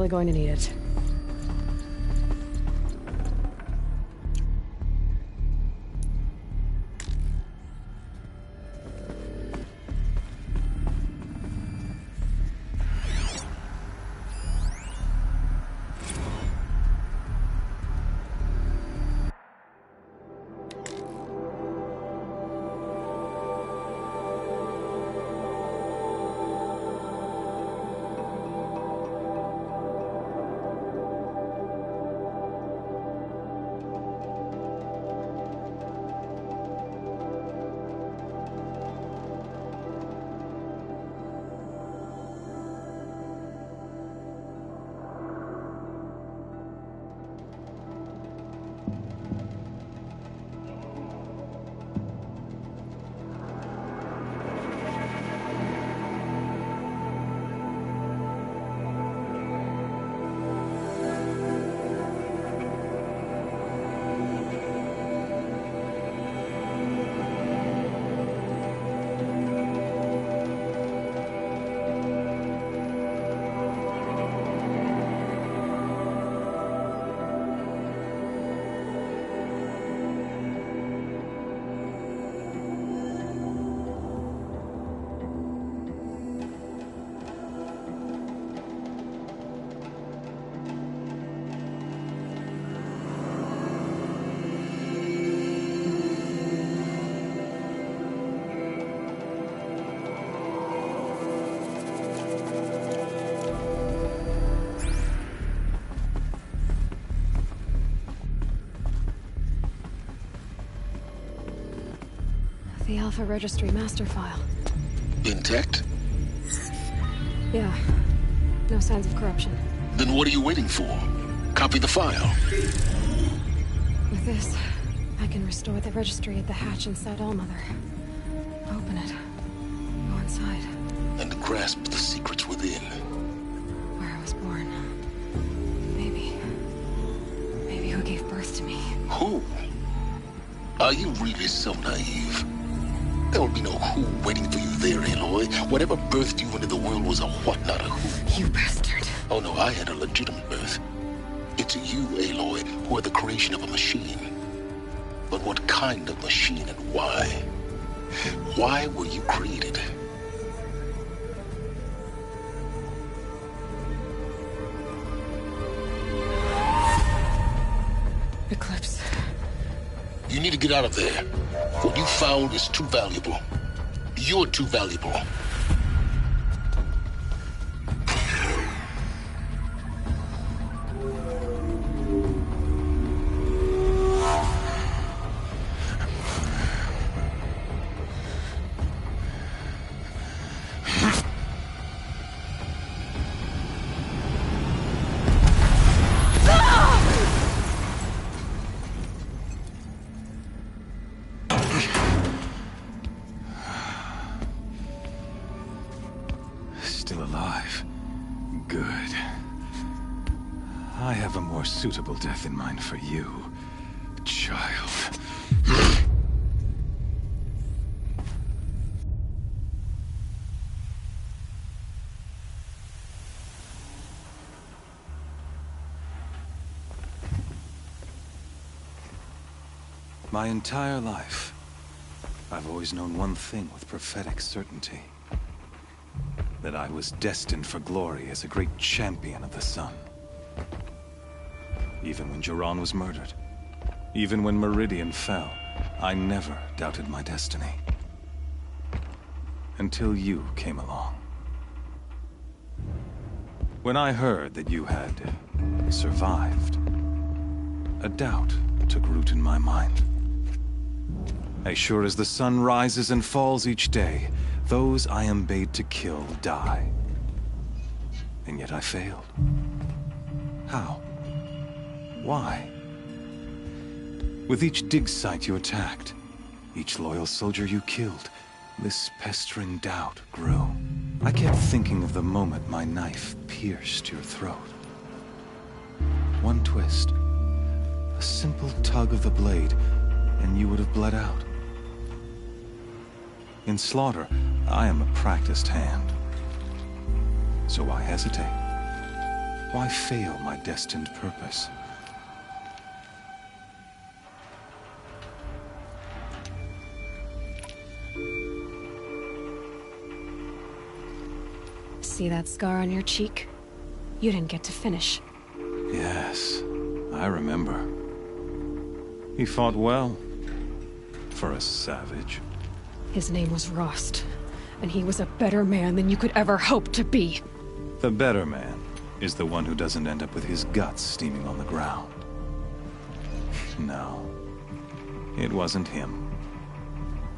really going to need it. The Alpha Registry master file. Intact? Yeah. No signs of corruption. Then what are you waiting for? Copy the file. With this, I can restore the registry at the hatch inside Allmother. Open it. Go inside. And grasp the secrets within. Where I was born. Maybe who gave birth to me. Who? Are you really so naive? There will be no who waiting for you there, Aloy. Whatever birthed you into the world was a what, not a who. You bastard. Oh no, I had a legitimate birth. It's you, Aloy, who are the creation of a machine. But what kind of machine and why? Why were you created? Eclipse. You need to get out of there. What you found is too valuable. You're too valuable. Still alive. Good. I have a more suitable death in mind for you, child. My entire life, I've always known one thing with prophetic certainty. That I was destined for glory as a great champion of the sun. Even when Jiran was murdered, even when Meridian fell, I never doubted my destiny. Until you came along. When I heard that you had survived, a doubt took root in my mind. As sure as the sun rises and falls each day, those I am bade to kill die. And yet I failed. How? Why? With each dig site you attacked, each loyal soldier you killed, this pestering doubt grew. I kept thinking of the moment my knife pierced your throat. One twist, a simple tug of the blade, and you would have bled out. In slaughter, I am a practiced hand. So why hesitate? Why fail my destined purpose? See that scar on your cheek? You didn't get to finish. Yes, I remember. He fought well. For a savage. His name was Rost, and he was a better man than you could ever hope to be. The better man is the one who doesn't end up with his guts steaming on the ground. No, it wasn't him.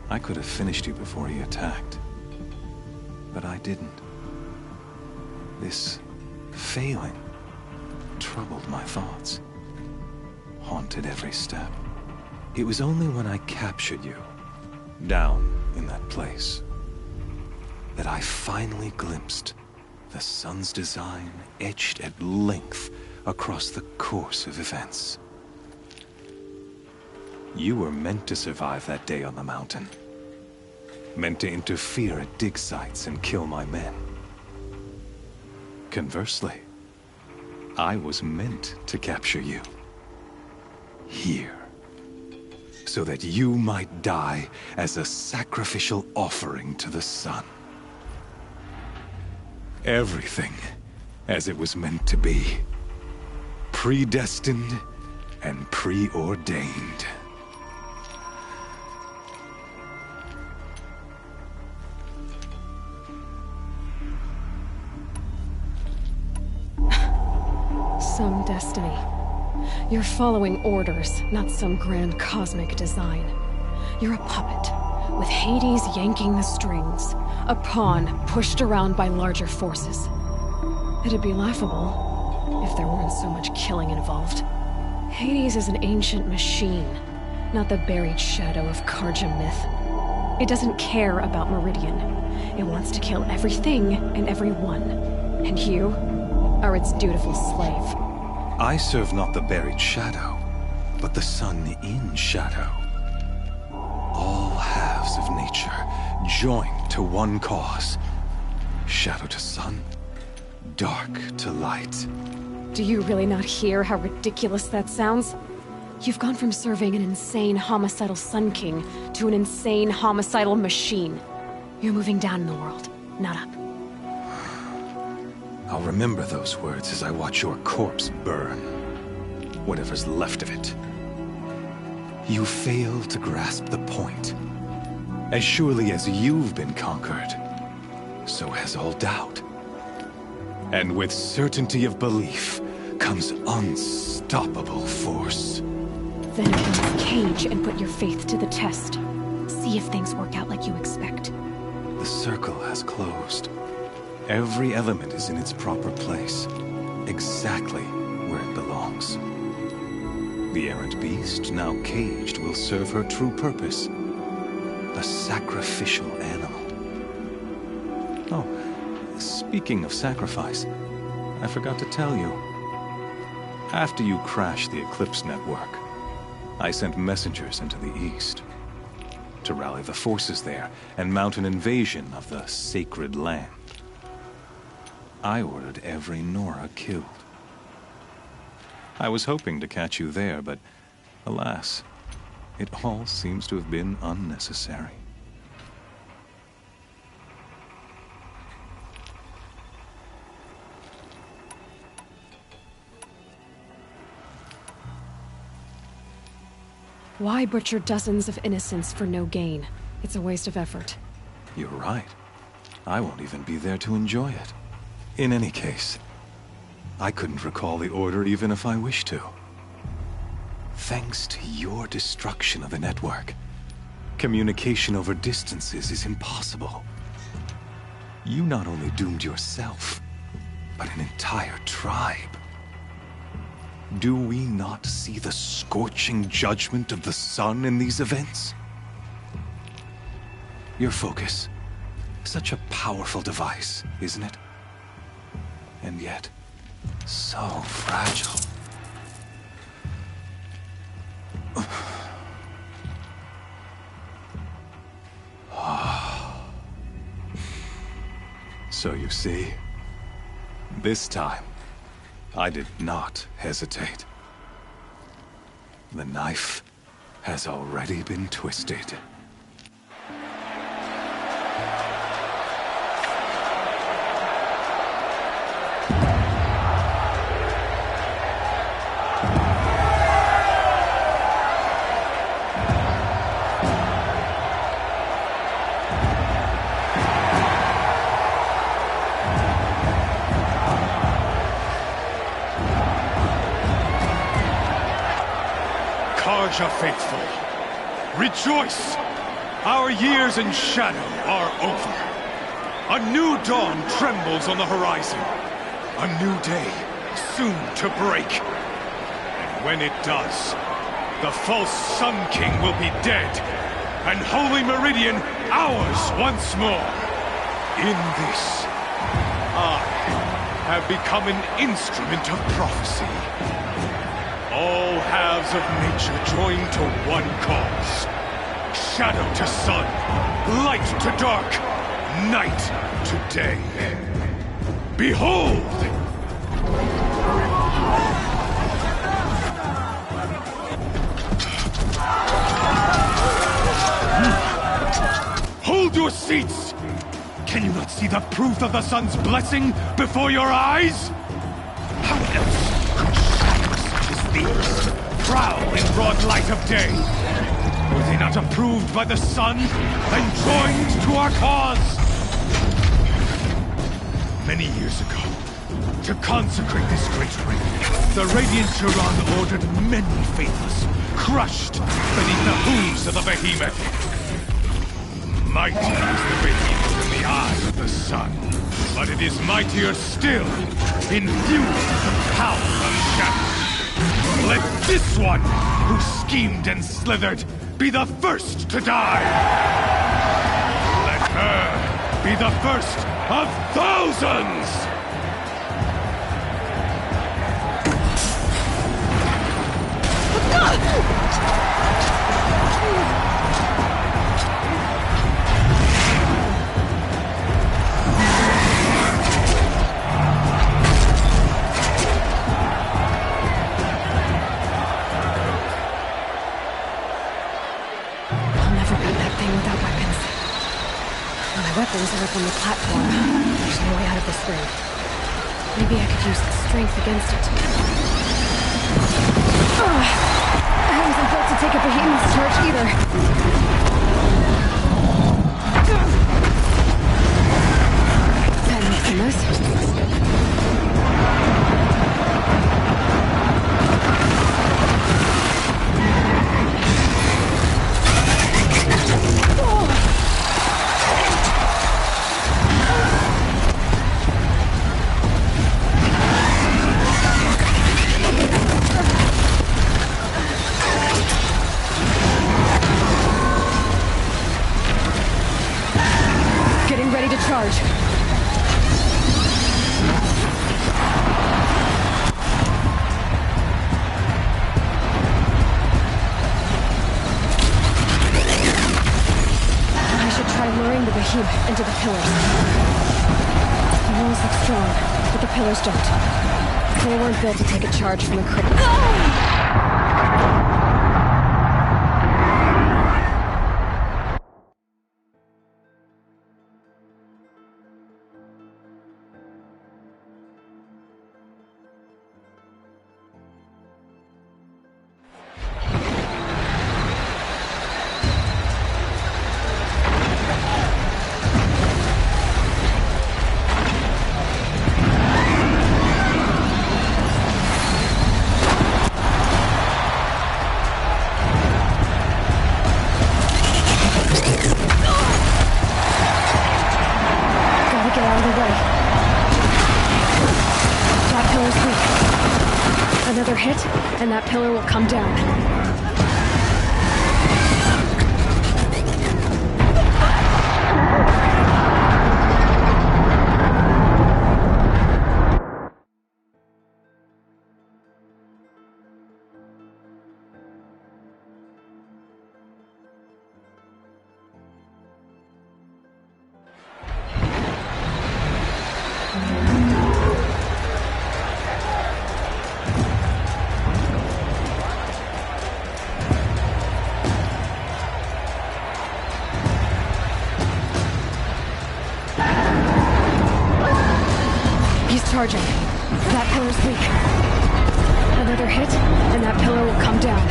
I could have finished you before he attacked. But I didn't. This failing troubled my thoughts, haunted every step. It was only when I captured you, down in that place, that I finally glimpsed the sun's design etched at length across the course of events. You were meant to survive that day on the mountain. Meant to interfere at dig sites and kill my men. Conversely, I was meant to capture you. Here. So that you might die as a sacrificial offering to the sun. Everything as it was meant to be. Predestined and preordained. Some destiny. You're following orders, not some grand cosmic design. You're a puppet, with Hades yanking the strings. A pawn pushed around by larger forces. It'd be laughable if there weren't so much killing involved. Hades is an ancient machine, not the buried shadow of Karja myth. It doesn't care about Meridian. It wants to kill everything and everyone. And you are its dutiful slave. I serve not the buried shadow, but the sun in shadow. All halves of nature joined to one cause. Shadow to sun, dark to light. Do you really not hear how ridiculous that sounds? You've gone from serving an insane homicidal Sun King to an insane homicidal machine. You're moving down in the world, not up. I'll remember those words as I watch your corpse burn. Whatever's left of it. You fail to grasp the point. As surely as you've been conquered, so has all doubt. And with certainty of belief comes unstoppable force. Then open the cage and put your faith to the test. See if things work out like you expect. The circle has closed. Every element is in its proper place, exactly where it belongs. The errant beast, now caged, will serve her true purpose. A sacrificial animal. Oh, speaking of sacrifice, I forgot to tell you. After you crashed the Eclipse network, I sent messengers into the east to rally the forces there and mount an invasion of the sacred land. I ordered every Nora killed. I was hoping to catch you there, but alas, it all seems to have been unnecessary. Why butcher dozens of innocents for no gain? It's a waste of effort. You're right. I won't even be there to enjoy it. In any case, I couldn't recall the order even if I wished to. Thanks to your destruction of the network, communication over distances is impossible. You not only doomed yourself, but an entire tribe. Do we not see the scorching judgment of the sun in these events? Your focus, such a powerful device, isn't it? And yet, so fragile. So you see, this time, I did not hesitate. The knife has already been twisted. Karja faithful, rejoice! Our years in shadow are over. A new dawn trembles on the horizon. A new day soon to break. And when it does, the false Sun King will be dead, and Holy Meridian ours once more. In this, I have become an instrument of prophecy. All halves of nature join to one cause. Shadow to sun, light to dark, night to day. Behold! Hold your seats! Can you not see the proof of the sun's blessing before your eyes? How else could shadows such as these prowl in broad light of day? Were they not approved by the sun and joined to our cause? Many years ago, to consecrate this great ring, the Radiant Turan ordered many faithless, crushed beneath the hooves of the behemoth. Mighty is the behemoth in the eye of the sun, but it is mightier still, infused with the power of shadow. Let this one, who schemed and slithered, be the first to die! Let her be the first of thousands! Weapons are up on the platform. There's no way out of this ring. Maybe I could use the strength against it. I wasn't built to take a behemoth's charge either. That makes a mess. Ready to charge. I should try luring the behemoth into the pillars. The walls look strong, but the pillars don't. They weren't built to take a charge from a critic. Another hit, and that pillar will come down. Charging. That pillar's weak. Another hit, and that pillar will come down.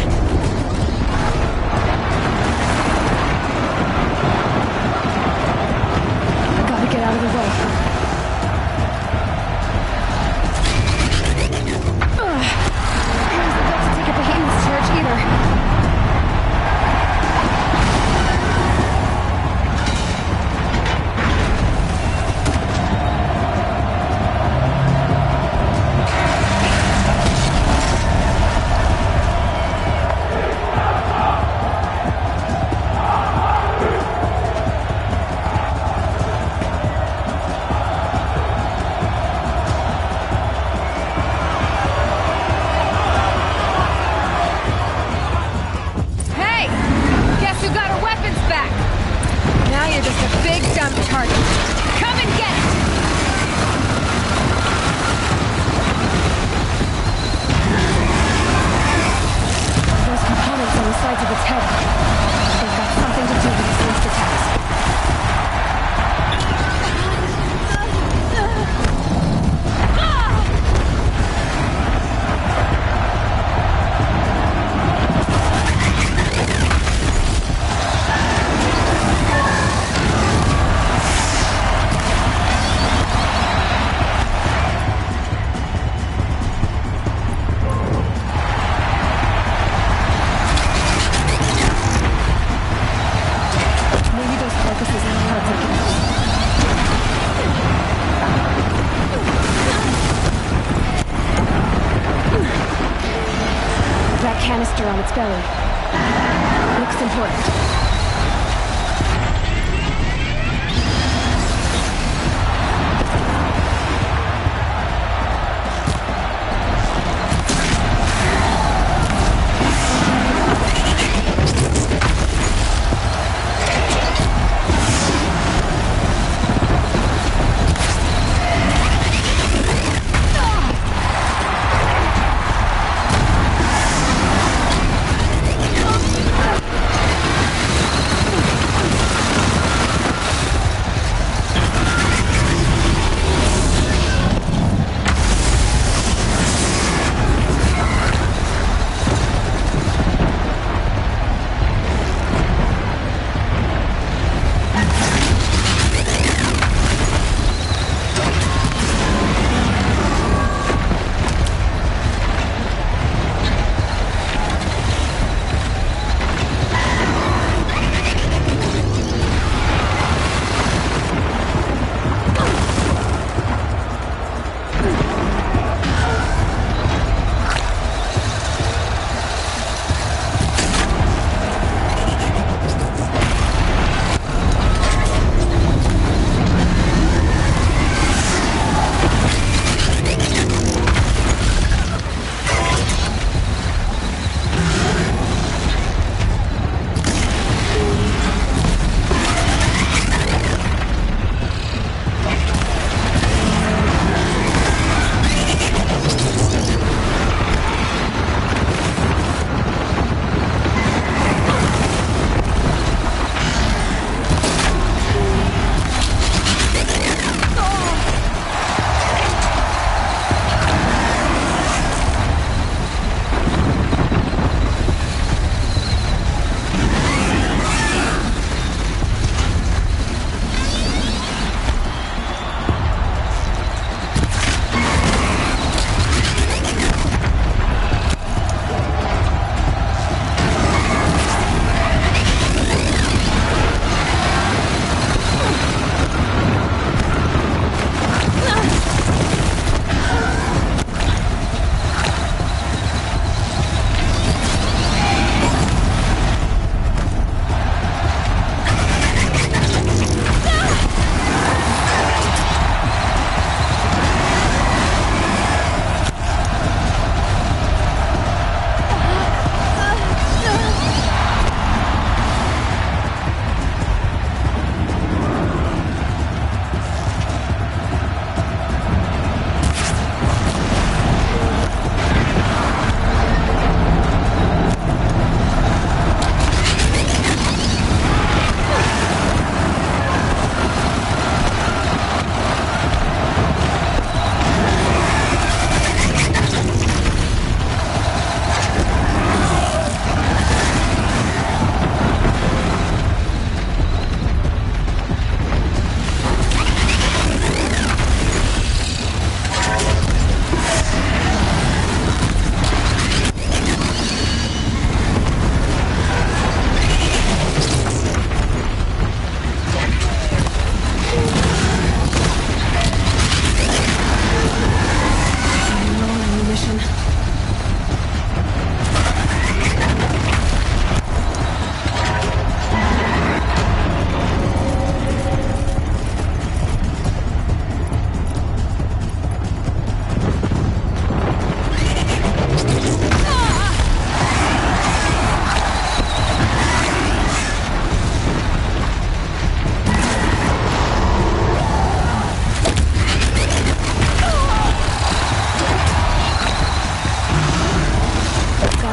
I gotta get out of the way. I wasn't about to take a behemoth's charge either. On its belly. Looks important.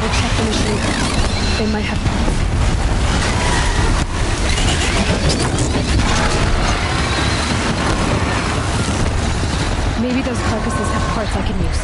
better check the machine. They might have parts. Maybe those carcasses have parts I can use.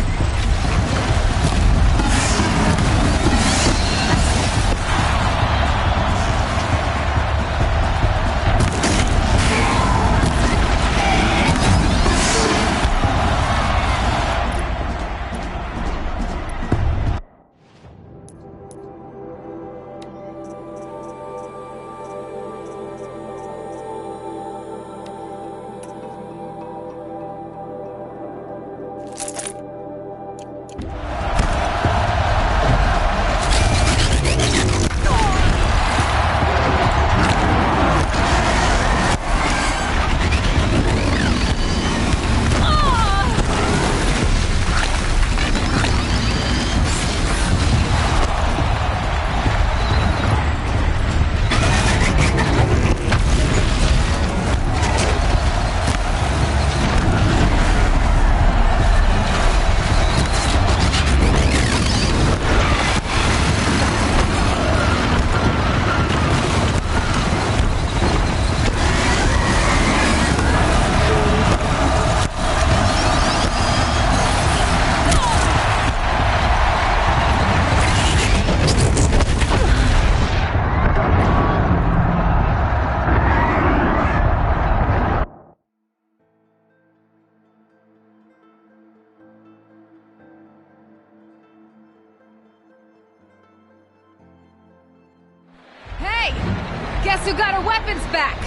Guess who got her weapons back?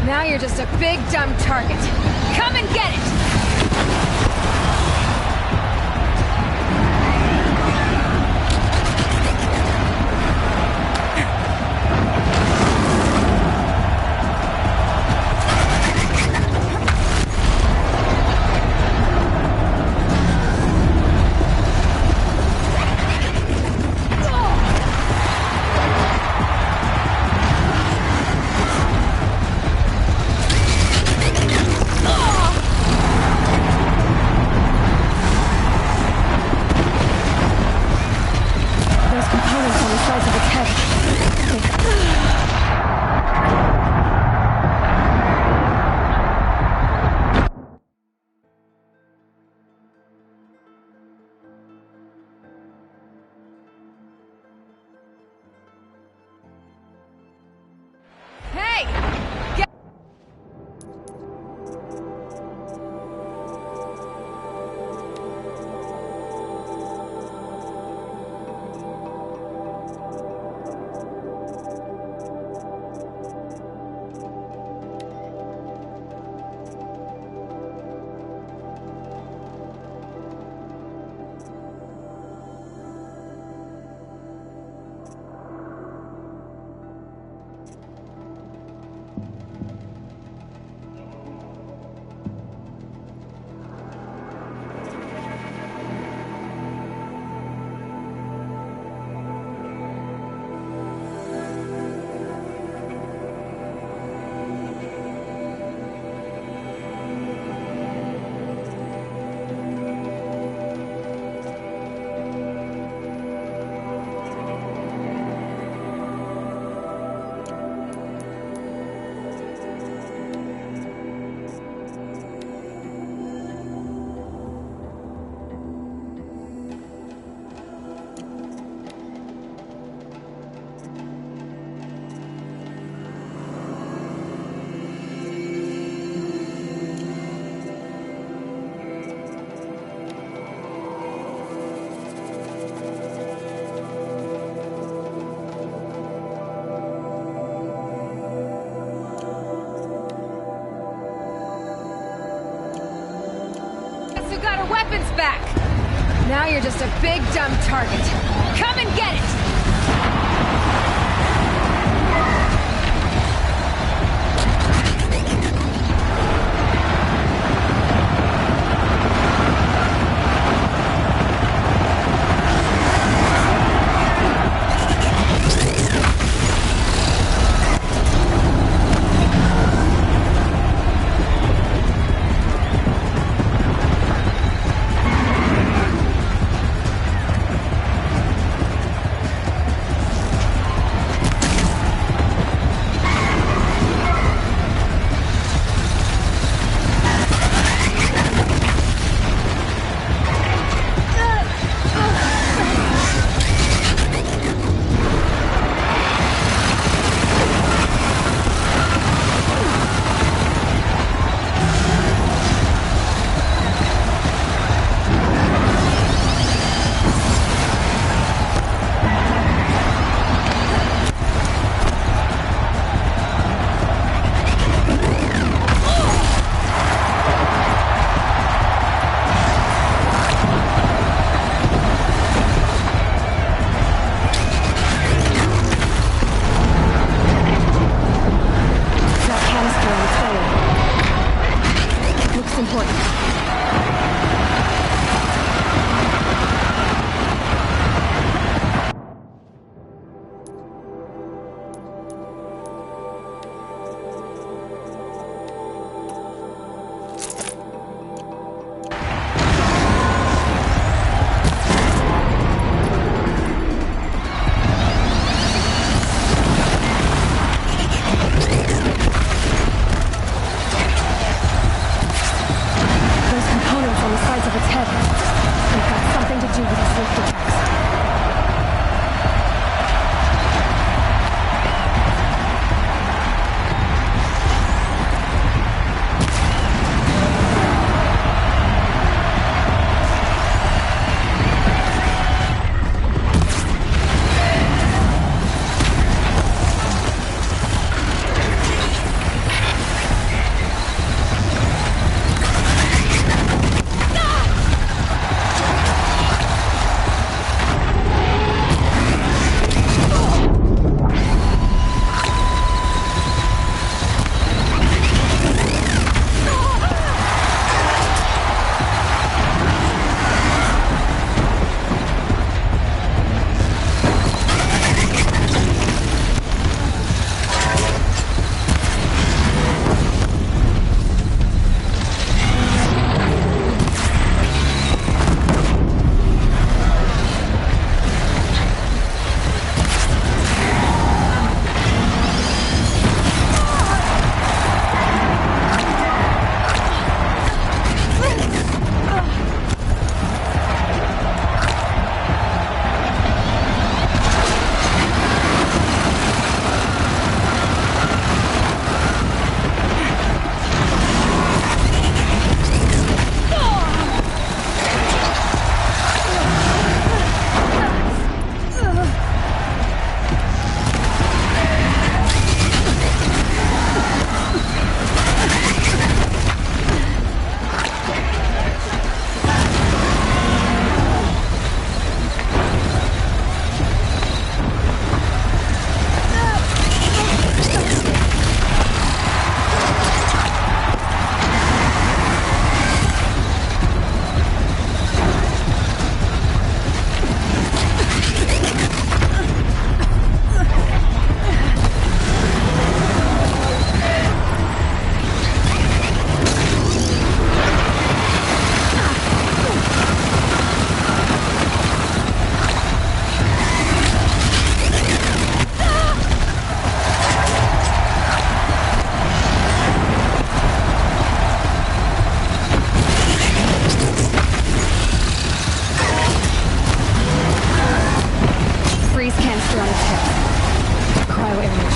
Now you're just a big, dumb target. Come and get it! Weapons back! Now you're just a big, dumb target. Come and get it!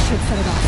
should set it off.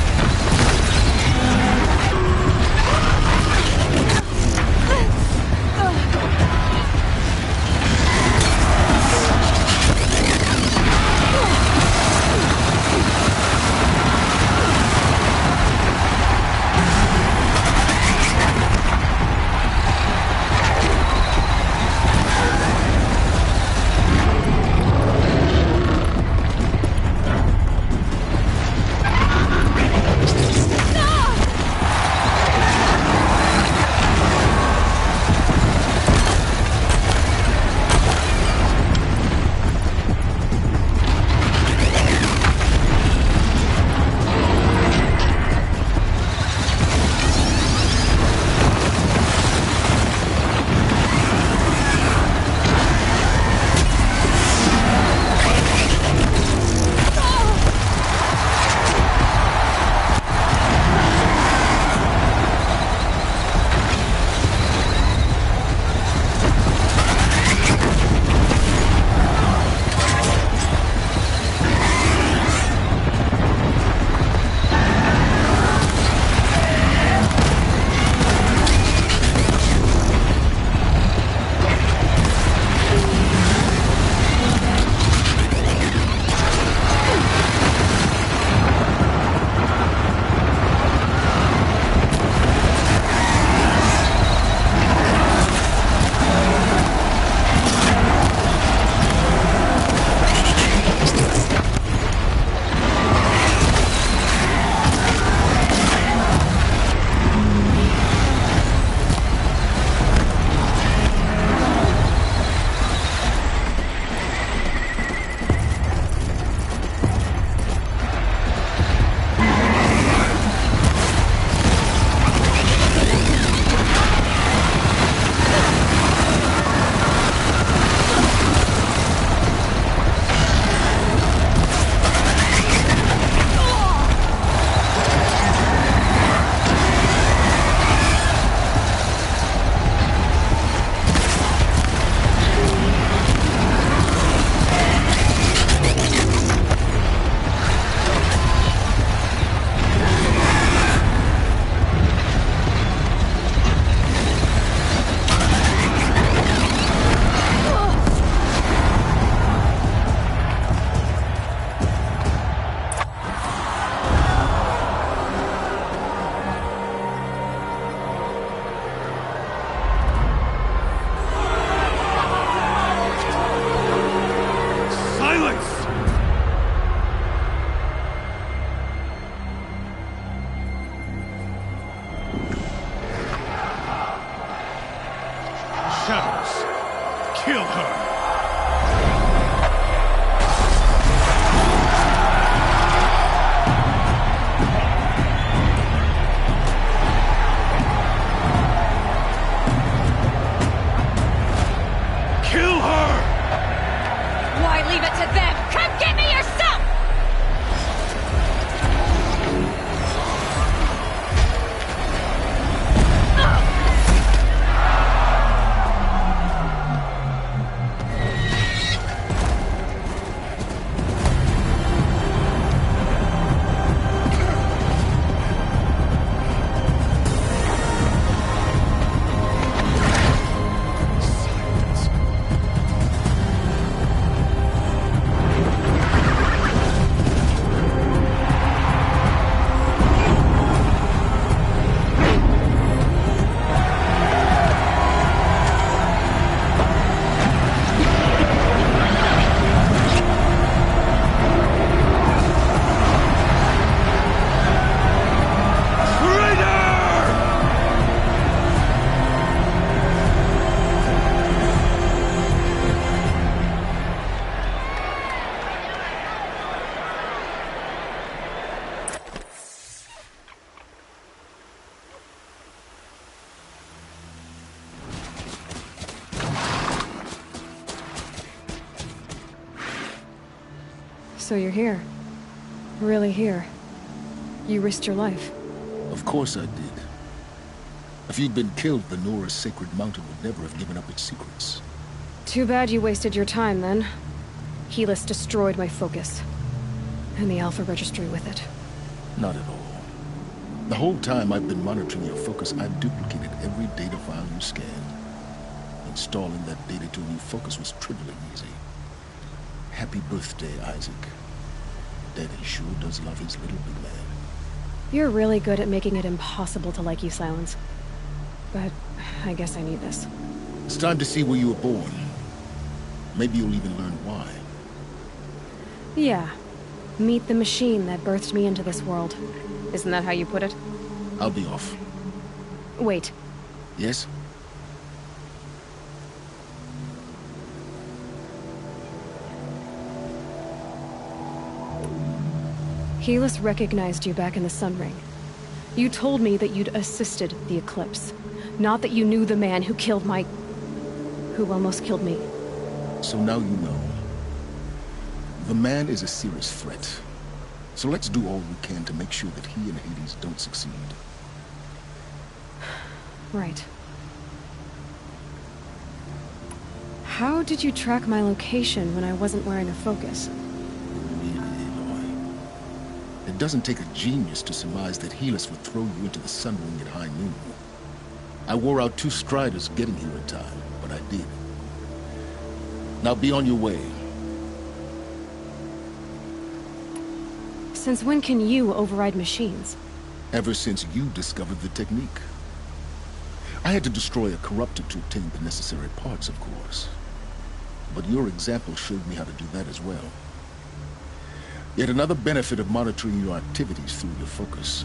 Shadows, kill her! Why leave it to them? Come get me yourself! So you're here. Really here. You risked your life. Of course I did. If you'd been killed, the Nora's sacred mountain would never have given up its secrets. Too bad you wasted your time, then. Helis destroyed my focus. And the Alpha Registry with it. Not at all. The whole time I've been monitoring your focus, I've duplicated every data file you scanned. Installing that data to a new focus was trivially easy. Happy birthday, Isaac. Daddy sure does love his little big man. You're really good at making it impossible to like you, Silence. But I guess I need this. It's time to see where you were born. Maybe you'll even learn why. Yeah. Meet the machine that birthed me into this world. Isn't that how you put it? I'll be off. Wait. Yes? Helis recognized you back in the Sun Ring. You told me that you'd assisted the Eclipse. Not that you knew the man who killed who almost killed me. So now you know. The man is a serious threat. So let's do all we can to make sure that he and Hades don't succeed. Right. How did you track my location when I wasn't wearing a focus? It doesn't take a genius to surmise that Helis would throw you into the Sun Ring at high noon. I wore out 2 striders getting here in time, but I did. Now be on your way. Since when can you override machines? Ever since you discovered the technique. I had to destroy a corruptor to obtain the necessary parts, of course. But your example showed me how to do that as well. Yet another benefit of monitoring your activities through your focus.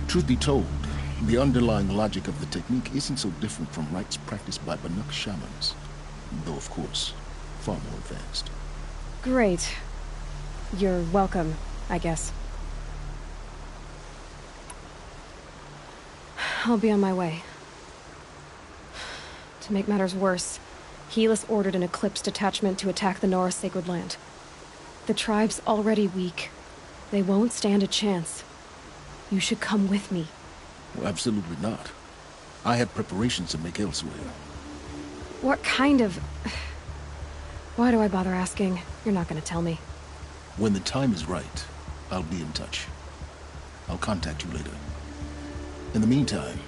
Truth be told, the underlying logic of the technique isn't so different from rites practiced by Banuk shamans, though of course, far more advanced. Great. You're welcome, I guess. I'll be on my way. To make matters worse, Helis ordered an Eclipse detachment to attack the Nora Sacred Land. The tribe's already weak. They won't stand a chance. You should come with me. Well, absolutely not. I have preparations to make elsewhere. What kind of... Why do I bother asking? You're not gonna tell me. When the time is right, I'll be in touch. I'll contact you later. In the meantime,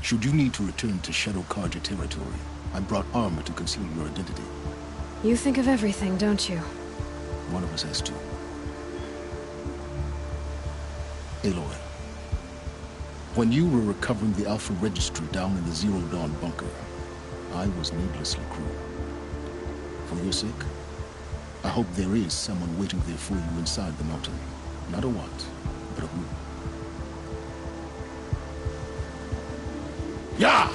should you need to return to Shadow Karja territory, I brought armor to conceal your identity. You think of everything, don't you? One of us has to. Aloy, when you were recovering the Alpha Registry down in the Zero Dawn bunker, I was needlessly cruel. For your sake, I hope there is someone waiting there for you inside the mountain. Not a what, but a who. Yeah!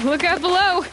Look out below!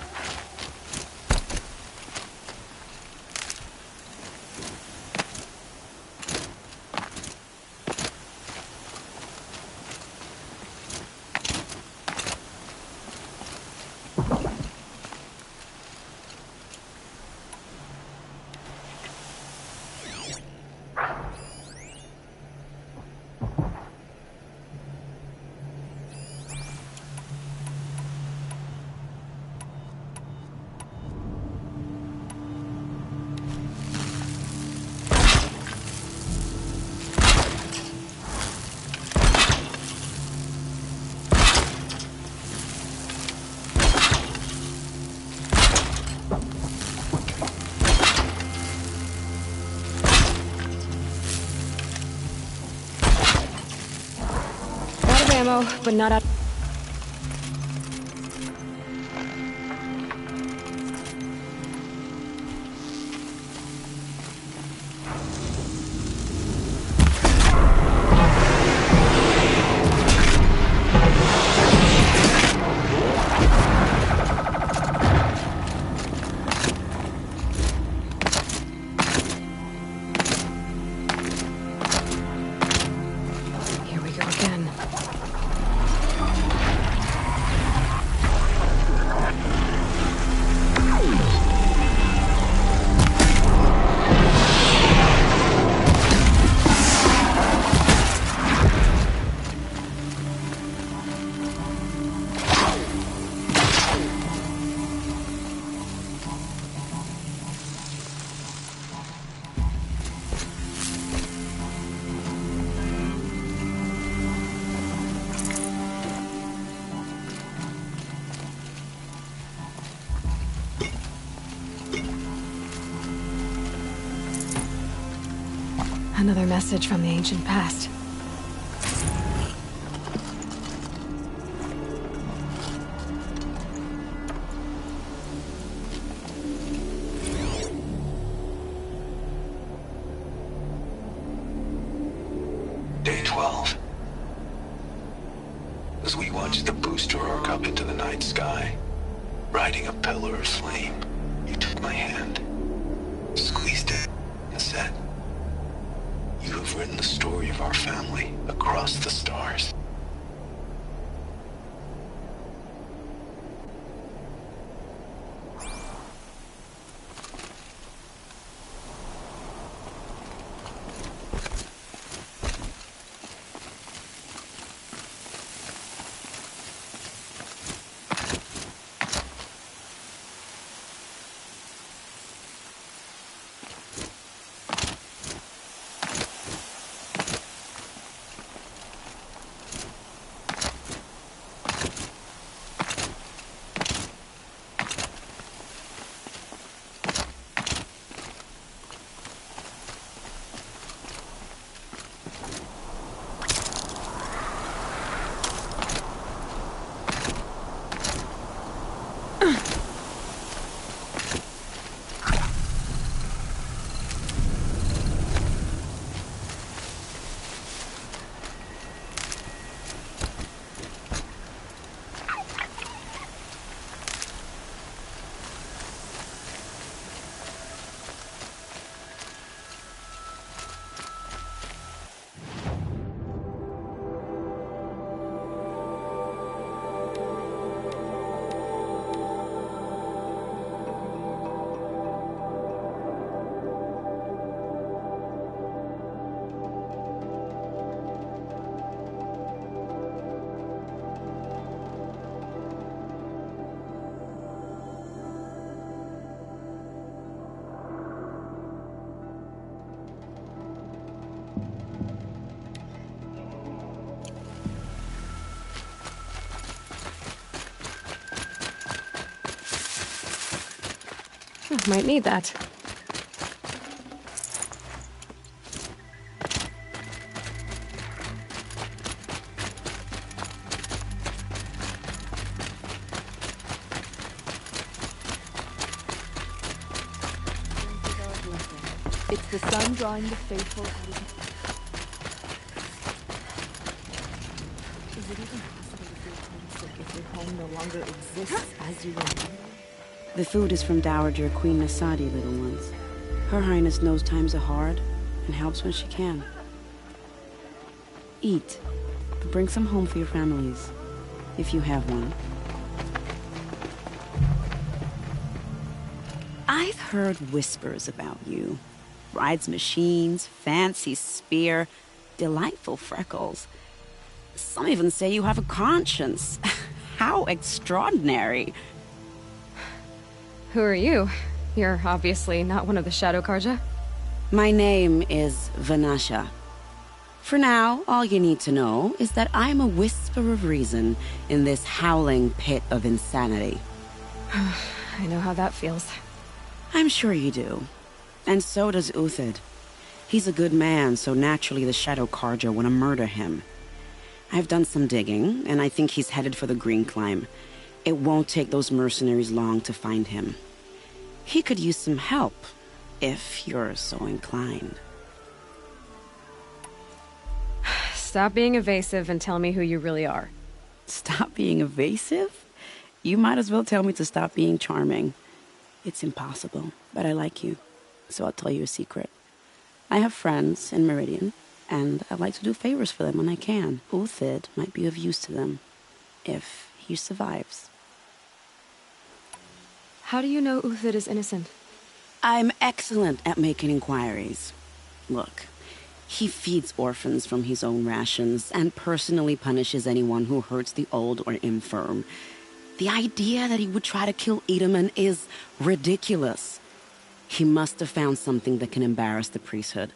Ammo, but not out. Here we go again. Another message from the ancient past. Day 12. As we watched the booster arc up into the night sky, riding a pillar of flame, you took my hand, squeezed it, and said, "You have written the story of our family across the stars." Might need that. It's the sun drawing the faithful out of the... Is it even possible to feel homesick if Your home no longer exists as you remember. The food is from Dowager Queen Nasadi, little ones. Her Highness knows times are hard and helps when she can. Eat, but bring some home for your families, if you have one. I've heard whispers about you. Rides machines, fancy spear, delightful freckles. Some even say you have a conscience. How extraordinary. Who are you? You're obviously not one of the Shadow Karja. My name is Vanasha. For now, all you need to know is that I'm a whisper of reason in this howling pit of insanity. I know how that feels. I'm sure you do. And so does Uthid. He's a good man, so naturally the Shadow Karja want to murder him. I've done some digging, and I think he's headed for the Green Climb. It won't take those mercenaries long to find him. He could use some help, if you're so inclined. Stop being evasive and tell me who you really are. Stop being evasive? You might as well tell me to stop being charming. It's impossible, but I like you, so I'll tell you a secret. I have friends in Meridian, and I like to do favors for them when I can. Uthid might be of use to them, if he survives. How do you know Uthid is innocent? I'm excellent at making inquiries. Look, he feeds orphans from his own rations and personally punishes anyone who hurts the old or infirm. The idea that he would try to kill Edelman is ridiculous. He must have found something that can embarrass the priesthood.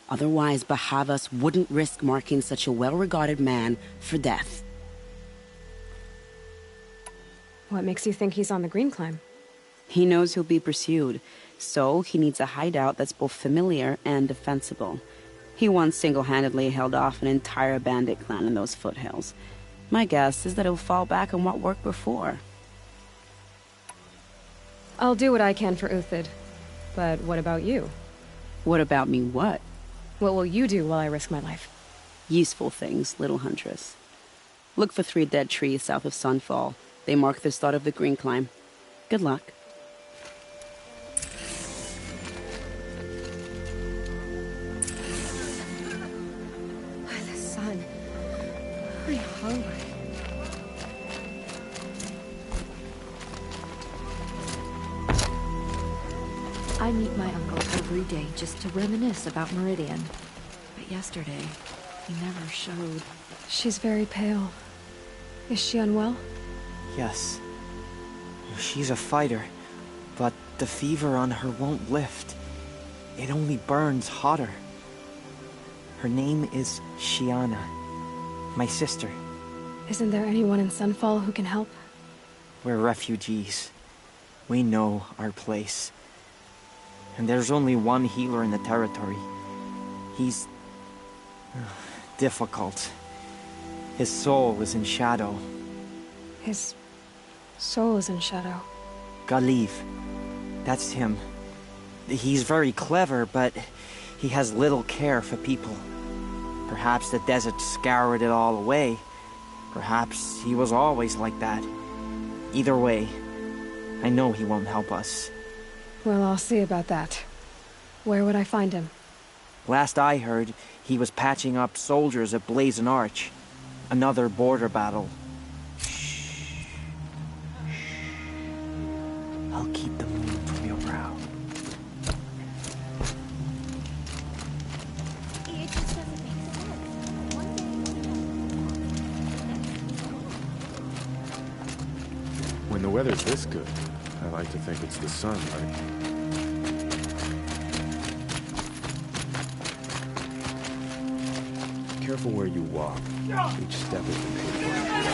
Otherwise, Bahavas wouldn't risk marking such a well-regarded man for death. What makes you think he's on the Green Climb? He knows he'll be pursued, so he needs a hideout that's both familiar and defensible. He once single-handedly held off an entire bandit clan in those foothills. My guess is that he'll fall back on what worked before. I'll do what I can for Uthid. But what about you? What about me what? What will you do while I risk my life? Useful things, little huntress. Look for 3 dead trees south of Sunfall. They mark the start of the Green Climb. Good luck. The sun. I'm hungry. I meet my uncle every day just to reminisce about Meridian. But yesterday, he never showed. She's very pale. Is she unwell? Yes. She's a fighter, but the fever on her won't lift. It only burns hotter. Her name is Shiana, my sister. Isn't there anyone in Sunfall who can help? We're refugees. We know our place. And there's only one healer in the territory. He's difficult. His soul is in shadow. His soul is in shadow. Galiv. That's him. He's very clever, but he has little care for people. Perhaps the desert scoured it all away. Perhaps he was always like that. Either way, I know he won't help us. Well, I'll see about that. Where would I find him? Last I heard, he was patching up soldiers at Blazon Arch. Another border battle. I'll keep the moon from your brow. When the weather's this good, I like to think it's the sun, right? Careful where you walk. Each step is a painful.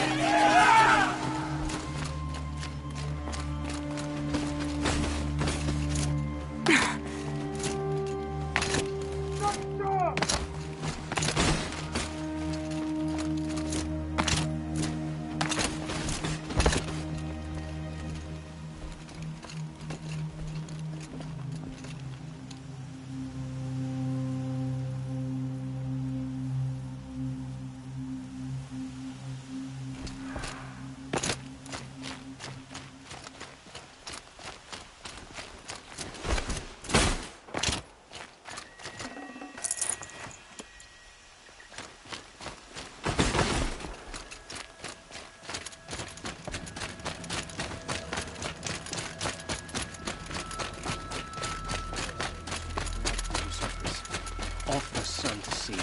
off the sun to see.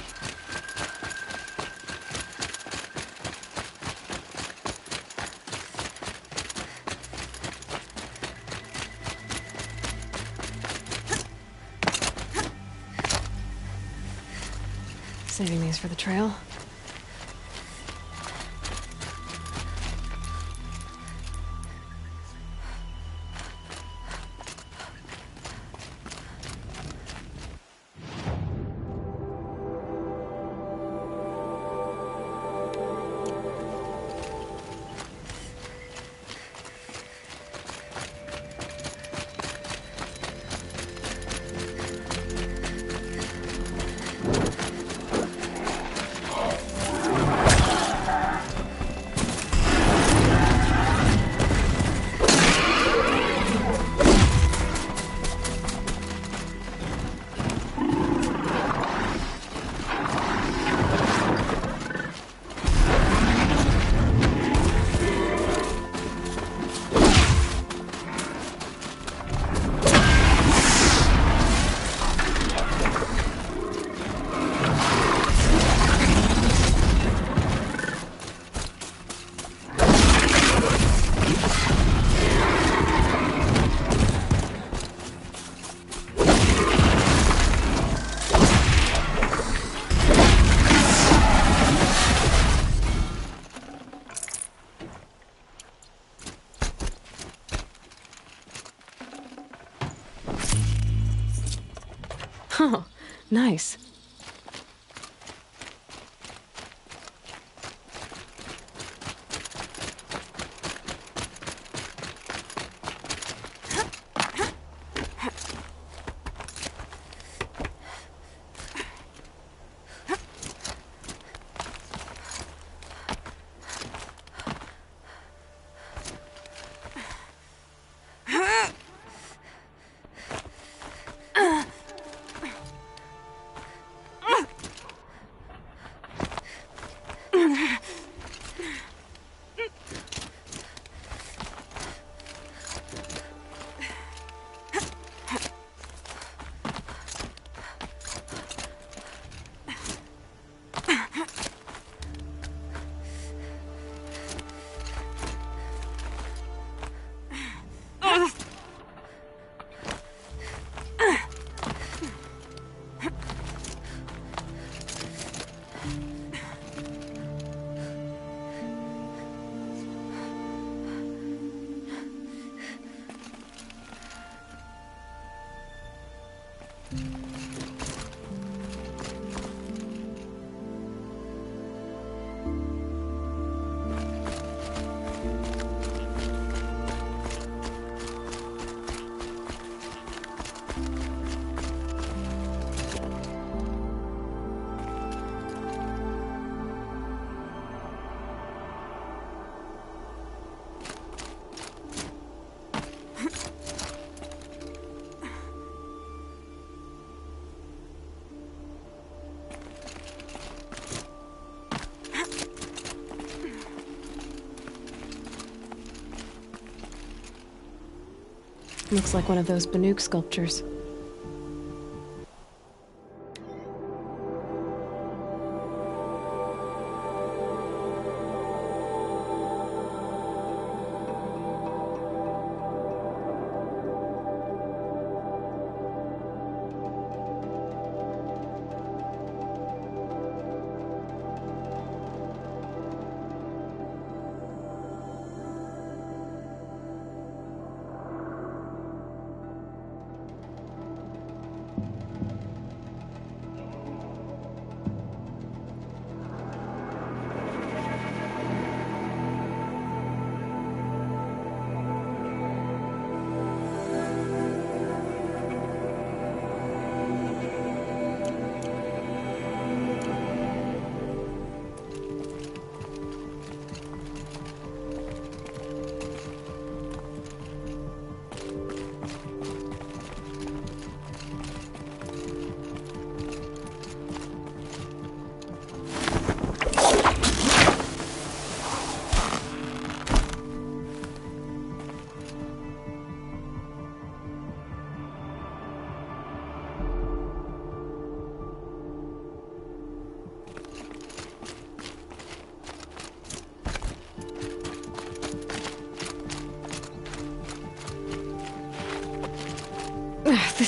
Saving these for the trail. Oh, nice. Looks like one of those Banuk sculptures.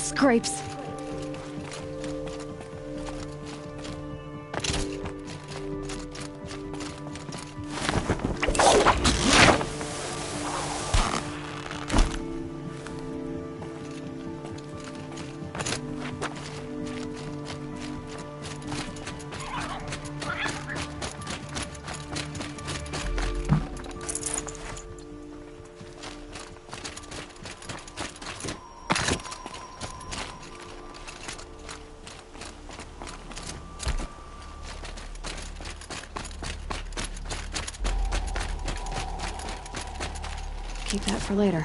scrapes. Keep that for later.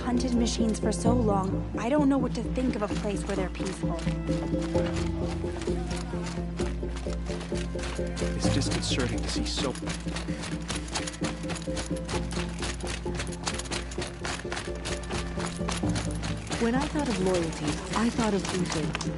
Hunted machines for so long, I don't know what to think of a place where they're peaceful. It's disconcerting to see so... When I thought of loyalty, I thought of Ethan.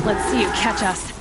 Let's see you catch us.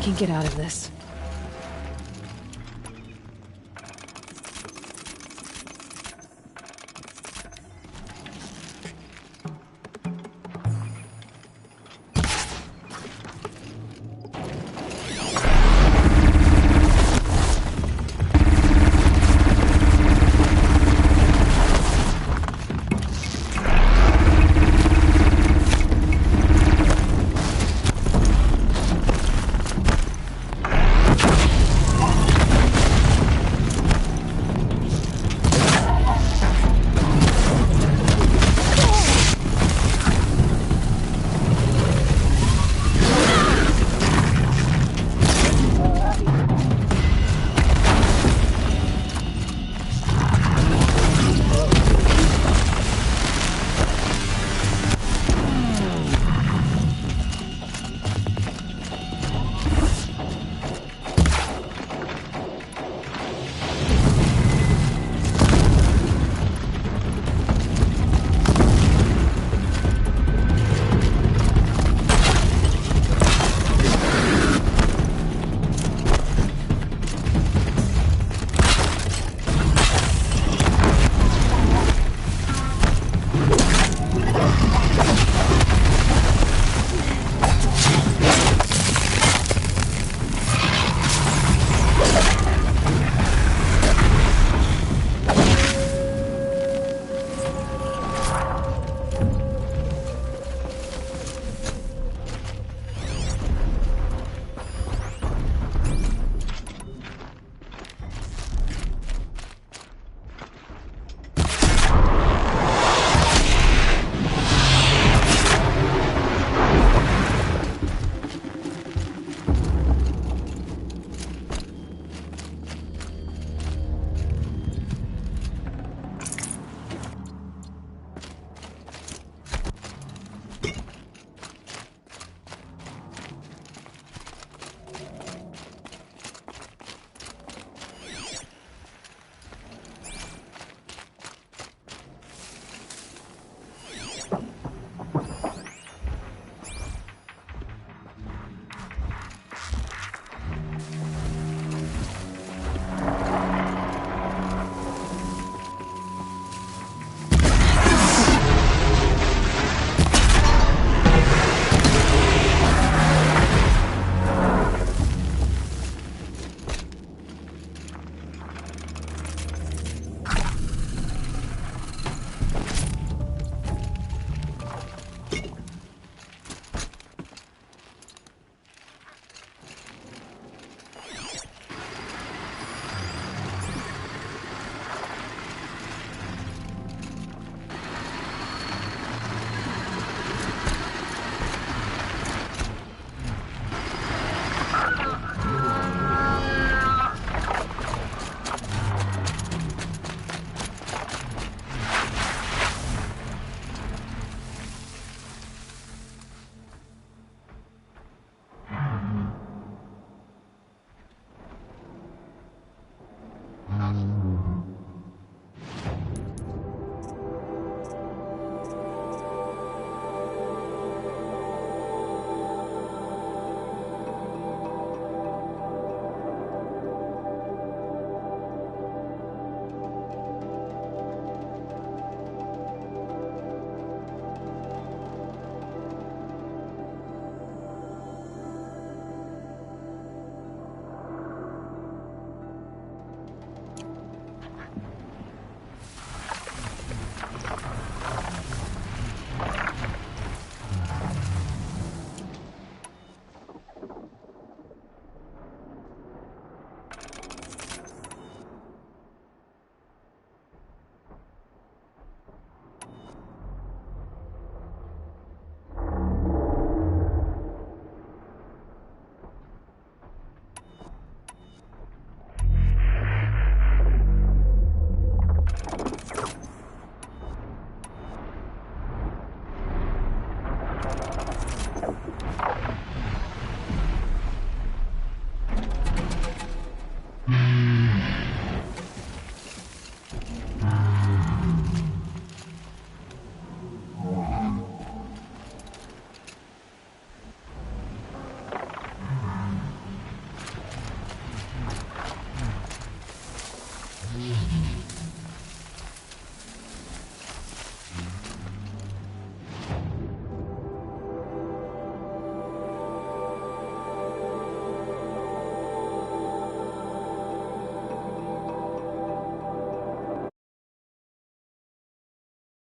can get out of this.